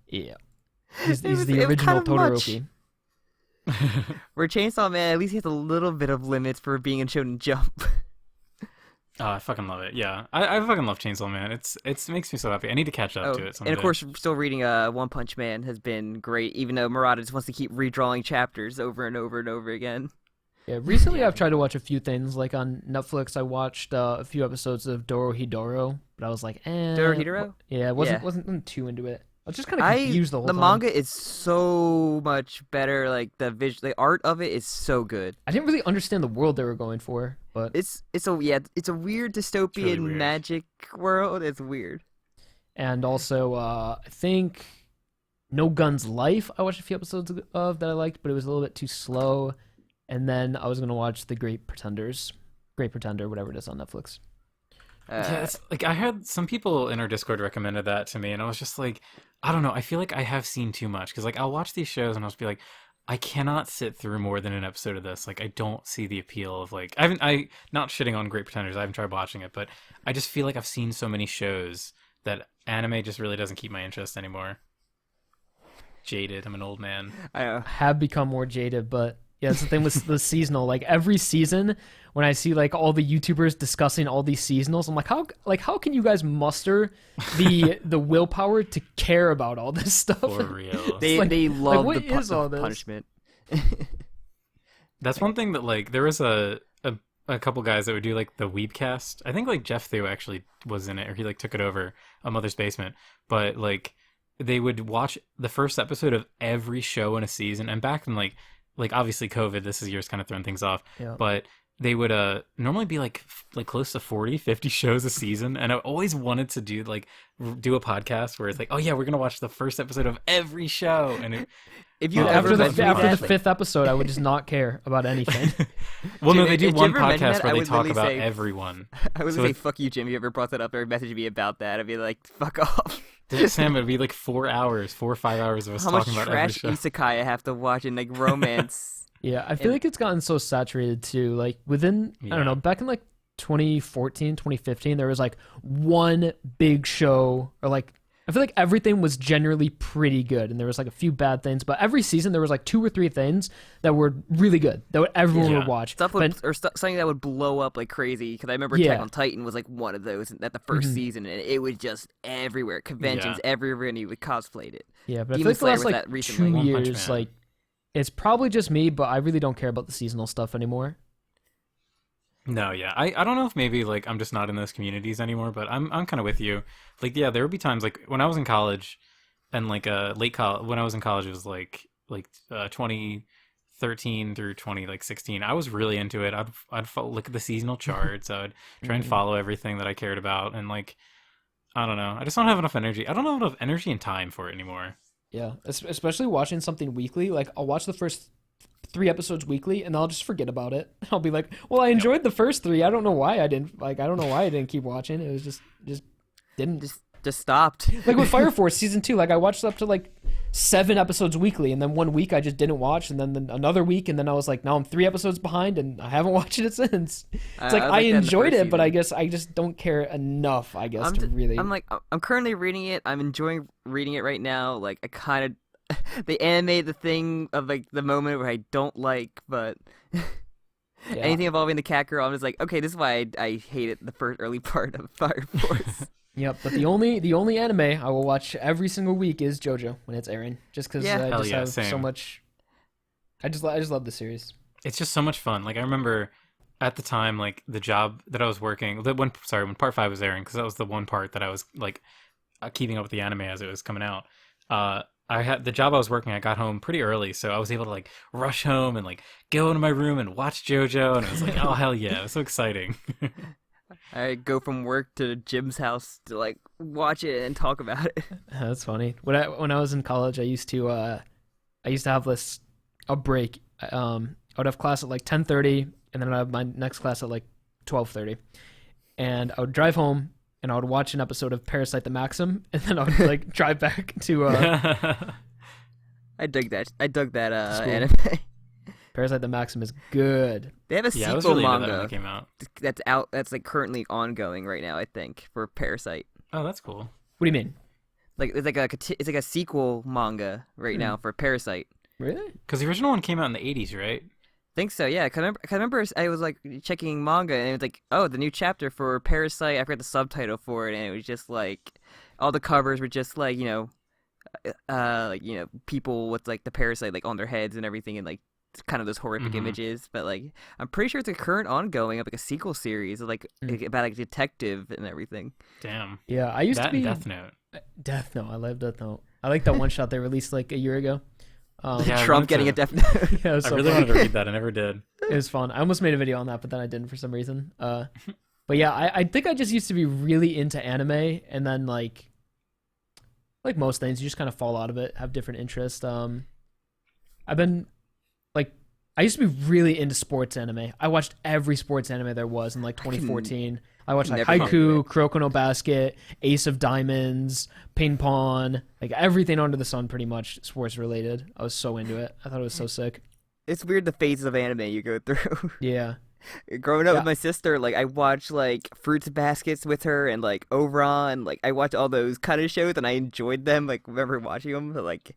Yeah. He's It was- the it was kind original of much. Todoroki. Where Chainsaw Man, at least he has a little bit of limits for being in Shonen Jump. Oh, I fucking love it. Yeah, I fucking love Chainsaw Man. It makes me so happy. I need to catch up to it someday. and of course, still reading One Punch Man has been great, even though Murata just wants to keep redrawing chapters over and over and over again. Yeah, recently I've tried to watch a few things. Like on Netflix, I watched a few episodes of Dorohedoro, but I was like, Dorohedoro? Yeah, I wasn't too into it. I was just kind of confused the whole time. manga is so much better. Like the art of it is so good. I didn't really understand the world they were going for, but It's a weird dystopian really weird. magic world. It's weird. and also I think No Guns Life. I watched a few episodes of that I liked, but it was a little bit too slow. And then I was gonna watch The Great Pretender, whatever it is on Netflix. Yeah, it's like I had some people in our Discord recommended that to me, and I was just like, I don't know. I feel like I have seen too much because like I'll watch these shows and I'll just be like, I cannot sit through more than an episode of this. Like I don't see the appeal of like I not shitting on Great Pretenders. I haven't tried watching it, but I just feel like I've seen so many shows that anime just really doesn't keep my interest anymore. Jaded. I'm an old man. I Have become more jaded, but Yeah, that's the thing with the seasonal. Like every season, when I see like all the YouTubers discussing all these seasonals, I'm like how can you guys muster the willpower to care about all this stuff? For real. They love what the is all this? punishment. That's one thing that like there was a couple guys that would do like the Weebcast. I think like Jeff Thew actually was in it, or he like took it over a Mother's Basement. But like they would watch the first episode of every show in a season, and back in like obviously COVID this year's kind of thrown things off, Yeah. but they would normally be like close to 40-50 shows a season, and I always wanted to do a podcast where it's like, oh yeah, we're gonna watch the first episode of every show, and If you After ever the fifth episode, I would just not care about anything. well, no, Jim, they do if you one ever mention podcast that, where I they would talk literally about say- everyone. I was So gonna say, it's- fuck you, Jim. You ever brought that up or messaged me about that? I'd be like, fuck off. Sam, it'd be like 4 or 5 hours of us How much talking about every trash show. isekai I have to watch and like romance. Yeah, I feel like it's gotten so saturated too. Like within, I Yeah. don't know, back in like 2014, 2015, there was like one big show, or like, I feel like everything was generally pretty good, and there was like a few bad things, but every season there was like 2 or 3 things that were really good, that everyone Yeah. would watch. Stuff would, But- or something that would blow up like crazy. Because I remember Yeah. Attack on Titan was like one of those at the 1st season, and it was just everywhere, conventions everywhere, and you would cosplay it. yeah, but I Demon feel like the Slayer last was like that recently. 2 One Punch years, Man. like, it's probably just me, but I really don't care about the seasonal stuff anymore. No, yeah. I don't know if maybe like I'm just not in those communities anymore, but I'm kind of with you. Like, yeah, there would be times like when I was in college and like late college, when I was in college, it was like 2013 through 2016. I was really into it. I'd look at the seasonal charts. I would try and follow everything that I cared about, and like I don't know. I just don't have enough energy. I don't have enough energy and time for it anymore. Yeah, especially watching something weekly. Like, I'll watch the first 3 episodes weekly, and I'll just forget about it. I'll be like, well, I enjoyed the first 3. I don't know why I didn't. I don't know why I didn't keep watching. It was just didn't. Just stopped. Like with Fire Force season 2, like I watched up to like 7 episodes weekly, and then one week I just didn't watch, and then another week, and then I was like, now I'm 3 episodes behind, and I haven't watched it since. It's like was I that in the enjoyed first it, but I season. guess I just don't care enough. I guess I'm to really. I'm currently reading it. I'm enjoying reading it right now. Like I kind of they animate the thing of like the moment where I don't like, but Yeah. anything involving the cat girl, I'm just like, okay, this is why I hated the first early part of Fire Force. Yep, but the only anime I will watch every single week is JoJo when it's airing, just because Yeah. I Hell just yeah, have so same. much. I just love the series. It's just so much fun. Like I remember at the time, like the job that I was working, when part 5 was airing, because that was the one part that I was like keeping up with the anime as it was coming out. I had the job I was working. I got home pretty early, so I was able to like rush home and like go into my room and watch JoJo, and it was like, oh hell yeah, it was so exciting. I go from work to Jim's house to like watch it and talk about it. That's funny. When I was in college, I used to have a break. I would have class at like 10:30, and then I'd have my next class at like 12:30, and I would drive home and I would watch an episode of Parasite the Maxim, and then I would like drive back to I dug that School. anime. Parasite the Maxim is good. They have a Yeah, I was sequel really into that when manga it came out. that's out. That's like currently ongoing right now. I think for Parasite. Oh, that's cool. What do you mean? Like it's like a sequel manga right now for Parasite. Really? Because the original one came out in the 80s, right? Think so, yeah. 'Cause I remember I was like checking manga and it was like, oh, the new chapter for Parasite. I forgot the subtitle for it, and it was just like all the covers were just like people with like the parasite like on their heads and everything, and like kind of those horrific images. But like I'm pretty sure it's a current ongoing of like a sequel series of, like about like detective and everything. Damn. Yeah, I used That to be and Death Note. Death Note. I love Death Note. I like that one shot they released like a year ago. Yeah, I Trump wanted getting to- a death note. Yeah, it was I so really funny. wanted to read that. I never did. It was fun. I almost made a video on that, but then I didn't for some reason. But yeah, I think I just used to be really into anime, and then like most things, you just kind of fall out of it, have different interests. I've been like, I used to be really into sports anime. I watched every sports anime there was in like 2014. I watched like never Haiku, Kuroko no Basket, Ace of Diamonds, Ping Pong, like everything under the sun, pretty much sports related. I was so into it. I thought it was so sick. It's weird the phases of anime you go through. Yeah. Growing up Yeah. with my sister, like I watched like Fruits Baskets with her and like Oberon, like I watched all those kind of shows and I enjoyed them. Like remember watching them, but like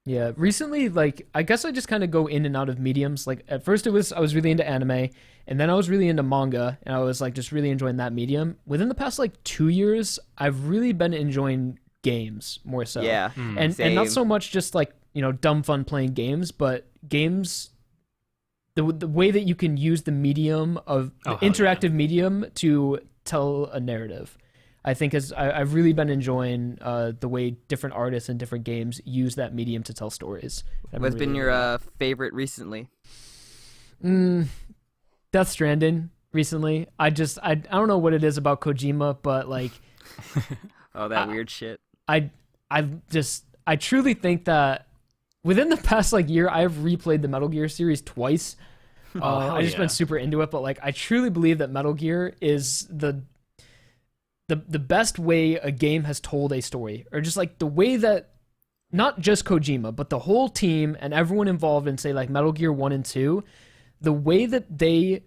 Yeah, recently, like, I guess I just kind of go in and out of mediums. Like, at first I was really into anime, and then I was really into manga, and I was like just really enjoying that medium. Within the past like 2 years, I've really been enjoying games more so. Yeah, and not so much just like, you know, dumb fun playing games, but games, the way that you can use the medium of the interactive medium to tell a narrative. I think I've really been enjoying the way different artists and different games use that medium to tell stories. What's been your favorite recently? Death Stranding recently. I don't know what it is about Kojima, but like, oh, that weird shit. I truly think that within the past like year, I've replayed the Metal Gear series twice. I just been super into it, but like, I truly believe that Metal Gear is the best way a game has told a story, or just like the way that not just Kojima, but the whole team and everyone involved in, say, like Metal Gear 1 and 2, the way that they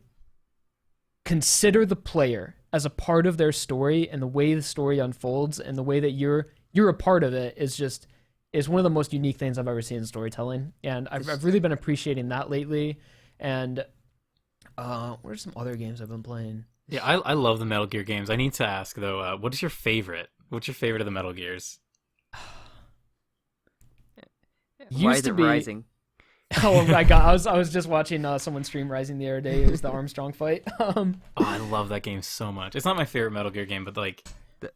consider the player as a part of their story and the way the story unfolds and the way that you're a part of it is one of the most unique things I've ever seen in storytelling. And I've really been appreciating that lately. And what are some other games I've been playing? Yeah, I love the Metal Gear games. I need to ask though, what is your favorite? What's your favorite of the Metal Gears? Why is it Rising? Oh my god, I was just watching someone stream Rising the other day. It was the Armstrong fight. Oh, I love that game so much. It's not my favorite Metal Gear game, but like,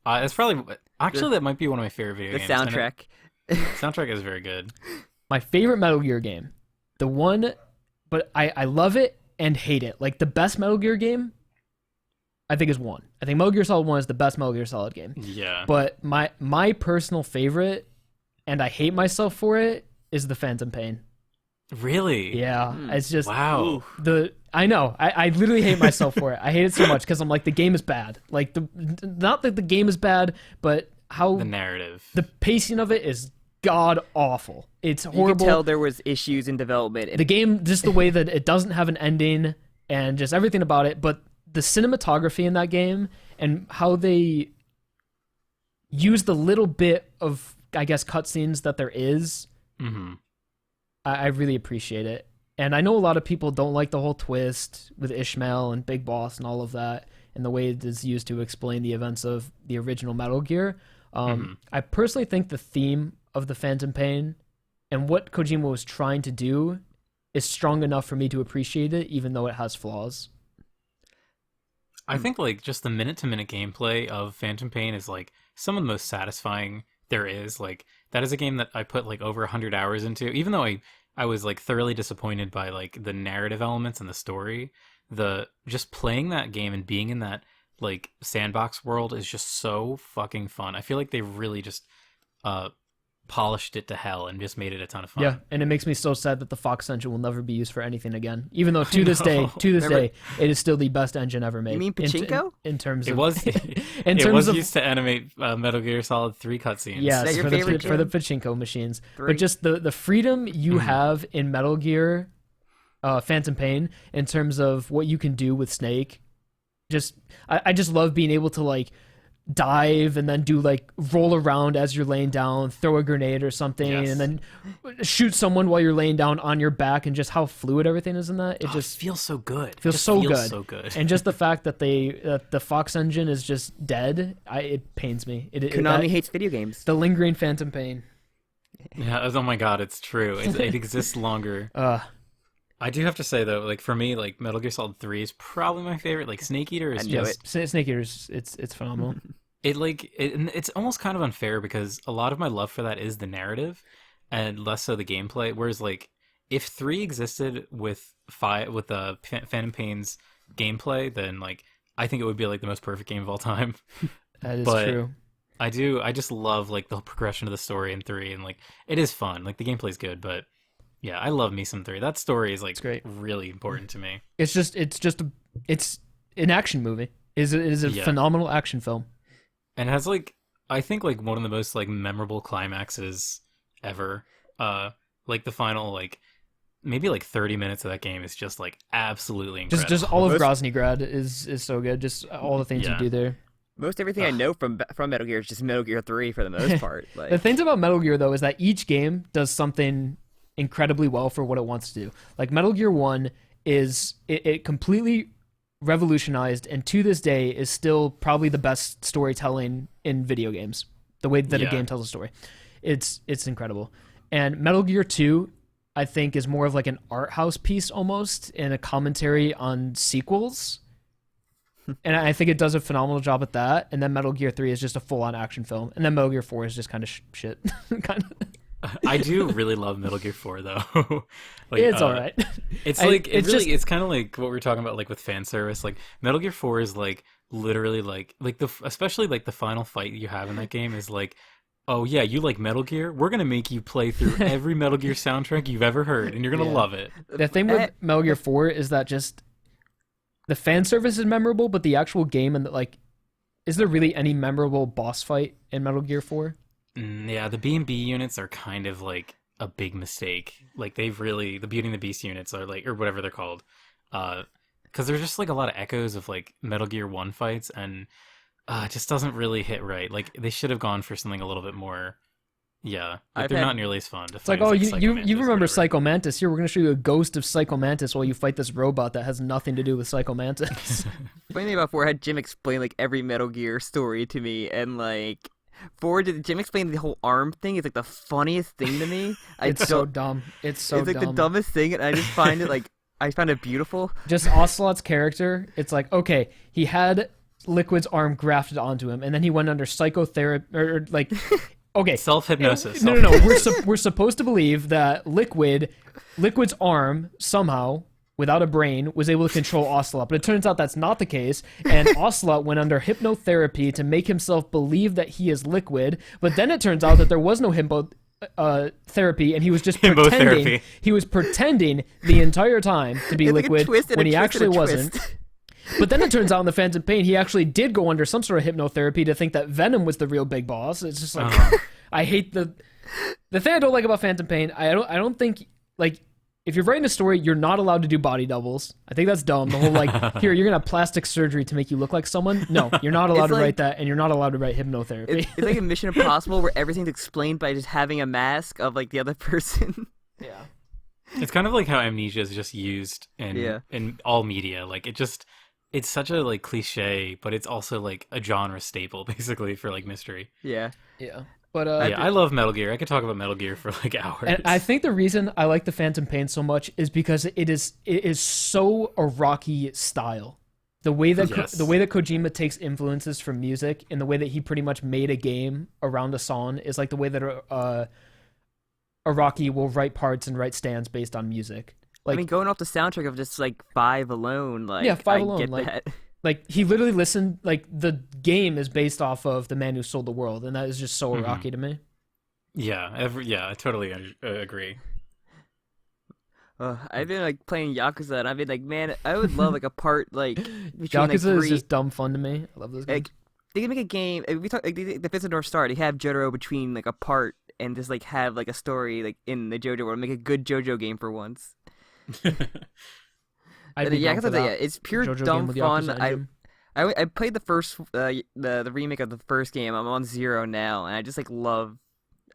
it's probably that might be one of my favorite video games. The soundtrack. Soundtrack is very good. My favorite Metal Gear game, the one, but I love it and hate it. Like the best Metal Gear game, I think is 1. I think Metal Gear Solid 1 is the best Metal Gear Solid game. Yeah. But my personal favorite, and I hate myself for it, is the Phantom Pain. Really? Yeah. It's just wow. I know. I literally hate myself for it. I hate it so much because I'm like, the game is bad. Like not that the game is bad, but how the narrative, the pacing of it is god awful. It's horrible. You could tell there was issues in development. The game, just the way that it doesn't have an ending and just everything about it, but the cinematography in that game and how they use the little bit of, I guess, cutscenes that there is, I really appreciate it. And I know a lot of people don't like the whole twist with Ishmael and Big Boss and all of that, and the way it is used to explain the events of the original Metal Gear. I personally think the theme of the Phantom Pain and what Kojima was trying to do is strong enough for me to appreciate it, even though it has flaws. I think like just the minute-to-minute gameplay of Phantom Pain is like some of the most satisfying there is. Like that is a game that I put like over 100 hours into, even though I was like thoroughly disappointed by like the narrative elements and the story. The just playing that game and being in that like sandbox world is just so fucking fun. I feel like they really just polished it to hell and just made it a ton of fun. Yeah, and it makes me so sad that the Fox engine will never be used for anything again. Even though to this day, it is still the best engine ever made. You mean Pachinko? In terms of it was used to animate Metal Gear Solid 3 cutscenes. Yes, is that your favorite for the Pachinko machines. 3? But just the freedom you have in Metal Gear Phantom Pain in terms of what you can do with Snake. I just love being able to like dive and then do like roll around as you're laying down, throw a grenade or something, and then shoot someone while you're laying down on your back, and just how fluid everything is in that. It just feels so good. Feels so good. And just the fact that the Fox engine is just dead, it pains me. Konami hates video games. The lingering Phantom Pain. Yeah, oh my god, it's true. It exists longer. I do have to say though, like for me, like Metal Gear Solid 3 is probably my favorite. Like Snake Eater is Snake Eater is it's phenomenal. It's almost kind of unfair because a lot of my love for that is the narrative and less so the gameplay. Whereas like if 3 existed with Phantom Pain's gameplay, then like I think it would be like the most perfect game of all time. That is true. I just love like the progression of the story in 3, and like it is fun. Like the gameplay's good, but yeah, I love me some 3. That story is like really important to me. It's an action movie. It is a phenomenal action film. And it has like I think like one of the most like memorable climaxes ever. Like the final like maybe like 30 minutes of that game is just like absolutely incredible. Just all of Groznygrad is so good. Just all the things you do there. Most everything I know from Metal Gear is just Metal Gear 3 for the most part. The Like, things about Metal Gear, though, is that each game does something incredibly well for what it wants to do. Like Metal Gear 1 it completely revolutionized, and to this day is still probably the best storytelling in video games. The way that a game tells a story, it's incredible. And Metal Gear 2, I think, is more of like an art house piece almost, and a commentary on sequels. And I think it does a phenomenal job at that. And then Metal Gear 3 is just a full-on action film, and then Metal Gear 4 is just kind of shit. kind of. I do really love Metal Gear 4 though. Like, It's all right. It's like it's kind of like what we were talking about, like with fan service. Like Metal Gear 4 is like literally like especially like the final fight you have in that game is like, oh yeah, you like Metal Gear? We're gonna make you play through every Metal Gear soundtrack you've ever heard, and you're gonna love it. The thing with Metal Gear 4 is that just the fan service is memorable, but the actual game and like, is there really any memorable boss fight in Metal Gear 4? Yeah, the B&B units are kind of like a big mistake. Like they've really, the Beauty and the Beast units are like, or whatever they're called, because there's just like a lot of echoes of like Metal Gear 1 fights, and it just doesn't really hit right. Like they should have gone for something a little bit more. Yeah, like they're not nearly as fun to It's fight. like, oh, as, like, you remember whatever. Psycho Mantis? Here, we're gonna show you a ghost of Psycho Mantis while you fight this robot that has nothing to do with Psycho Mantis. funny thing about 4, I had Jim explain like every Metal Gear story to me, and like 4, Jim explained the whole arm thing is like the funniest thing to me. It's so dumb. It's like the dumbest thing, and I just find it like I found it beautiful. Just Ocelot's character. It's like, okay, he had Liquid's arm grafted onto him, and then he went under psychotherapy, or like, okay, Self-hypnosis. No. We're supposed to believe that Liquid's arm somehow, without a brain, was able to control Ocelot, but it turns out that's not the case. And Ocelot went under hypnotherapy to make himself believe that he is Liquid, but then it turns out that there was no therapy, and he was just pretending. He was pretending the entire time to be It's like a Liquid twist and when a he twist and actually a wasn't. twist. But then it turns out in the Phantom Pain, he actually did go under some sort of hypnotherapy to think that Venom was the real big boss. It's just like, I hate the thing I don't like about Phantom Pain. I don't think, like, if you're writing a story, you're not allowed to do body doubles. I think that's dumb. The whole like, here, you're gonna have plastic surgery to make you look like someone. No, you're not allowed to write that, and you're not allowed to write hypnotherapy. It's like a Mission Impossible where everything's explained by just having a mask of like the other person. Yeah. It's kind of like how amnesia is just used in all media. Like it's such a like cliche, but it's also like a genre staple basically for like mystery. Yeah. But I love Metal Gear. I could talk about Metal Gear for like hours. And I think the reason I like the Phantom Pain so much is because it is so Araki style. The way that Kojima takes influences from music, and the way that he pretty much made a game around a song, is like the way that Araki will write parts and write stands based on music. Like, I mean, going off the soundtrack of just like 5 alone, like yeah, 5 I alone, get like, that. Like he literally listened. Like the game is based off of The Man Who Sold the World, and that is just so Araki to me. Yeah, I totally agree. I've been like playing Yakuza, and I've been like, man, I would love like a part like between Yakuza like, 3... is just dumb fun to me. I love those games. Like, they can make a game. We talk like the Fist of North Star. They have JoJo between like a part and just like have like a story like in the JoJo world. Make a good JoJo game for once. It's pure JoJo dumb game with fun. Yakuza engine. I played the first the remake of the first game. I'm on 0 now, and I just love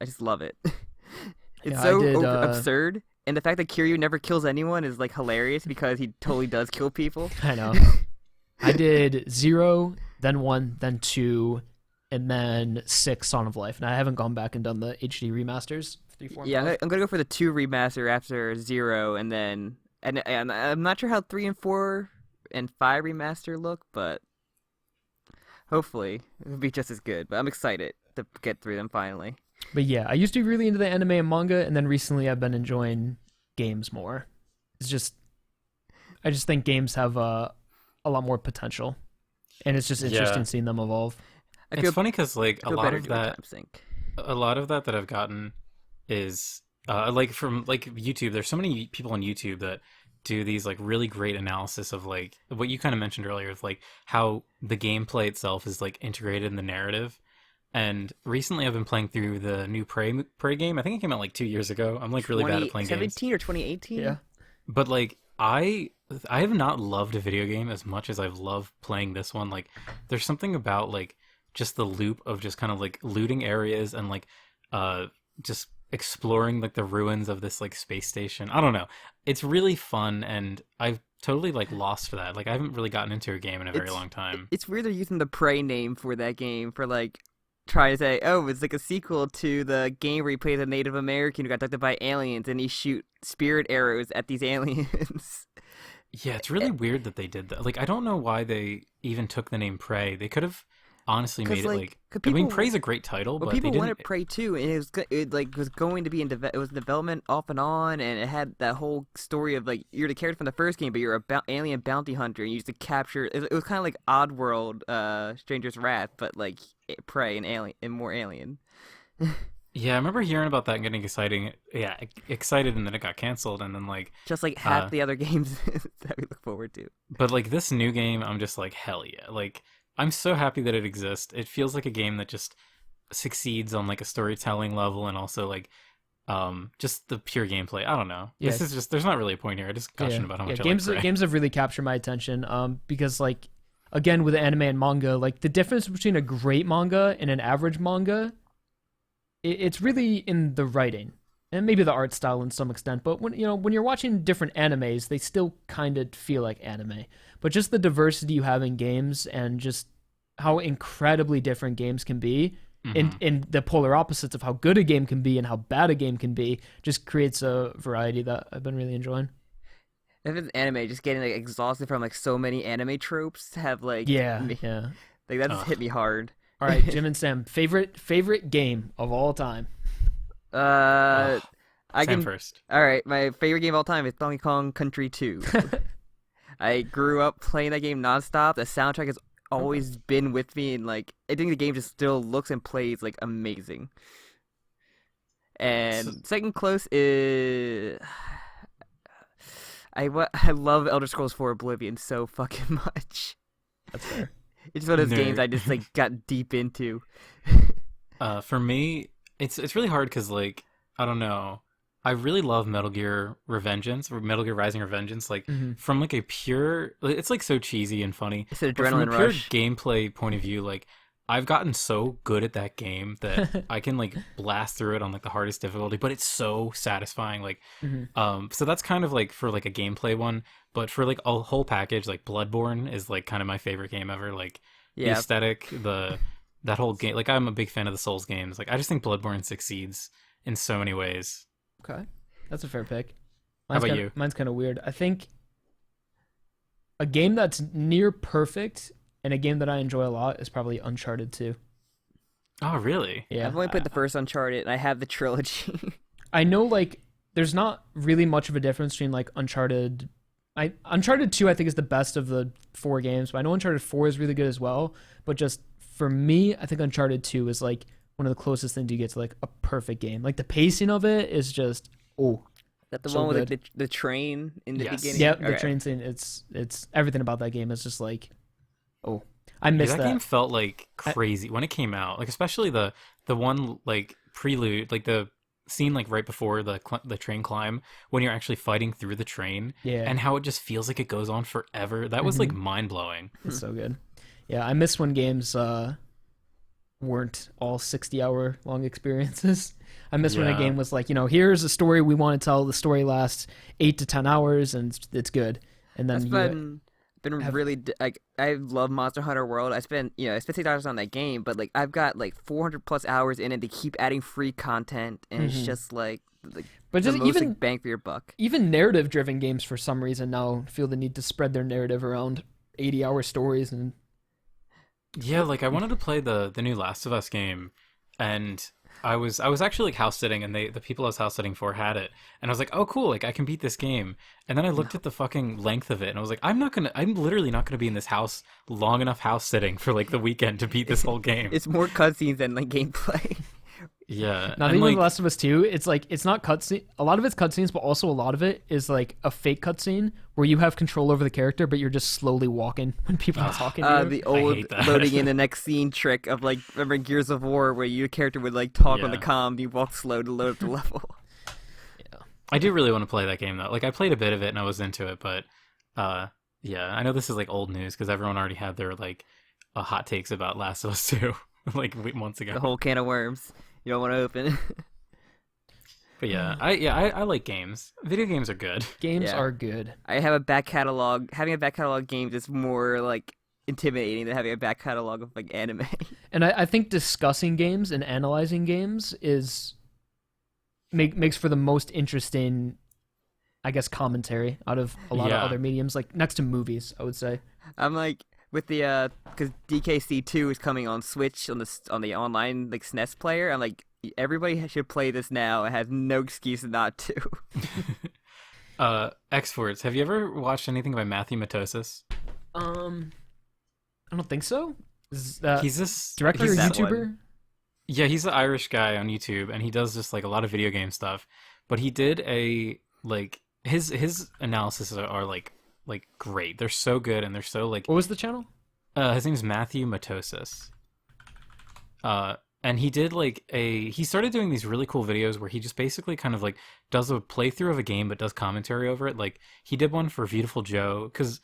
it. It's absurd, and the fact that Kiryu never kills anyone is like hilarious because he totally does kill people. I know. I did 0, then 1, then 2, and then 6 Song of Life, and I haven't gone back and done the HD remasters. 3, 4, and 5. I'm gonna go for the 2 remaster after 0, and then and I'm not sure how 3 and 4 and 5 remaster look, but hopefully it'll be just as good. But I'm excited to get through them finally. But yeah, I used to be really into the anime and manga, and then recently I've been enjoying games more. I just think games have a lot more potential, and it's just interesting seeing them evolve. It's funny because like a lot of that I've gotten is like from like YouTube. There's so many people on YouTube that do these like really great analysis of like what you kind of mentioned earlier, of like how the gameplay itself is like integrated in the narrative. And recently I've been playing through the new Prey game. I think it came out like 2 years ago. I'm like really bad at playing games. 2017 or 2018? Yeah. But like I I have not loved a video game as much as I've loved playing this one. Like, there's something about like just the loop of just kind of like looting areas and like just exploring like the ruins of this like space station. I don't know. It's really fun, and I've totally like lost that. Like, I haven't really gotten into a game in a very long time. It's weird they're using the Prey name for that game for like trying to say, oh, it's like a sequel to the game where he plays a Native American who got abducted by aliens and he shoot spirit arrows at these aliens. Yeah, it's really weird that they did that. Like, I don't know why they even took the name Prey. They could have honestly made it like. I mean, Prey's a great title, but people they didn't. wanted Prey 2, and it like was going to be in it was development off and on, and it had that whole story of like you're the character from the first game, but you're a alien bounty hunter, and you used to capture. It was kind of like Oddworld, Stranger's Wrath, but like Prey and alien and more alien. Yeah, I remember hearing about that and getting excited, and then it got canceled, and then like just like half the other games that we look forward to. But like this new game, I'm just like, hell yeah! Like, I'm so happy that it exists. It feels like a game that just succeeds on like a storytelling level, and also like just the pure gameplay. I don't know. Yeah. This is just, there's not really a point here. I just gushing about how much I games like Prey. games have really captured my attention because like again with anime and manga, like the difference between a great manga and an average manga, it's really in the writing and maybe the art style in some extent. But when you're watching different animes, they still kind of feel like anime. But just the diversity you have in games and just how incredibly different games can be, in the polar opposites of how good a game can be and how bad a game can be, just creates a variety that I've been really enjoying. If it's anime, just getting like exhausted from like so many anime tropes have like like that just hit me hard. All right, Jim and Sam, favorite game of all time. I can first. All right, my favorite game of all time is Donkey Kong Country 2. I grew up playing that game nonstop. The soundtrack has always been with me, and like I think the game just still looks and plays like amazing. And second close is I love Elder Scrolls 4 Oblivion so fucking much. That's fair. It's one of those games I just like got deep into. For me, it's really hard because like I don't know. I really love Metal Gear Revengeance or Metal Gear Rising Revengeance. Like from like a pure, it's like so cheesy and funny. It's an But adrenaline from a pure rush. gameplay point of view, like I've gotten so good at that game that I can like blast through it on like the hardest difficulty, but it's so satisfying. Like, so that's kind of like for like a gameplay one, but for like a whole package, like Bloodborne is like kind of my favorite game ever. Like the aesthetic, that whole game. Like I'm a big fan of the Souls games. Like I just think Bloodborne succeeds in so many ways. Okay, that's a fair pick. How about you? Mine's kind of weird. I think a game that's near perfect and a game that I enjoy a lot is probably Uncharted 2. Oh, really? Yeah. I've only played the first Uncharted, and I have the trilogy. I know, like, there's not really much of a difference between, like, Uncharted 2, I think, is the best of the 4 games, but I know Uncharted 4 is really good as well, but just, for me, I think Uncharted 2 is, like, one of the closest things you get to, like, a perfect game. Like, the pacing of it is just, That the so one with good. the train in the beginning? Yeah, the train scene, it's everything about that game is just, like, I missed that game felt like crazy when it came out, like especially the one like prelude, like the scene like right before the train climb when you're actually fighting through the train, and how it just feels like it goes on forever. That was like mind-blowing. It's so good. Yeah, I miss when games weren't all 60-hour long experiences. I miss when a game was like, here's a story we want to tell. The story lasts 8 to 10 hours and it's good. And then really like I love Monster Hunter World. I spent $6 on that game, but like I've got like 400 plus hours in it. They keep adding free content, and it's just like but the just most even like, bang for your buck. Even narrative driven games for some reason now feel the need to spread their narrative around 80-hour stories. And yeah, like I wanted to play the new Last of Us game, and I was actually like house sitting, and the people I was house sitting for had it, and I was like, oh cool, like I can beat this game. And then I looked at the fucking length of it, and I was like, I'm literally not gonna be in this house long enough house sitting for like the weekend to beat this whole game. It's more cutscenes than like gameplay. Yeah. Now, even The Last of Us 2, it's like, it's not cutscene. A lot of it's cutscenes, but also a lot of it is like a fake cutscene where you have control over the character, but you're just slowly walking when people are talking to you. The old loading in the next scene trick of like, remember Gears of War where your character would like talk on the comm, you walk slow to load up the level. I do really want to play that game though. Like I played a bit of it and I was into it, but Yeah, I know this is like old news because everyone already had their like hot takes about Last of Us 2 like months ago. The whole can of worms you don't want to open. But I like games. Video games are good. Games Yeah. are good. I have a back catalog. Having a back catalog games is more like intimidating than having a back catalog of like anime. And I think discussing games and analyzing games is makes for the most interesting, I guess, commentary out of a lot of Yeah. other mediums, like next to movies, I would say. I'm like with the because DKC2 is coming on Switch on the online like SNES player. I'm like everybody should play this now. It has no excuse not to. xForts. Have you ever watched anything by Matthew Matosis? I don't think so. Is He's this director or he's that YouTuber? one. Yeah, he's an Irish guy on YouTube, and he does just like a lot of video game stuff. But he did a like his analysis are like great. They're so good, and they're so like. What was the channel? His name's Matthew Matosis. And he did like he started doing these really cool videos where he just basically kind of like does a playthrough of a game but does commentary over it. Like he did one for Beautiful Joe because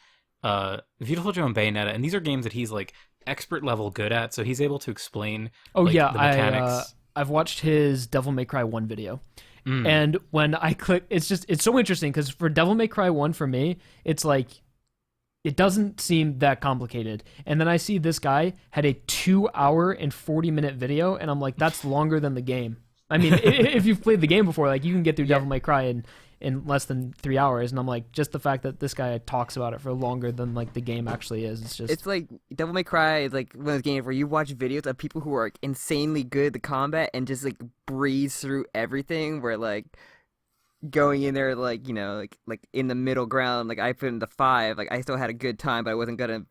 Beautiful Joe and Bayonetta, and these are games that he's like expert level good at, so he's able to explain the mechanics. I've watched his Devil May Cry 1 video. And when I click, it's so interesting because for Devil May Cry 1 for me, it's like it doesn't seem that complicated. And then I see this guy had a 2-hour and 40-minute video, and I'm like, that's longer than the game. I mean, if you've played the game before, like you can get through Devil May Cry in less than 3 hours. And I'm like, just the fact that this guy talks about it for longer than like the game actually is, It's like Devil May Cry is like one of those games where you watch videos of people who are like insanely good at the combat and just like breeze through everything. Where like going in there like like in the middle ground, like I put in the 5, like I still had a good time, but I wasn't gonna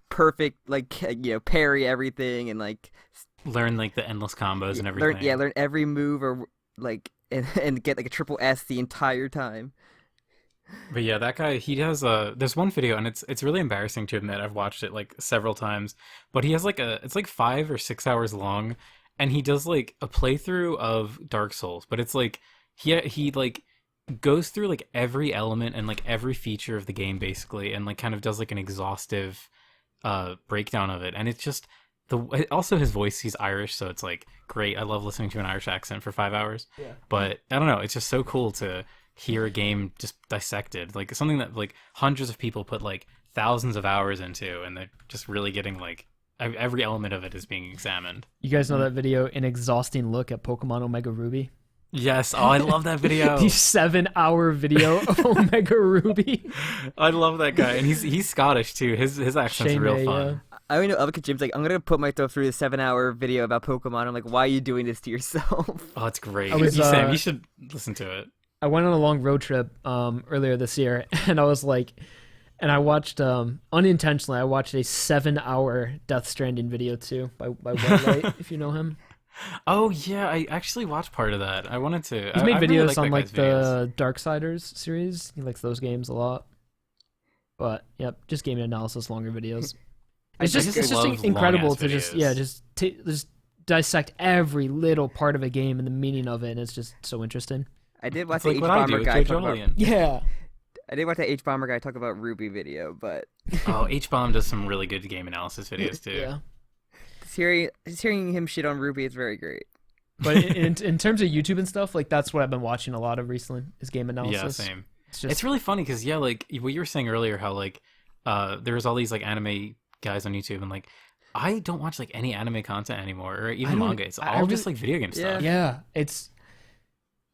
perfect like parry everything and like learn like the endless combos and everything. Learn every move or like and get like a triple S the entire time. But yeah, that guy, he has there's one video, and it's really embarrassing to admit, I've watched it like several times, but he has like it's like 5 or 6 hours long, and he does like a playthrough of Dark Souls, but it's like he like goes through like every element and like every feature of the game basically, and like kind of does like an exhaustive breakdown of it, and it's just also his voice, he's Irish, so it's like great. I love listening to an Irish accent for 5 hours. Yeah. But I don't know, it's just so cool to hear a game just dissected, like something that like hundreds of people put like thousands of hours into, and they're just really getting like every element of it is being examined. You guys know that video, An Exhausting Look at Pokemon Omega Ruby? Yes. Oh, I love that video. The 7-hour video of Omega Ruby. I love that guy, and he's Scottish too. His accent's Shane real May, fun. yeah. I already know Elvika Jim's like, I'm gonna put myself through the 7-hour video about Pokemon. I'm like, why are you doing this to yourself? Oh, it's great. Sam, you should listen to it. I went on a long road trip earlier this year, and I was like, and I watched unintentionally, I watched a 7-hour Death Stranding video too by White Light, if you know him. Oh yeah, I actually watched part of that. I wanted to. He's made I really videos like on that like guy's the videos. Darksiders series. He likes those games a lot. But yep, just game analysis, longer videos. It's I just just love incredible long-ass to videos. just dissect every little part of a game and the meaning of it, and it's just so interesting. I did watch It's the like H what I do Bomber with guy talk about. JoJolion. Yeah. I did watch that H Bomber guy talk about Ruby video, but Oh, H-Bomb does some really good game analysis videos too. Yeah. just hearing him shit on Ruby is very great. But in terms of YouTube and stuff, like that's what I've been watching a lot of recently is game analysis. Yeah, same. It's just It's really funny because like what you were saying earlier, how like there was all these like anime guys on YouTube, and like I don't watch like any anime content anymore, or even manga. It's all just like video game stuff. yeah, it's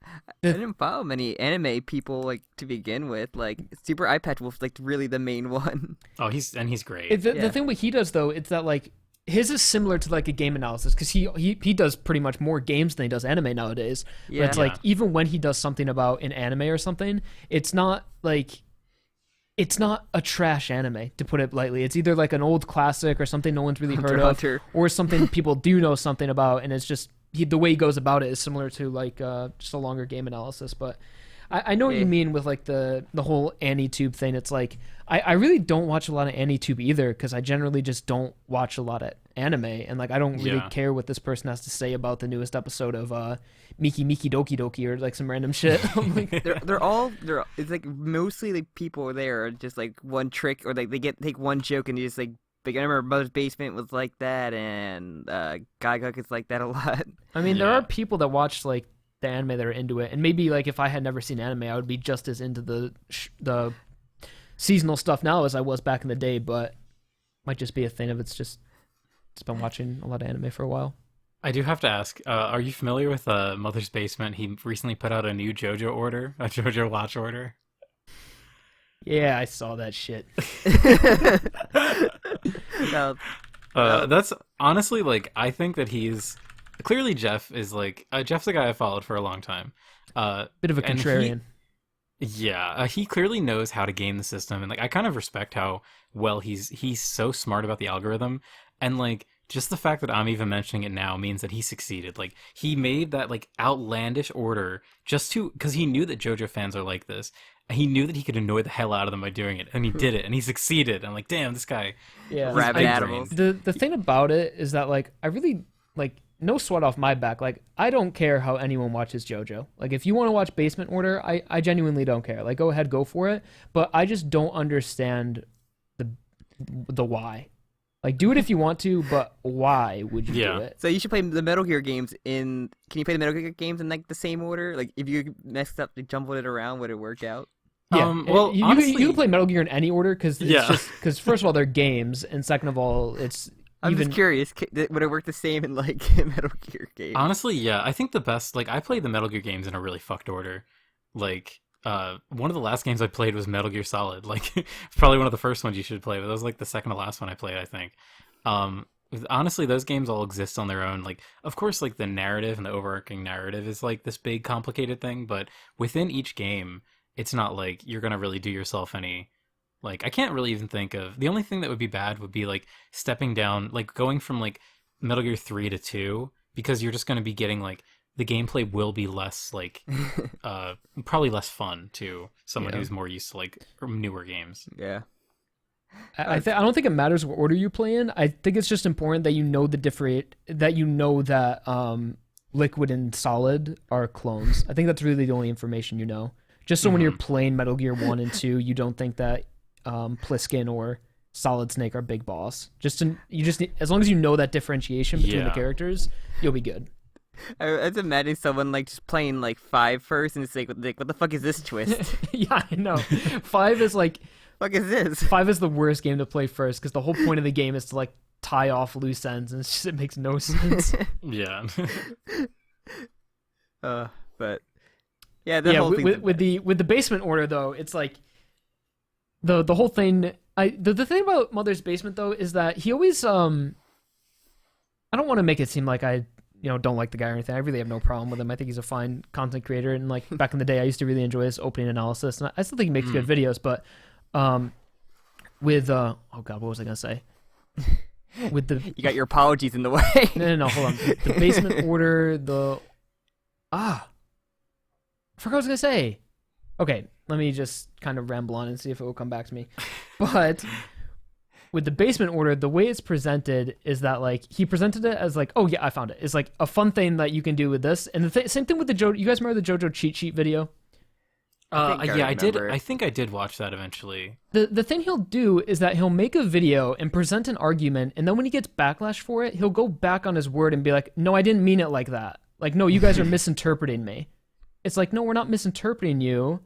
I didn't follow many anime people like to begin with. Like Super Eye Patch Wolf's like really the main one. Oh, he's great. the thing what he does though, it's that like his is similar to like a game analysis because he does pretty much more games than he does anime nowadays. Yeah. But it's like even when he does something about an anime or something, it's not a trash anime, to put it lightly. It's either like an old classic or something no one's really heard of, Hunter. or something people do know something about, and it's just the way he goes about it is similar to like just a longer game analysis. But I know what you Yeah. mean with like the whole AniTube thing. It's like I really don't watch a lot of AniTube either because I generally just don't watch a lot of anime, and like I don't really Yeah. care what this person has to say about the newest episode of Miki Miki Doki Doki or like some random shit. I'm like, It's like mostly like people there are just like one trick or like they take one joke and they just like I remember Mother's Basement was like that and Gaiga is like that a lot. I mean, there Yeah. are people that watch like the anime that are into it, and maybe like if I had never seen anime, I would be just as into the seasonal stuff now as I was back in the day. But might just be a thing of it's been watching a lot of anime for a while. I do have to ask, are you familiar with Mother's Basement? He recently put out a new JoJo order, a JoJo watch order. Yeah, I saw that shit. No, That's honestly like I think that he's clearly Jeff is like Jeff's a guy I followed for a long time. Bit of a And contrarian. He clearly knows how to game the system, and like I kind of respect how well he's so smart about the algorithm, and like just the fact that I'm even mentioning it now means that he succeeded. Like he made that like outlandish order just because he knew that JoJo fans are like this. He knew that he could annoy the hell out of them by doing it, and he did it, and he succeeded. I'm like, damn, this guy. Yeah, he's Rabbit big animals. brained. the thing about it is that like I really like no sweat off my back. Like I don't care how anyone watches JoJo. Like if you want to watch Basement Order, I genuinely don't care. Like go ahead, go for it. But I just don't understand the why. Like do it if you want to, but why would you Yeah. do it? so you should play the Metal Gear games in. Can you play the Metal Gear games in like the same order? Like if you messed up, like, jumbled it around, would it work out? Yeah. Well, you honestly, can play Metal Gear in any order because Yeah. because first of all they're games, and second of all it's I'm even just curious. Would it work the same in like Metal Gear games? honestly, yeah. I think the best, like, I played the Metal Gear games in a really fucked order. Like, one of the last games I played was Metal Gear Solid. Like, it's probably one of the first ones you should play, but that was like the second to last one I played, I think. Honestly, those games all exist on their own. Like, of course, like the narrative and the overarching narrative is like this big complicated thing, but within each game, it's not like you're gonna really do yourself any. Like, I can't really even think of the only thing that would be bad would be like stepping down, like going from like Metal Gear 3 to 2, because you're just gonna be getting like the gameplay will be less like probably less fun to someone Yeah. who's more used to like newer games. Yeah. I don't think it matters what order you play in. I think it's just important that you know that liquid and solid are clones. I think that's really the only information you know. Just so when you're playing Metal Gear 1 and 2, you don't think that Pliskin or Solid Snake are Big Boss. As long as you know that differentiation between the Yeah. characters, you'll be good. I was imagining someone like just playing like 5 first, and it's like, what the fuck is this twist? Yeah, I know. 5 is fuck is this? 5 is the worst game to play first because the whole point of the game is to like tie off loose ends, and it makes no sense. Yeah. But yeah, the whole thing. with the Basement Order though, it's like the whole thing. The thing about Mother's Basement though is that he always I don't want to make it seem like I don't like the guy or anything. I really have no problem with him. I think he's a fine content creator, and like back in the day, I used to really enjoy his opening analysis, and I still think he makes good videos. But with oh god, what was I gonna say? With the You got your apologies in the way. no, hold on. The Basement Order, I forgot what I was gonna say. Okay, let me just kind of ramble on and see if it will come back to me. But with the Basement Order, the way it's presented is that like he presented it as like, oh yeah, I found it. It's like a fun thing that you can do with this, and the same thing with the JoJo. You guys remember the JoJo cheat sheet video? Yeah, I did. remember. I think I did watch that eventually. The thing he'll do is that he'll make a video and present an argument, and then when he gets backlash for it, he'll go back on his word and be like, no, I didn't mean it like that. Like, no, you guys are misinterpreting me. It's like, no, we're not misinterpreting you.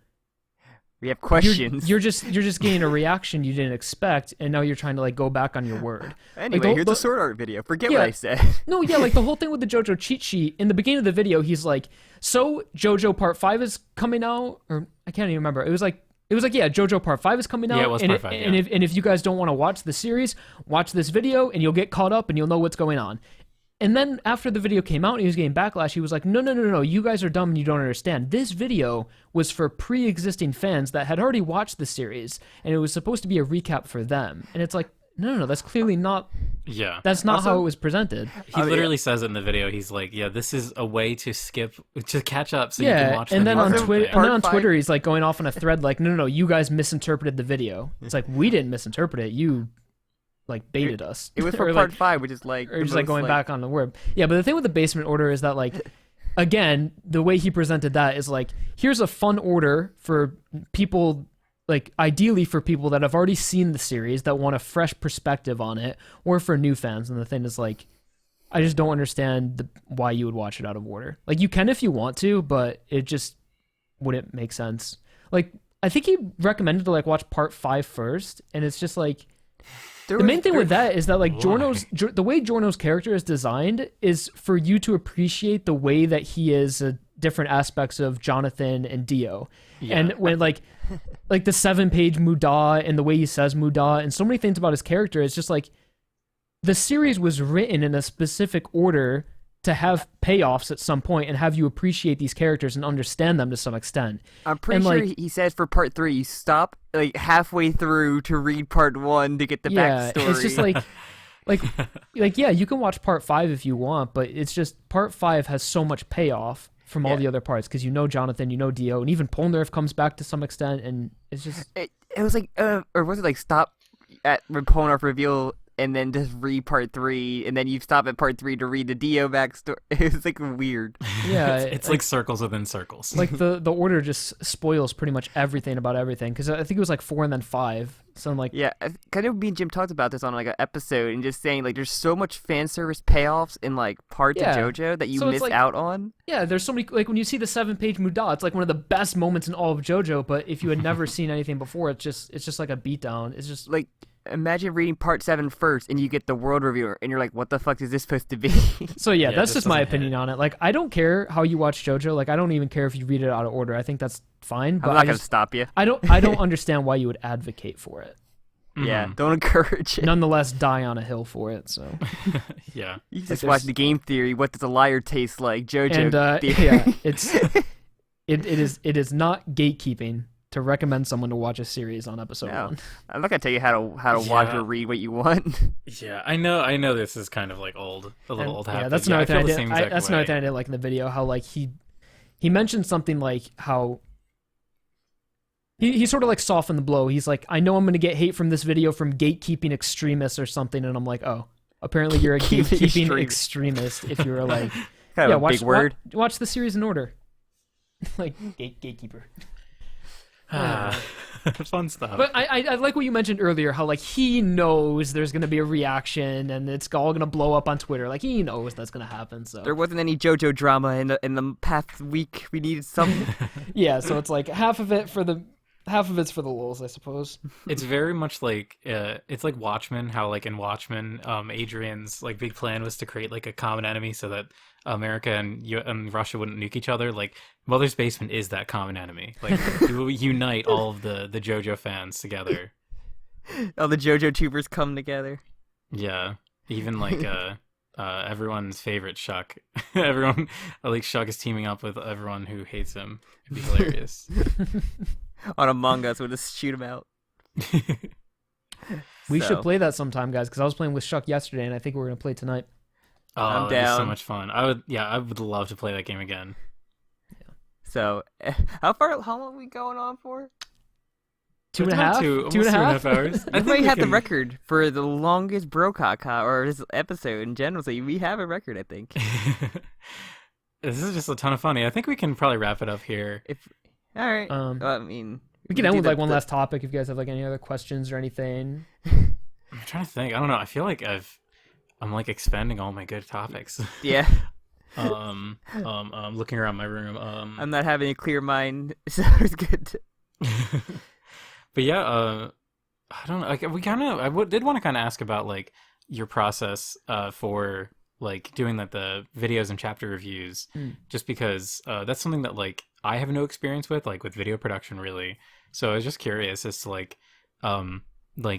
We have questions. You're just getting a reaction you didn't expect, and now you're trying to like go back on your word. Anyway, here's the the sword art video. Forget Yeah. what I said. No, yeah, like the whole thing with the JoJo cheat sheet, in the beginning of the video, he's like, so JoJo Part 5 is coming out, or I can't even remember. It was like, yeah, JoJo Part 5 is coming out. Yeah, it was and Part 5, and yeah. if you guys don't want to watch the series, watch this video, and you'll get caught up, and you'll know what's going on. And then after the video came out and he was getting backlash, he was like, no, you guys are dumb and you don't understand. This video was for pre-existing fans that had already watched the series, and it was supposed to be a recap for them. And it's like, no, that's clearly not. Yeah. That's not Also- how it was presented. He literally says it in the video. He's like, "Yeah, this is a way to catch up, so you Yeah, can watch." and the then on video Twitter, thing." and then on Part Twitter, five- he's like going off on a thread like, no, you guys misinterpreted the video. It's like we didn't misinterpret it. You like baited us. It was for Or, part like, 5, which is like or the just like most, going back on the word. Yeah, but the thing with the basement order is that like, again, the way he presented that is like, here's a fun order for people, like ideally for people that have already seen the series that want a fresh perspective on it, or for new fans. And the thing is like, I just don't understand why you would watch it out of order. Like you can if you want to, but it just wouldn't make sense. Like I think he recommended to like watch part 5 first, and it's just like. The main thing with that is that like the way Giorno's character is designed is for you to appreciate the way that he is different aspects of Jonathan and Dio. Yeah. And when like the 7-page Muda and the way he says Muda and so many things about his character, it's just like the series was written in a specific order to have payoffs at some point and have you appreciate these characters and understand them to some extent. I'm pretty And, sure like- he says for part 3, you stop like halfway through to read part 1 to get the Yeah, backstory. it's just like yeah, you can watch part 5 if you want, but it's just part 5 has so much payoff from all Yeah. the other parts because you know Jonathan, you know Dio, and even Polnareff comes back to some extent, and it's just it was like or was it like stop at Polnareff reveal and then just read part 3, and then you stop at part 3 to read the Dio backstory. It was like weird. yeah, it's like circles within circles. like the order just spoils pretty much everything about everything because I think it was like 4 and then 5. So I'm like, Yeah, kind of me and Jim talked about this on like an episode, and just saying like there's so much fan service payoffs in like parts Yeah. of JoJo that you So it's miss like- out on. yeah, there's so many, like when you see the 7-page Muda, it's like one of the best moments in all of JoJo. But if you had never seen anything before, it's just like a beatdown. It's just Like, imagine reading part 7 first, and you get the world reviewer, and you're like, what the fuck is this supposed to be? so yeah, Yeah, that's it just just my doesn't opinion on it. Like I don't care how you watch JoJo. Like I don't even care if you read it out of order. I think that's fine. But I'm not I gonna just stop you. I don't understand why you would advocate for it. Yeah, Mhm. don't encourage it. Nonetheless, die on a hill for it. So Yeah. You like just there's- watch the game theory. What does a liar taste like? JoJo and theory. yeah, it is not gatekeeping to recommend someone to watch a series on episode No. 1. I'm not gonna tell you how to watch Yeah. or read what you want. Yeah, I know this is kind of like a little old hat. Yeah, but that's yeah, another I thing I feel the did. same exact That's another way. thing I didn't like in the video. How like he mentioned something like how he sort of like softened the blow. He's like, I know I'm gonna get hate from this video from gatekeeping extremists or something, and I'm like, oh, apparently you're a Gatekeeping gatekeeping extremist. extremist if you're like, Kind yeah, of a watch big word. Watch the series in order, like gatekeeper. Fun stuff. But I like what you mentioned earlier, how like he knows there's gonna be a reaction and it's all gonna blow up on Twitter. Like he knows that's gonna happen. So There wasn't any JoJo drama in the past week. We needed something. yeah, so it's like half of it's for the lulz, I suppose. It's very much like it's like Watchmen. How like in Watchmen, Adrian's like big plan was to create like a common enemy so that America and Russia wouldn't nuke each other. Like Mother's Basement is that common enemy. Like you unite all of the JoJo fans together. All the JoJo tubers come together. Yeah, even like everyone's favorite Shuck. Everyone like Shuck is teaming up with everyone who hates him. It'd be hilarious. On Among Us, we'll just shoot them out. We So, should play that sometime, guys, because I was playing with Shuck yesterday, and I think we're gonna play tonight. Oh, I'm it'd be so down. much fun. I would love to play that game again. So, how long are we going on for? Two and a It's about half? almost Two and a half? hours. I might have the record for the longest BROKAKA or this episode in general. So we have a record, I think. This is just a ton of funny. I think we can probably wrap it up here. All right. I mean, We can end do with like one the- last topic if you guys have like any other questions or anything. I'm trying to think. I don't know. I feel like I'm like expending all my good topics. Yeah, Looking around my room. I'm not having a clear mind, so it's good. But yeah, I don't know. Like did want to kind of ask about like your process for like doing the videos and chapter reviews, just because that's something that like I have no experience with, like with video production really. So I was just curious as to like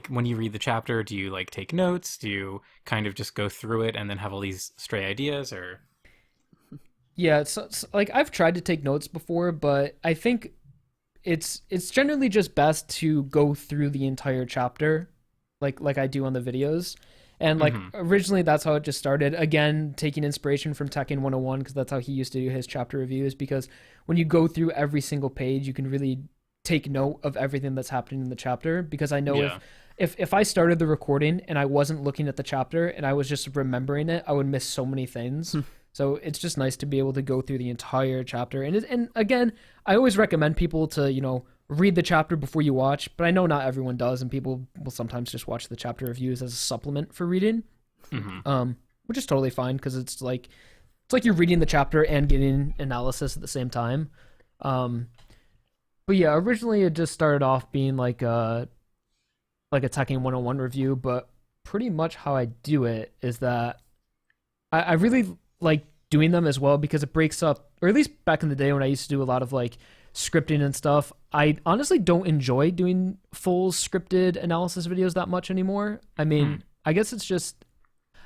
when you read the chapter, do you like take notes? Do you kind of just go through it and then have all these stray ideas, or? Yeah, so like I've tried to take notes before, but I think it's generally just best to go through the entire chapter like I do on the videos. And like originally that's how it just started. Again, taking inspiration from Tekken 101 because that's how he used to do his chapter reviews, because when you go through every single page, you can really take note of everything that's happening in the chapter, because I know if I started the recording and I wasn't looking at the chapter and I was just remembering it, I would miss so many things. So it's just nice to be able to go through the entire chapter. And again, I always recommend people to, you know, read the chapter before you watch, but I know not everyone does, and people will sometimes just watch the chapter reviews as a supplement for reading, which is totally fine, because it's like you're reading the chapter and getting analysis at the same time. But yeah, originally it just started off being like a Tekken 101 review, but pretty much how I do it is that I really like doing them as well, because it breaks up, or at least back in the day when I used to do a lot of like scripting and stuff, I honestly don't enjoy doing full scripted analysis videos that much anymore. I mean, I guess it's just,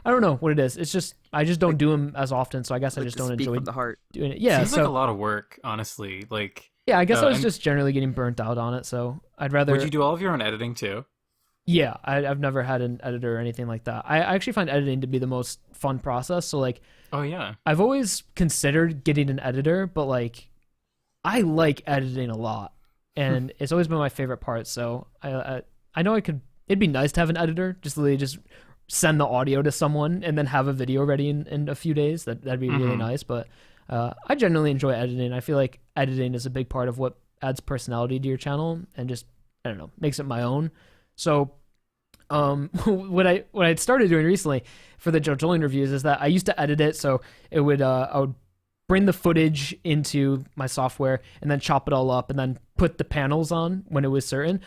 I don't know what it is. It's just, I just don't do them as often, so I guess I just don't enjoy from the heart. doing it. Yeah, Seems like a lot of work, honestly. Like, yeah, I guess I was just generally getting burnt out on it, so I'd rather... Would you do all of your own editing too? Yeah, I've never had an editor or anything like that. I actually find editing to be the most fun process, so like... Oh, yeah. I've always considered getting an editor, but like, I like editing a lot, and it's always been my favorite part, so I know it'd be nice to have an editor, just literally just send the audio to someone and then have a video ready in a few days. That'd be really nice, but I generally enjoy editing. I feel like editing is a big part of what adds personality to your channel and just, I don't know, makes it my own. So what I started doing recently for the JoJolion reviews is that I used to edit it, so it would I would bring the footage into my software and then chop it all up and then put the panels on when it was certain.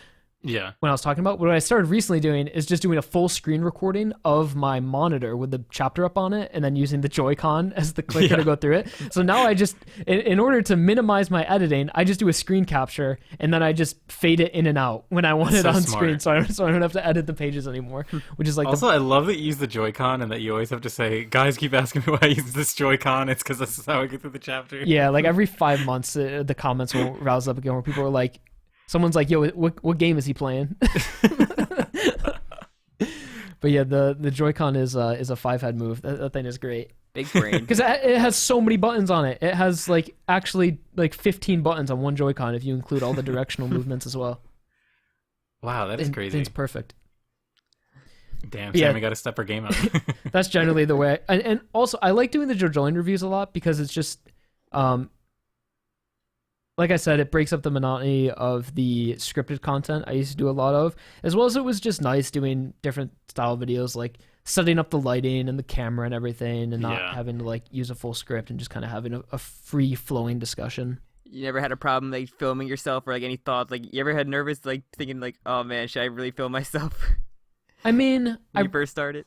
Yeah. When I was talking about, what I started recently doing is just doing a full screen recording of my monitor with the chapter up on it, and then using the Joy-Con as the clicker to go through it. So now I just, in order to minimize my editing, I just do a screen capture, and then I just fade it in and out when I want it on screen, so I don't have to edit the pages anymore. Which is like also, I love that you use the Joy-Con and that you always have to say, guys keep asking me why I use this Joy-Con. It's because this is how I get through the chapter. Yeah, like every 5 months, the comments will rouse up again where people are like, someone's like, yo, what game is he playing? But yeah, the Joy-Con is a 5-head move. That thing is great. Big brain. Because it has so many buttons on it. It has like actually like 15 buttons on one Joy-Con if you include all the directional movements as well. Wow, that is crazy. It's perfect. Damn, Sammy got to step her game up. That's generally the way. And also, I like doing the JoJolion reviews a lot because it's just... like I said, it breaks up the monotony of the scripted content I used to do a lot of, as well as it was just nice doing different style videos, like setting up the lighting and the camera and everything, and not having to like use a full script and just kind of having a free flowing discussion. You never had a problem like filming yourself, or like any thoughts? Like, you ever had nervous like thinking like, oh man, should I really film myself? I mean, when you first started.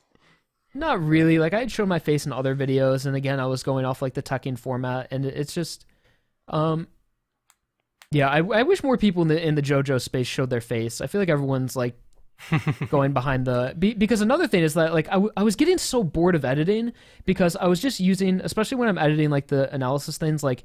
Not really. Like, I'd show my face in other videos, and again, I was going off like the Tekken format, and it's just, yeah, I wish more people in the JoJo space showed their face. I feel like everyone's like going behind because another thing is that like I was getting so bored of editing, because I was just using, especially when I'm editing like the analysis things, like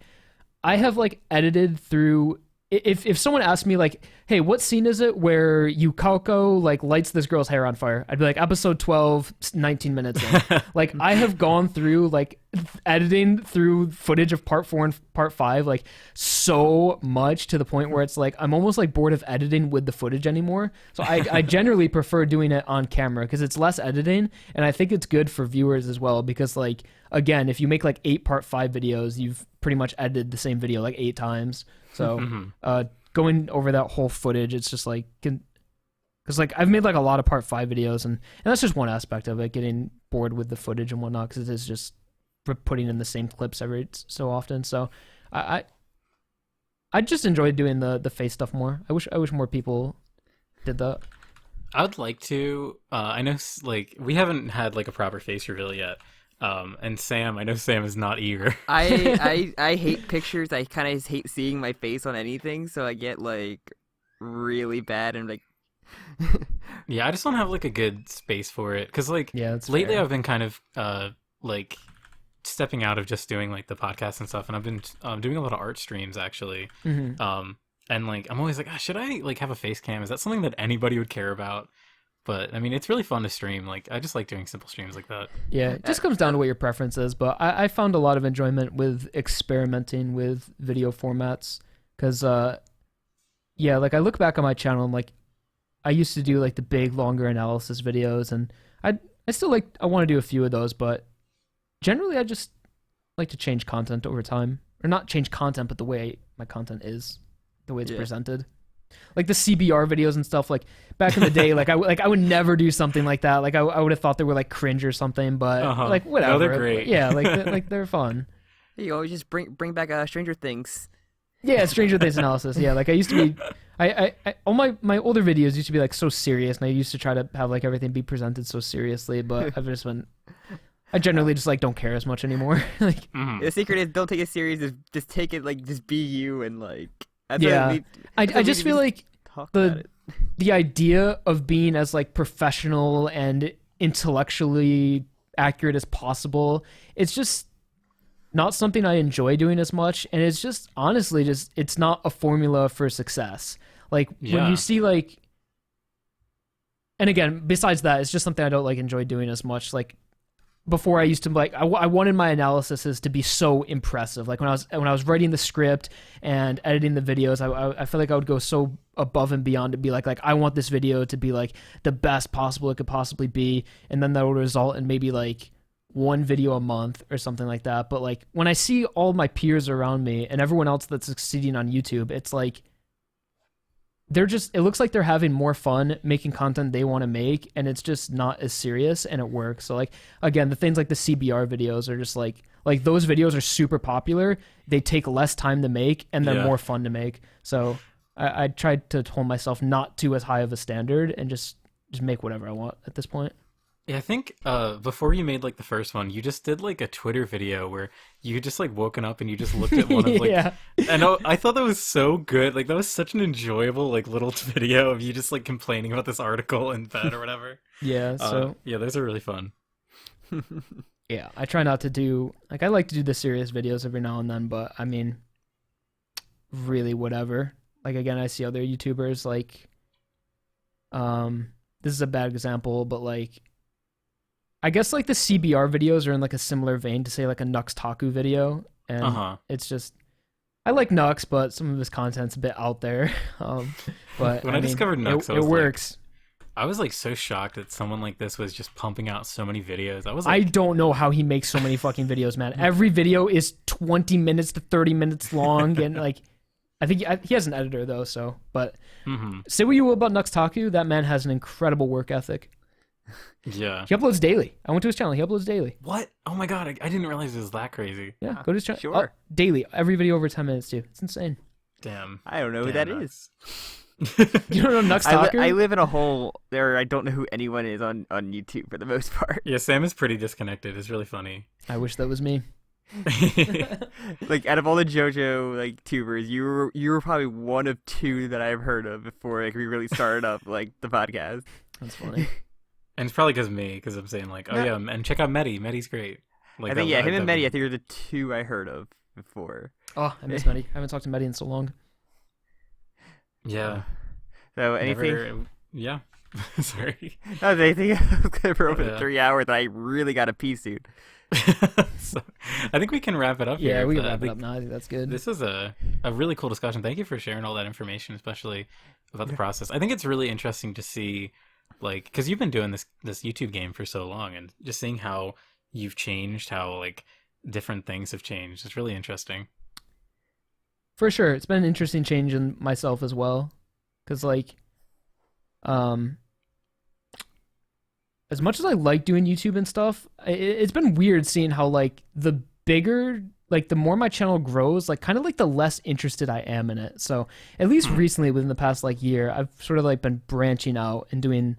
I have like edited through, if someone asked me like, hey, what scene is it where Yukako like lights this girl's hair on fire? I'd be like, episode 12, 19 minutes in. Like, I have gone through like editing through footage of part 4 and part 5 like so much, to the point where it's like I'm almost like bored of editing with the footage anymore. So I generally prefer doing it on camera because it's less editing, and I think it's good for viewers as well, because like, again, if you make like 8 part 5 videos, you've pretty much edited the same video like 8 times. So going over that whole footage, it's just like, because like I've made like a lot of part 5 videos, and that's just one aspect of it, getting bored with the footage and whatnot, because it is just putting in the same clips every so often. So I just enjoy doing the face stuff more. I wish more people did that. I would like to. I know like we haven't had like a proper face reveal yet. And Sam, I know Sam is not eager. I hate pictures. I kind of hate seeing my face on anything, so I get like really bad and like. Yeah, I just don't have like a good space for it, because like lately fair. I've been kind of like stepping out of just doing like the podcast and stuff, and I've been doing a lot of art streams actually. And like I'm always like, should I like have a face cam? Is that something that anybody would care about? But I mean, it's really fun to stream. Like, I just like doing simple streams like that. Yeah, it just comes down to what your preference is. But I found a lot of enjoyment with experimenting with video formats. Because, yeah, like I look back on my channel and like I used to do like the big, longer analysis videos. And I still I want to do a few of those. But generally, I just like to change content over time. Or not change content, but the way my content is, the way it's presented. Like the CBR videos and stuff, like back in the day, like I would never do something like that. Like I would have thought they were like cringe or something, but like whatever. No, they're great. Yeah, like they're fun. You always just bring back Stranger Things. Yeah, Stranger Things analysis. Yeah, like I used to be, I all my older videos used to be like so serious, and I used to try to have like everything be presented so seriously, but I've just been, I generally just like don't care as much anymore. Like The secret is don't take it serious. Just take it like just be you and like. I just feel like the idea of being as like professional and intellectually accurate as possible, it's just not something I enjoy doing as much, and it's just honestly just it's not a formula for success. Like when you see like, and again, besides that, it's just something I don't like enjoy doing as much. Like before, I used to like I wanted my analyses to be so impressive. Like when I was writing the script and editing the videos, I feel like I would go so above and beyond to be like I want this video to be like the best possible it could possibly be, and then that would result in maybe like one video a month or something like that. But like when I see all my peers around me and everyone else that's succeeding on YouTube, it's like it looks like they're having more fun making content they want to make, and it's just not as serious, and it works. So like again, the things like the CBR videos are just like those videos are super popular. They take less time to make, and they're more fun to make. So I tried to hold myself not to as high of a standard and just make whatever I want at this point. Yeah, I think before you made like the first one, you just did like a Twitter video where you just like woken up and you just looked at one of like, and I thought that was so good. Like that was such an enjoyable like little video of you just like complaining about this article in bed or whatever. Yeah. So yeah, those are really fun. Yeah, I try not to do like I like to do the serious videos every now and then, but I mean, really whatever. Like again, I see other YouTubers like, this is a bad example, but like. I guess like the CBR videos are in like a similar vein to say like a Nux Taku video, and it's just I like Nux, but some of his content's a bit out there. But when I discovered Nux, it works. I was like so shocked that someone like this was just pumping out so many videos. I don't know how he makes so many fucking videos, man. Every video is 20 minutes to 30 minutes long, and like I think he has an editor though. So, but say what you will about Nux Taku, that man has an incredible work ethic. Yeah. He uploads daily. I went to his channel. He uploads daily. What? Oh my god, I didn't realize it was that crazy. Yeah, go to his channel. Sure. Daily. Every video over 10 minutes, too. It's insane. Damn. I don't know who that is. You don't know Nux Taku? I live in a hole there. I don't know who anyone is on YouTube for the most part. Yeah, Sam is pretty disconnected. It's really funny. I wish that was me. Like out of all the JoJo like tubers, you were probably one of two that I've heard of before like we really started up like the podcast. That's funny. And it's probably because I'm saying like, oh yeah, and check out Medi. Medi's great. Like, I think him and Medi, I think are the two I heard of before. Oh, I miss Medi. I haven't talked to Medi in so long. Yeah. So anything? Yeah. Sorry. No, anything for over 3 hours that I really got a pee suit. So, I think we can wrap it up here. Yeah, we can wrap it up now. I think that's good. This is a really cool discussion. Thank you for sharing all that information, especially about the process. I think it's really interesting to see, like, because you've been doing this YouTube game for so long, and just seeing how you've changed, how like different things have changed. It's really interesting. For sure, it's been an interesting change in myself as well, because like, as much as I like doing YouTube and stuff, it's been weird seeing how like the bigger, like the more my channel grows, like kind of like the less interested I am in it. So at least recently, within the past like year, I've sort of like been branching out and doing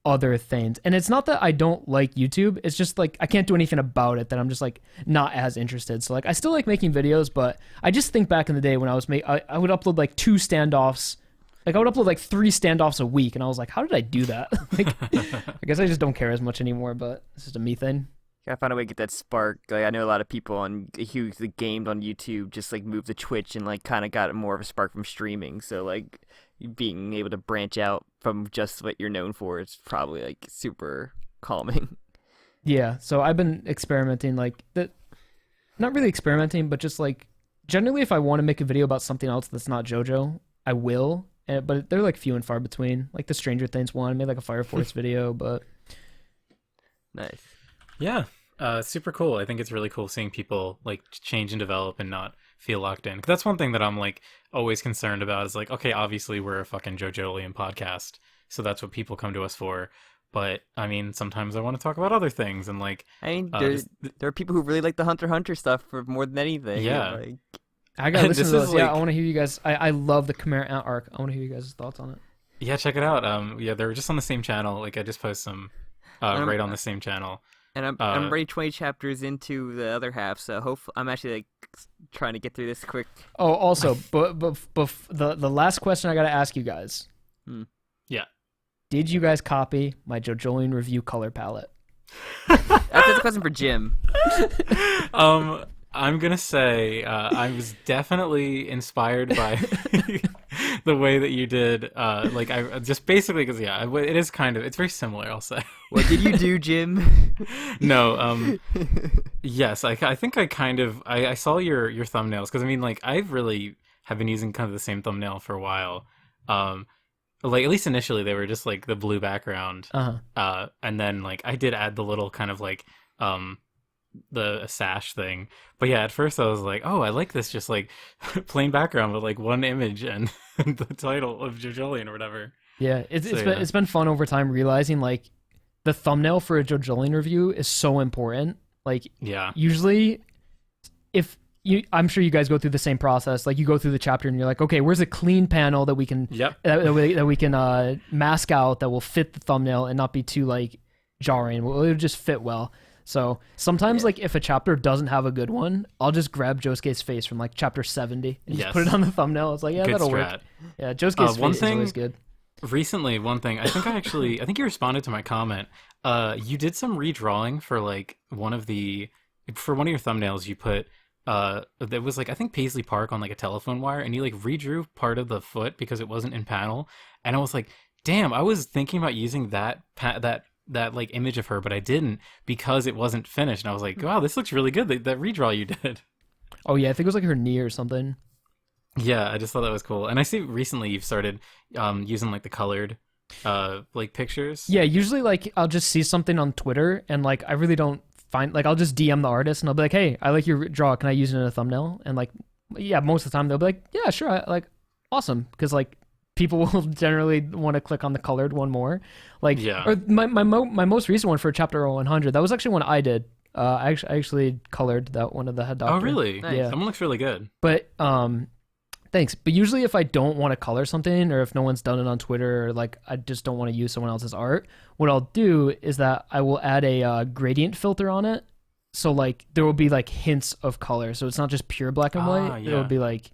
other things. And it's not that I don't like YouTube, it's just like I can't do anything about it, that I'm just like not as interested. So like I still like making videos, but I just think back in the day when I was I would upload like 2 standoffs. Like I would upload like 3 standoffs a week, and I was like, how did I do that? Like, I guess I just don't care as much anymore, but it's just a me thing. I found a way to get that spark. Like I know a lot of people who gamed on YouTube just like moved to Twitch and like kind of got more of a spark from streaming. So like being able to branch out from just what you're known for is probably like super calming. Yeah, so I've been experimenting, like that. Not really experimenting, but just like generally, if I want to make a video about something else that's not JoJo, I will. But they're like few and far between. Like the Stranger Things one, I made like a Fire Force video, but Nice. Yeah, super cool. I think it's really cool seeing people like change and develop and not feel locked in. 'Cause that's one thing that I'm like always concerned about is like, okay, obviously we're a fucking JoJolion podcast, so that's what people come to us for. But I mean, sometimes I want to talk about other things and like, I mean, this- there are people who really like the Hunter x Hunter stuff for more than anything. Yeah. Like, I gotta listen This to is those. Yeah, like- I want to hear you guys. I love the Chimera Ant arc. I want to hear you guys' thoughts on it. yeah, check it out. Yeah, they're just on the same channel. Like I just post some right on the same channel. and I'm already 20 chapters into the other half, so hopefully I'm actually like trying to get through this quick. Oh, also, but the last question I gotta ask you guys. Yeah. Did you guys copy my JoJolion review color palette? That's a question for Jim. I'm gonna say I was definitely inspired by the way that you did. Like I just basically because it is kind of it's very similar. I'll say. What did you do, Jim? No. Yes, I think I kind of I saw your thumbnails because I mean like I really have been using kind of the same thumbnail for a while. Like at least initially they were just like the blue background. And then like I did add the little kind of like the sash thing. But yeah, at first I was like, oh, I like this just like plain background with like one image and the title of JoJolion or whatever. Yeah, it's been fun over time realizing like the thumbnail for a JoJolion review is so important. Like Yeah. usually if I'm sure you guys go through the same process. Like you go through the chapter and you're like, okay, where's a clean panel that we can that we can mask out that will fit the thumbnail and not be too like jarring. It'll just fit well. So sometimes like if a chapter doesn't have a good one, I'll just grab Josuke's face from like chapter 70 and just put it on the thumbnail. It's like, yeah, Good that'll strat. work. Yeah, Josuke's one face is thing- always good. Recently, one thing I think you responded to my comment. You did some redrawing for like one of your thumbnails. You put there was like I think Paisley Park on like a telephone wire, and you like redrew part of the foot because it wasn't in panel. And I was like, damn, I was thinking about using that like image of her, but I didn't because it wasn't finished. And I was like, wow, this looks really good. That redraw you did. Oh yeah, I think it was like her knee or something. Yeah, I just thought that was cool. And I see recently you've started using like the colored like pictures. Yeah, usually like I'll just see something on Twitter and like I really don't find like I'll just DM the artist and I'll be like, hey, I like your draw. Can I use it in a thumbnail? And like, yeah, most of the time they'll be like, yeah, sure, like awesome, because like people will generally want to click on the colored one more. Like, Yeah. or my most recent one for chapter 100, that was actually one I did. I actually colored that one of the head doctor. Oh, really? Nice. Yeah. That one looks really good. But thanks. But usually if I don't want to color something or if no one's done it on Twitter or like I just don't want to use someone else's art, what I'll do is that I will add a gradient filter on it. So like there will be like hints of color. So it's not just pure black and white. Yeah. It'll be like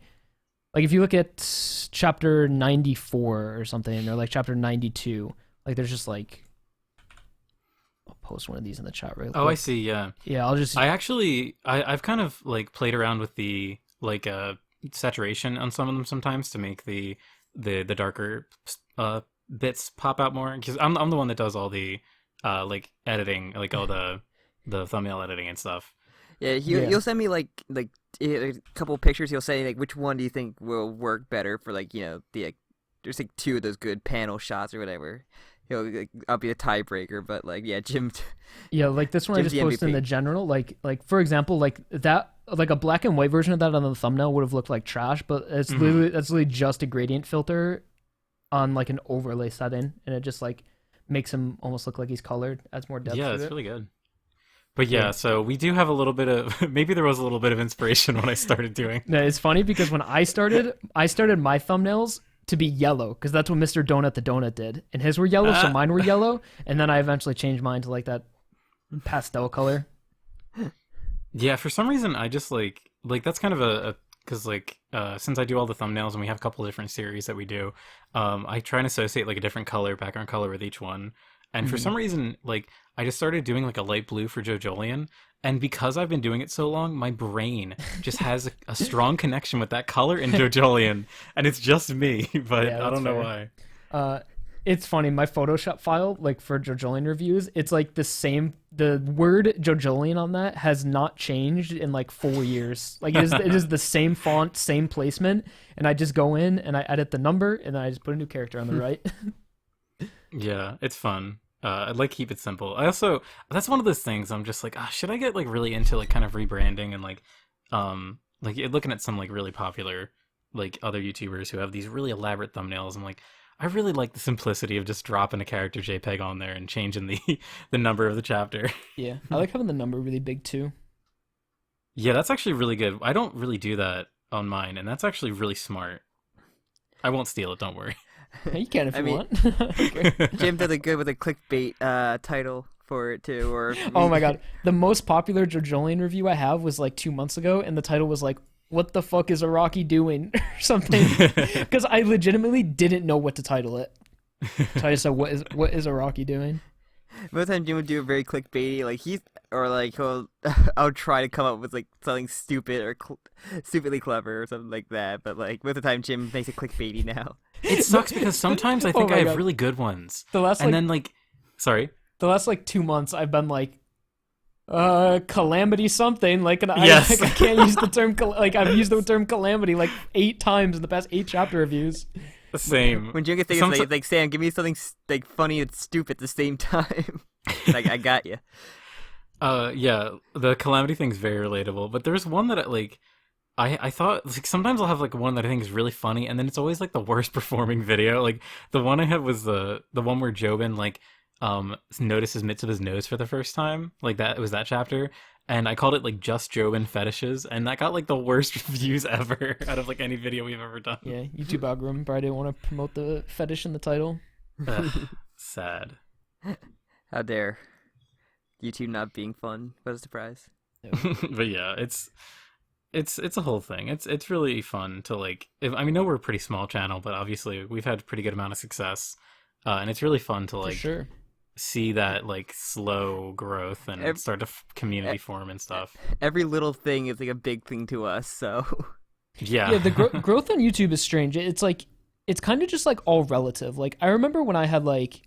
if you look at chapter 94 or something or like chapter 92, like there's just like I'll post one of these in the chat real quick. Oh, I see. Yeah. Yeah, I'll just I've kind of like played around with the like saturation on some of them sometimes to make the darker bits pop out more, because I'm the one that does all the like editing, like all the thumbnail editing and stuff. Yeah, you'll send me like a couple pictures. He'll say like which one do you think will work better for like the there's like two of those good panel shots or whatever. I'll be a tiebreaker, but like Jim. Yeah, like this one Jim's I just posted in the general. Like for example, like that, like a black and white version of that on the thumbnail would have looked like trash, but it's literally just a gradient filter on like an overlay setting, and it just like makes him almost look like he's colored, adds more depth. Yeah, to it's it. really good. But yeah, so we do have a little bit of maybe there was a little bit of inspiration when I started doing. No, it's funny because when I started my thumbnails to be yellow because that's what Mr. Donut the Donut did, and his were yellow, so mine were yellow, and then I eventually changed mine to like that pastel color. Yeah, for some reason I just like that's kind of a because like since I do all the thumbnails and we have a couple of different series that we do, I try and associate like a different background color with each one. And for some reason, like I just started doing like a light blue for JoJolion, And because I've been doing it so long, my brain just has a strong connection with that color in JoJolion, and it's just me, but Yeah, I that's don't know fair. why. It's funny. My Photoshop file, like for JoJolion reviews, it's like the same. The word JoJolion on that has not changed in like 4 years. Like it is the same font, same placement, and I just go in and I edit the number, and then I just put a new character on the right. Yeah, it's fun. I'd like keep it simple. I also that's one of those things I'm just like, should I get like really into like kind of rebranding and like looking at some like really popular like other YouTubers who have these really elaborate thumbnails. I'm like, I really like the simplicity of just dropping a character JPEG on there and changing the the number of the chapter. Yeah, I like having the number really big too. Yeah, that's actually really good. I don't really do that on mine, and that's actually really smart. I won't steal it, don't worry. You can if I you mean- want. Okay. Jim does it good with a clickbait title for it too, or Oh my god, the most popular JoJolion review I have was like 2 months ago, and the title was like, "What the fuck is Araki doing?" or something. Because I legitimately didn't know what to title it. So I just said, "What is Araki doing?" Most of the time Jim would do it very clickbaity, like I'll try to come up with like something stupid or stupidly clever or something like that. But like most of the time Jim makes it clickbaity now. It sucks because sometimes I think my I have God. really good ones. The last And then like sorry. the last like 2 months, I've been like, calamity something. Like, and Yes. I can't use the term like I've used the term calamity like 8 times in the past 8 chapter reviews. The same. When Jim gets things like Sam, give me something like funny and stupid at the same time. Like I got you. Yeah, the calamity thing's very relatable, but there's one that I thought like sometimes I'll have like one that I think is really funny, and then it's always like the worst performing video. Like the one I had was the one where Jobin like notices Mitsuba's nose for the first time. Like that it was that chapter, and I called it like just Jobin fetishes, and that got like the worst views ever out of like any video we've ever done. Yeah, YouTube algorithm, but I didn't want to promote the fetish in the title. Ugh, sad. How dare YouTube not being fun? What a surprise. But yeah, it's a whole thing. It's really fun to like. I mean, we're a pretty small channel, but obviously we've had a pretty good amount of success, and it's really fun to For like sure. see that like slow growth and start to community form and stuff. Every little thing is like a big thing to us, so Yeah, Yeah, the growth on YouTube is strange. It's like it's kind of just like all relative. Like I remember when I had like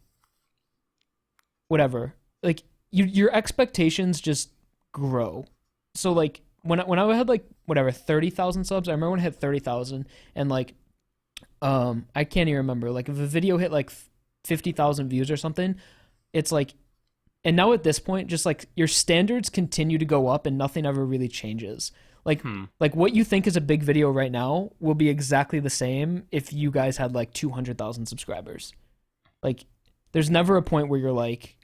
whatever, like your expectations just grow. So like when I had like whatever 30,000 subs, I remember when I had 30,000 and like I can't even remember like if a video hit like 50,000 views or something, it's like, and now at this point just like your standards continue to go up and nothing ever really changes. Like like what you think is a big video right now will be exactly the same if you guys had like 200,000 subscribers. Like there's never a point where you're like,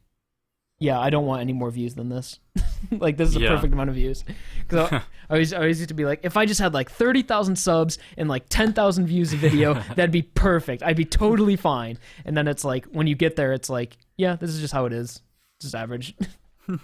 yeah, I don't want any more views than this. Like this is a Yeah. perfect amount of views. Because I always used to be like, if I just had like 30,000 subs and like 10,000 views a video, that'd be perfect. I'd be totally fine. And then it's like when you get there, it's like, yeah, this is just how it is. It's just average.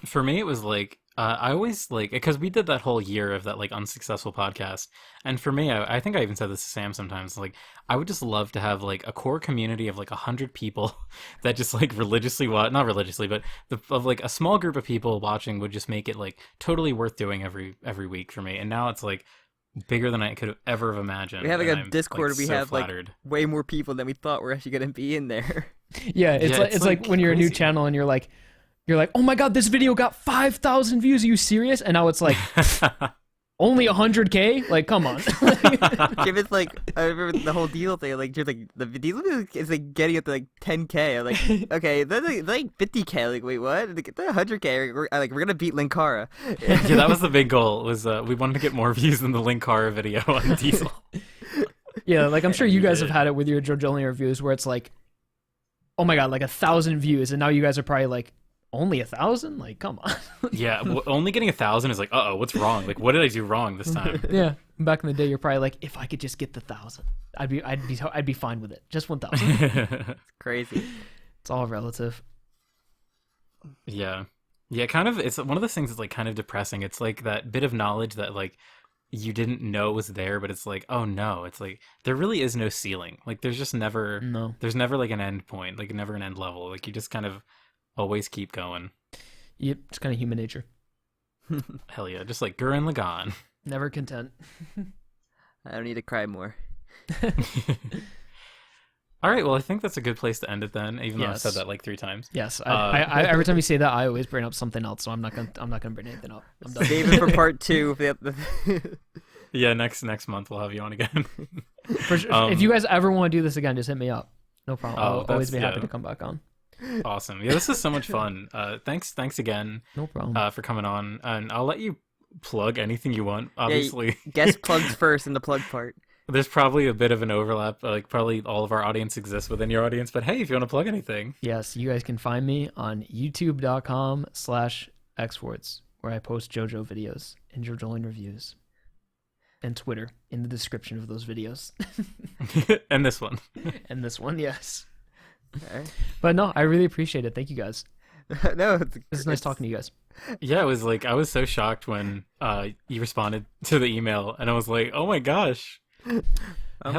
for me it was like I always like because we did that whole year of that like unsuccessful podcast, and for me I think I even said this to Sam sometimes, like I would just love to have like a core community of like 100 people that just like religiously watch, not religiously, but of like a small group of people watching would just make it like totally worth doing every week for me. And now it's like bigger than I could have ever have imagined. we have like and a I'm, Discord. like, We so have flattered. like way more people than we thought were actually gonna be in there. Yeah, it's Yeah, like it's, it's like like, when you're a new crazy. channel and you're like, oh my god, this video got 5,000 views. Are you serious? And now it's like only 100K. Like, come on. Jim is like, I remember the whole deal thing. Like, Jim's like, the deal is like getting up to like 10K. I'm like, okay, that's like 50K. Like, wait, what? Like, 100K. We're gonna beat Linkara. Yeah, that was the big goal. Was we wanted to get more views than the Linkara video on Diesel. Yeah, like I'm sure you We guys have did. had it with your JoJolion reviews where it's like, oh my god, like 1,000 views, and now you guys are probably like, only 1,000? Like, come on. Yeah, only getting 1,000 is like, what's wrong? Like, what did I do wrong this time? Yeah, back in the day, you're probably like, if I could just get the 1,000, I'd be fine with it. Just 1,000. Crazy. It's all relative. Yeah, kind of. It's one of those things that's like kind of depressing. It's like that bit of knowledge that like you didn't know was there, but it's like, oh no, it's like there really is no ceiling. Like there's just never, No. there's never like an end point, like never an end level. Like you just kind of always keep going. Yep, it's kind of human nature. Hell yeah, just like Gurren Lagann. Never content. I don't need to cry more. All right, well, I think that's a good place to end it then, even though I've Yes. said that like 3 times. Yes, I every time you say that, I always bring up something else, so I'm not gonna bring anything up. I'm done. Save it for part 2. Yeah, next month we'll have you on again. For sure. If you guys ever want to do this again, just hit me up. No problem. I'll always be happy yeah. to come back on. Awesome. Yeah, this is so much fun. Thanks again No problem. for coming on, and I'll let you plug anything you want. Obviously, Guest plugs first in the plug part. there's probably a bit of an overlap. Like probably all of our audience exists within your audience. But hey, if you want to plug anything, Yes, you guys can find me on youtube.com/xForts, where I post JoJo videos and JoJolion reviews, and Twitter in the description of those videos. and this one. And this one, yes. Okay. But no, I really appreciate it. Thank you guys. No, It's nice talking to you guys. Yeah, it was like I was so shocked when you responded to the email, and I was like, oh my gosh. Hell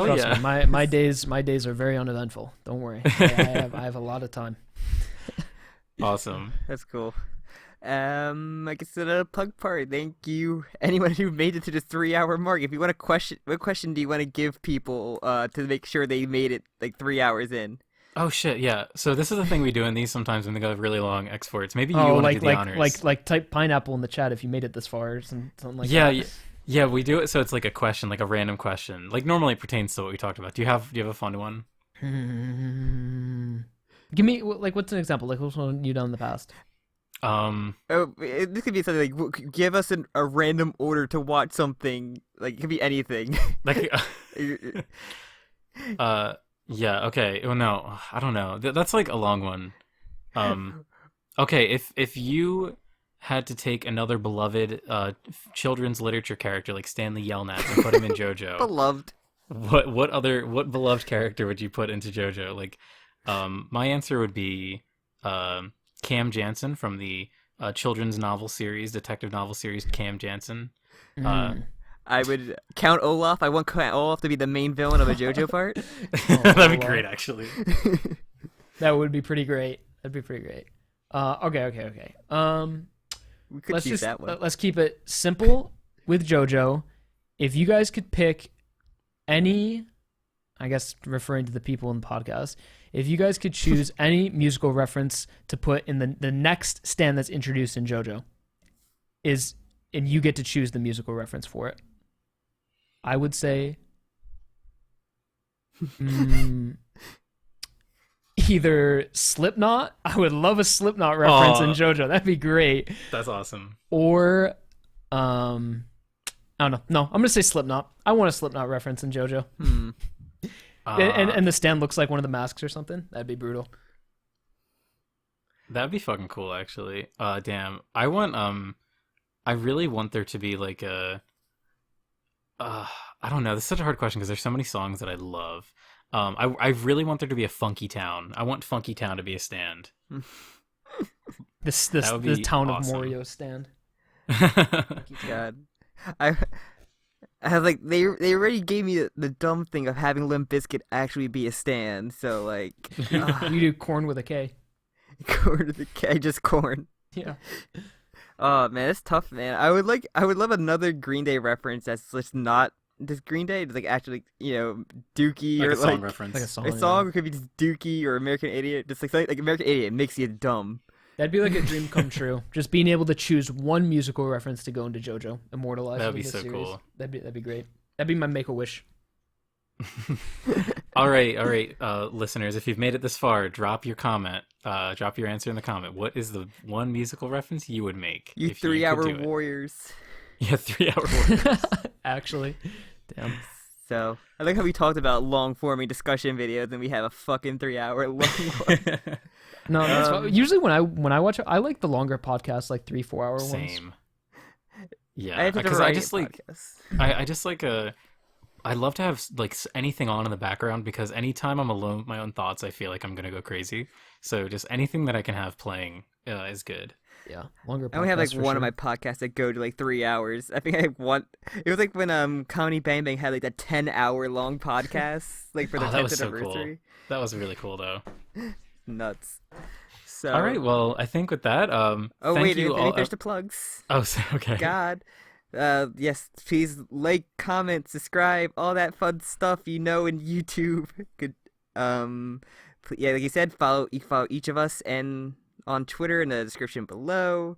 Trust yeah. me, my days are very uneventful. Don't worry. I have a lot of time. Awesome. That's cool. I guess a plug part. Thank you, anyone who made it to the 3-hour mark. If you want to question, what question do you want to give people to make sure they made it like 3 hours in? Oh shit, yeah. So this is the thing we do in these sometimes when they go really long xForts. Maybe you want to do the honors. like type pineapple in the chat if you made it this far or something like yeah, that. yeah, we do it so it's like a question, like a random question. Like normally it pertains to what we talked about. Do you have a fun one? Give me like what's an example? Like what's one you done in the past? Oh, this could be something like give us a random order to watch something. Like it could be anything. Like yeah, okay. Well, no, I don't know. That's like a long one. Okay, if you had to take another beloved children's literature character like Stanley Yelnats and put him in JoJo, Beloved. what beloved character would you put into JoJo? Like, my answer would be Cam Jansen from the children's novel series, detective novel series Cam Jansen. I would count Olaf. I want Count Olaf to be the main villain of a JoJo part. That'd be great, actually. That would be pretty great. That'd be pretty great. Okay. We could use that one. Let's keep it simple with JoJo. If you guys could pick any, I guess referring to the people in the podcast, if you guys could choose any musical reference to put in the next stand that's introduced in JoJo, and you get to choose the musical reference for it, I would say either Slipknot. I would love a Slipknot reference in JoJo. That'd be great. That's awesome. Or I don't know. No, I'm gonna say Slipknot. I want a Slipknot reference in JoJo. And the stand looks like one of the masks or something. That'd be brutal. That'd be fucking cool, actually. Damn. I really want there to be like I don't know. This is such a hard question because there's so many songs that I love. I really want there to be a Funky Town. I want Funky Town to be a stand. The town awesome. of Morio stand. God, I have like they already gave me the dumb thing of having Limp Bizkit actually be a stand. So like, You do corn with a K. corn to the K, just corn. Yeah. Oh man, it's tough, man. I would love another Green Day reference that's just not just Green Day. It's like actually, Dookie Like or a song like reference. Like a song. a song could be just Dookie or American Idiot. Just like American Idiot makes you dumb. That'd be like a dream come true. Just being able to choose one musical reference to go into JoJo, immortalized. That'd be in the so series. cool. That'd be great. That'd be my make-a-wish. All right, listeners, if you've made it this far, drop your comment. Drop your answer in the comment. What is the one musical reference you would make? You if 3-hour could do it? warriors. Yeah, 3-hour warriors. Actually, damn. So I like how we talked about long-forming discussion videos, and we have a fucking 3-hour long one. No, that's fine. Usually when I watch it, I like the longer podcasts, like 3-4 hour ones. Same. I Yeah, have to because write I just like podcasts. I just like I love to have like anything on in the background because anytime I'm alone with my own thoughts, I feel like I'm gonna go crazy. So just anything that I can have playing is good. Yeah, longer. I only have like podcasts for one of sure. my podcasts that go to like 3 hours. I think I have one. It was like when Comedy Bang Bang had like that 10-hour long podcast, like for their Oh, that 10th was so anniversary. cool. That was really cool though. Nuts. So. All right. Well, I think with that, Oh thank wait, you I all. think there's the plugs. Oh, okay. God. Yes, please like, comment, subscribe, all that fun stuff in YouTube. Good. Yeah, like you said, you can follow each of us and on Twitter in the description below.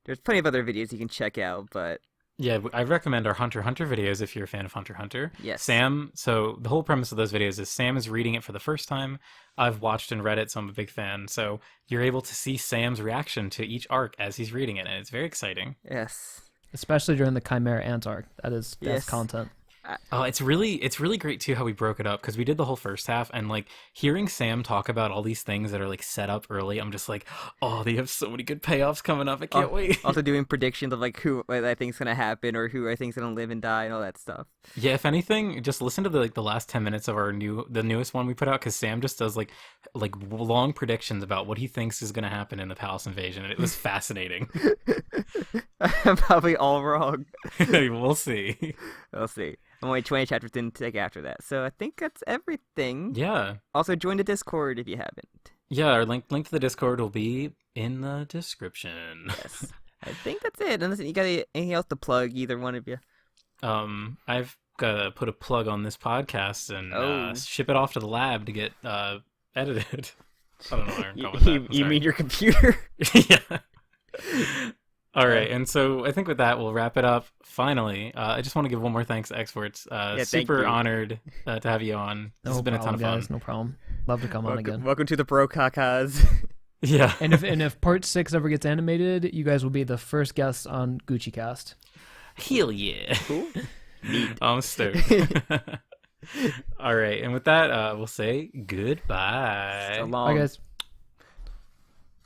There's plenty of other videos you can check out, but Yeah, I recommend our Hunter x Hunter videos if you're a fan of Hunter x Hunter. yes. Sam, so the whole premise of those videos is Sam is reading it for the first time. I've watched and read it, so I'm a big fan. So you're able to see Sam's reaction to each arc as he's reading it, and it's very exciting. Yes. Especially during the Chimera Ant arc. That's Yes. content. Oh, it's really great too how we broke it up, because we did the whole first half, and like hearing Sam talk about all these things that are like set up early, I'm just like, oh, they have so many good payoffs coming up. I can't wait. Also doing predictions of like who I think's gonna happen or who I think's gonna live and die and all that stuff. Yeah, if anything, just listen to the last 10 minutes of the newest one we put out, because Sam just does like long predictions about what he thinks is gonna happen in the Palace Invasion, and it was fascinating. I'm probably all wrong. We'll see. We'll see. I'm only 20 chapters in to take after that, so I think that's everything. Yeah. Also, join the Discord if you haven't. Yeah, our link to the Discord will be in the description. Yes. I think that's it. Unless you got anything else to plug, either one of you. I've gotta put a plug on this podcast and ship it off to the lab to get edited. I don't know where I'm going with that. You mean your computer? Yeah. All right, and so I think with that, we'll wrap it up. Finally, I just want to give one more thanks to xForts. Super honored to have you on. This has been a ton of fun. Guys, no problem. Love to come on again. Welcome to the BROKAKAs. Yeah. And if part 6 ever gets animated, you guys will be the first guests on Gucci Cast. Hell yeah. Cool. I'm stoked. All right, and with that, we'll say goodbye. So long. Bye, guys.